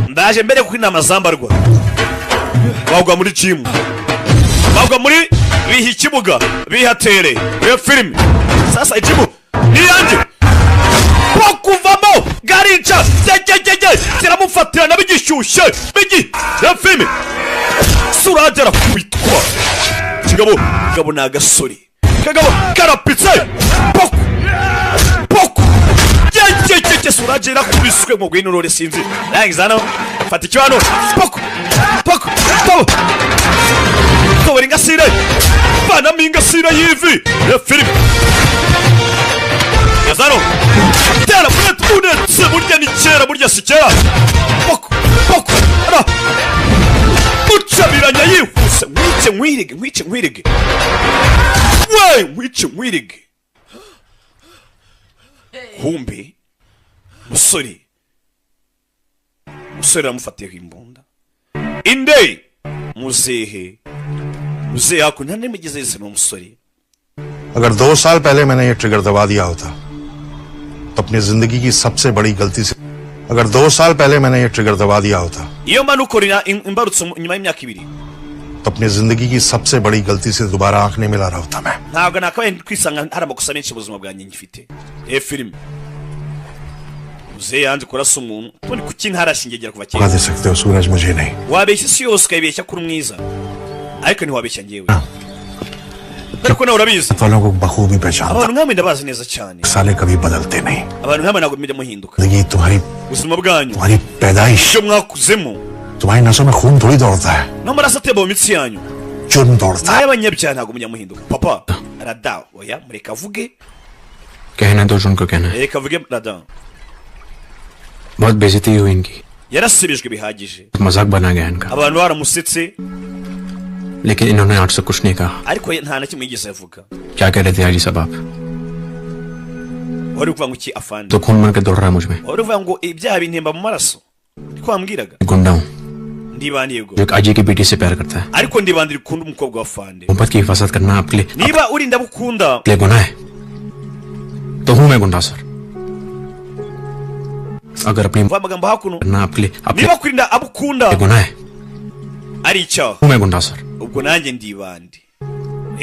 ndaje mbere ku inama zambarwa bagwa muri gym bagwa muri bihi kibuga bihatere iyo film sasa ijibu ni yanje bakuvamo garinca ziramufatira nabigishyushye bigi iyo film suragera kubitwa kigabo na gasori kagabo karapitse Poko suragera kubiswe mu gwinurore sinzi nangizana fata icyano Poko to ringasire bana mingasire yivi ya film Yazaro tera bunetse burya ni kera burya sikera Poko ara mucabiranya yihuse nkwice nkwirige we nkwice kumbe musore amufatiye imbunda inde muzehe hakuna nemigeze yese no musore अगर 2 साल पहले मैंने ये ट्रिगर दबा दिया होता तो अपनी जिंदगी की सबसे बड़ी गलती से अगर 2 साल पहले मैंने ये ट्रिगर दबा दिया होता iyo manukorina imbarutse nyuma y'imyaka 2 तो अपनी जिंदगी की सबसे बड़ी गलती से दोबारा आंख नहीं मिला रहा होता मैं ntabwo nakabaye kwisanga hari amakosa menshi ubuzima bwanjye ngifite film muzehe yanze kurasa umuntu toni kuki ntarashingegera kuva कहा दे सकते हो सूरज मुझे नहीं wabeshya isi yose ukayibeshya kuri mwiza ariko ntiwabeshya ngewe ariko nawe urabizi वालों को बखूबी पहचानता abantu nkamwe ndabazi neza cyane साले कभी बदलते नहीं abantu nkamwe ntabwo mujya muhinduka जिंदगी ubuzima bwanyu तुम्हारी पैदाइश icyo mwakuzemo तुम्हारी नसों में खून थोड़ी दौड़ता है n'amaraso atemba mu mitsi yanyu जुर्म दौड़ता है n'abanyabyaha ntabwo mujya muhinduka papa rada oya mureka avuge कहना तो उनको कहना है reka avuge rada बहुत बेइज्जती हुई इनकी yarasibijwe bihagije मजाक बना गया इनका abantu baramusetse लेकिन इन्होंने आज से कुछ नहीं कहा ariko nta na kimwe yigeze avuga क्या कह रहे थे हाजी साहब आप wari kuvuga ngo iki afande तो खून मन के दौड़ रहा है मुझ में wari kuvuga ngo ibyaha bintemba mu maraso niko wambwiraga गुंडा हूँ ndibaniye go जो एक अजय की बेटी से प्यार करता है ariko ndibandira ukunda umukobwa wa fande मोहब्बत की हिफाजत करना आपके लिए niba urinda bukunda गुनाह है तो हूँ मैं गुंडा सर अगर अपनी amagambo hakuno करना आपके लिए niba kurinda abukunda गुनाह है ari icyaha हूँ मैं गुंडा sir ubwo nanjye ndibandi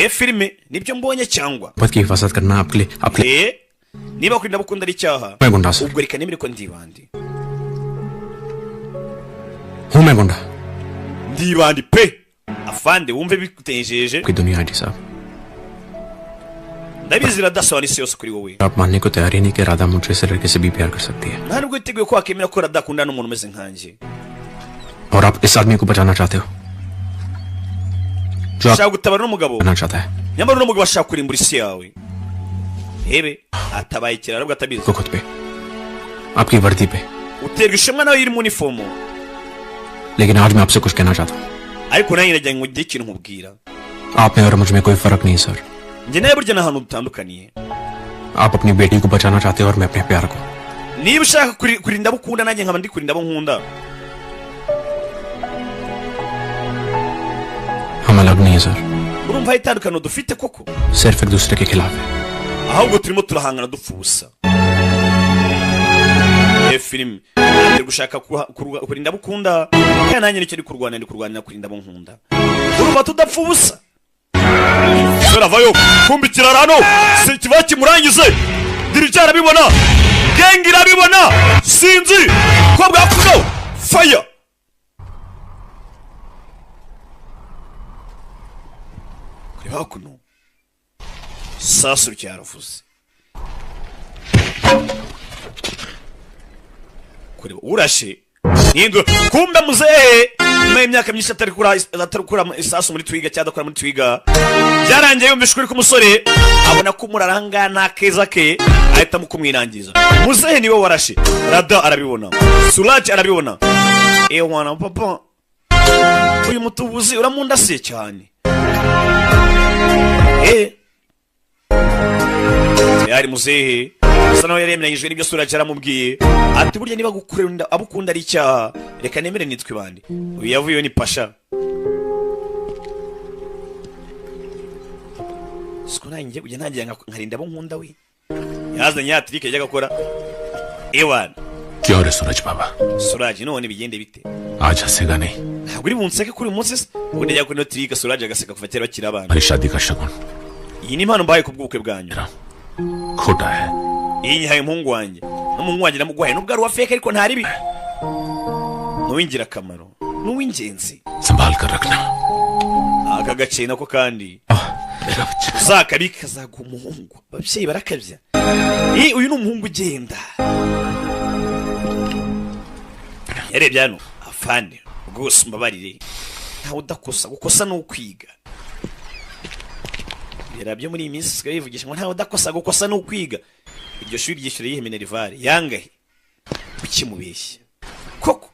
filime nibyo mbonye cyangwa मोहब्बत की हिफाजत करना आपके लिए niba kurinda bukunda ari icyaha मैं गुंडा sir ubwo reka nemere ko ndibandi हूं मैं गुंडा ndibandi pe afande wumve bikutejeje की दुनिया है जी साहब ndabizi radasaba n'isi yose kuri wowe आप मानने को तैयार ही नहीं कि राधा मुझे से लड़के से भी प्यार कर सकती है nta nubwo yiteguye ko wakemera ko radakunda n'umuntu umeze nkanjye और आप इस आदमी को बचाना चाहते हो जो ashaka gutabara n'umugabo करना चाहता है nyamara n'umugabo ashaka kurimbura isi yawe ebe atabaye kirara bwo atabizi खुद पे आपकी वर्दी पे uterwa ishema nawe iri mu uniform लेकिन आज मैं आपसे कुछ कहना चाहता हूँ ariko nanjye nagira ngo ngire ikintu nkubwira आप में और मुझ में कोई फर्क नहीं sir njye nawe burya n'ahantu dutandukaniye आप अपनी बेटी को बचाना चाहते हो और मैं अपने प्यार को niba ushaka kurinda abo ukunda nanjye nkaba ndi kurinda abo nkunda हम अलग नहीं है sir urumva hari itandukano dufite koko सिर्फ एक दूसरे के खिलाफ है ahubwo turimo turahangana dupfa ubusa filime ndi gushaka kurinda abo ukunda kandi nanjye nicyo ndi kurwanira kurinda abo nkunda urumva tudapfa ubusa sora vayo kumbikira hano si kiba kimurangize dirija arabibona gengi irabibona sinzi ko bwakuno fire kuri hakuno sasu cyaravuze kuri urashe nindura kumbe muzehe nyuma y'imyaka myinshi atari kura isasu muri twiga cyangwa akora muri twiga byarangiye yumvishwe uri ku musore abona ko umuraranga nta keza ke ahitamo kumwirangiza muzehe niwe warashe rada arabibona suraje arabibona wana papa uyu mutubuzi uramundasiye cyane yari muzehe asa nawe yaremeranyijwe n'ibyo suraje aramubwiye ati burya niba gukunda abo ukunda ari icyaha reka nemere nitwe bandi uyu yavuyeho ni pasha siko nanjye ujya ntangira nkarinda abo nkunda we yazanye ya trike yajyaga akora ewana क्या रे सूरज बाबा suraje none bigende bite आज हंसेगा नहीं ntabwo uri bunseke kuri uyu munsi se ubundi ajya kuri no trike suraje agaseka kuva kera bakiri abana हमारी शादी का शगुन iyi ni impano mbaye ku bw'ubukwe bwanyu खोटा है iyi nyihaye umuhungu wanjye n'umuhungu wanjye namuguhaye nubwo ari uwa feke ariko ntari bi n'uw'ingirakamaro n'uw'ingenzi संभाल कर रखना aka gace nako kandi uzakabika kazaguha umuhungu ababyeyi barakabya uyu ni umuhungu ugenda yarebye hano afande rwose mbabarire ntawe udakosa gukosa ni ukwiga yarabyo muri iyi minsi sigaye yivugisha ngo ntawe udakosa gukosa ni ukwiga iryo shuri ryishyura yihe minerivare yangahe ukimubeshya koko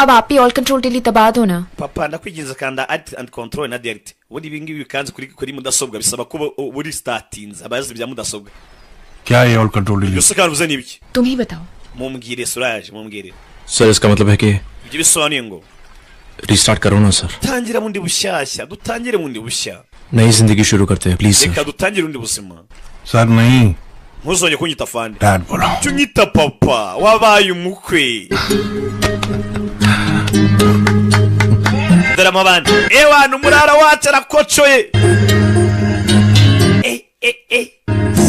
अब आप ही all control delete दबा दो ना papa ndakwigiriza kanda alt and control na delete ubundi ibi ngibi bikanze kuri mudasobwa bisaba kuba buri startings abazi bya mudasobwa क्या ये all control delete byose kandi uzani ibiki तुम ही बताओ mumbwire suraje mumbwire sir इसका मतलब है कि ibyo bisobanuye ngo restart करो ना sir tangira bundi bushyashya dutangire bundi bushya नई जिंदगी शुरू करते हैं please reka sir dutangire undi buzima sir नहीं ntuzongere kunyita fande डैड बोलो tunyita papa wabaye umukwe darama bandi ewana umurara wacu arakocoye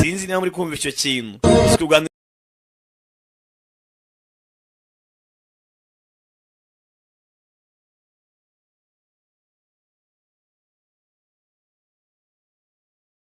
sinzi niba muri kumva icyo kintu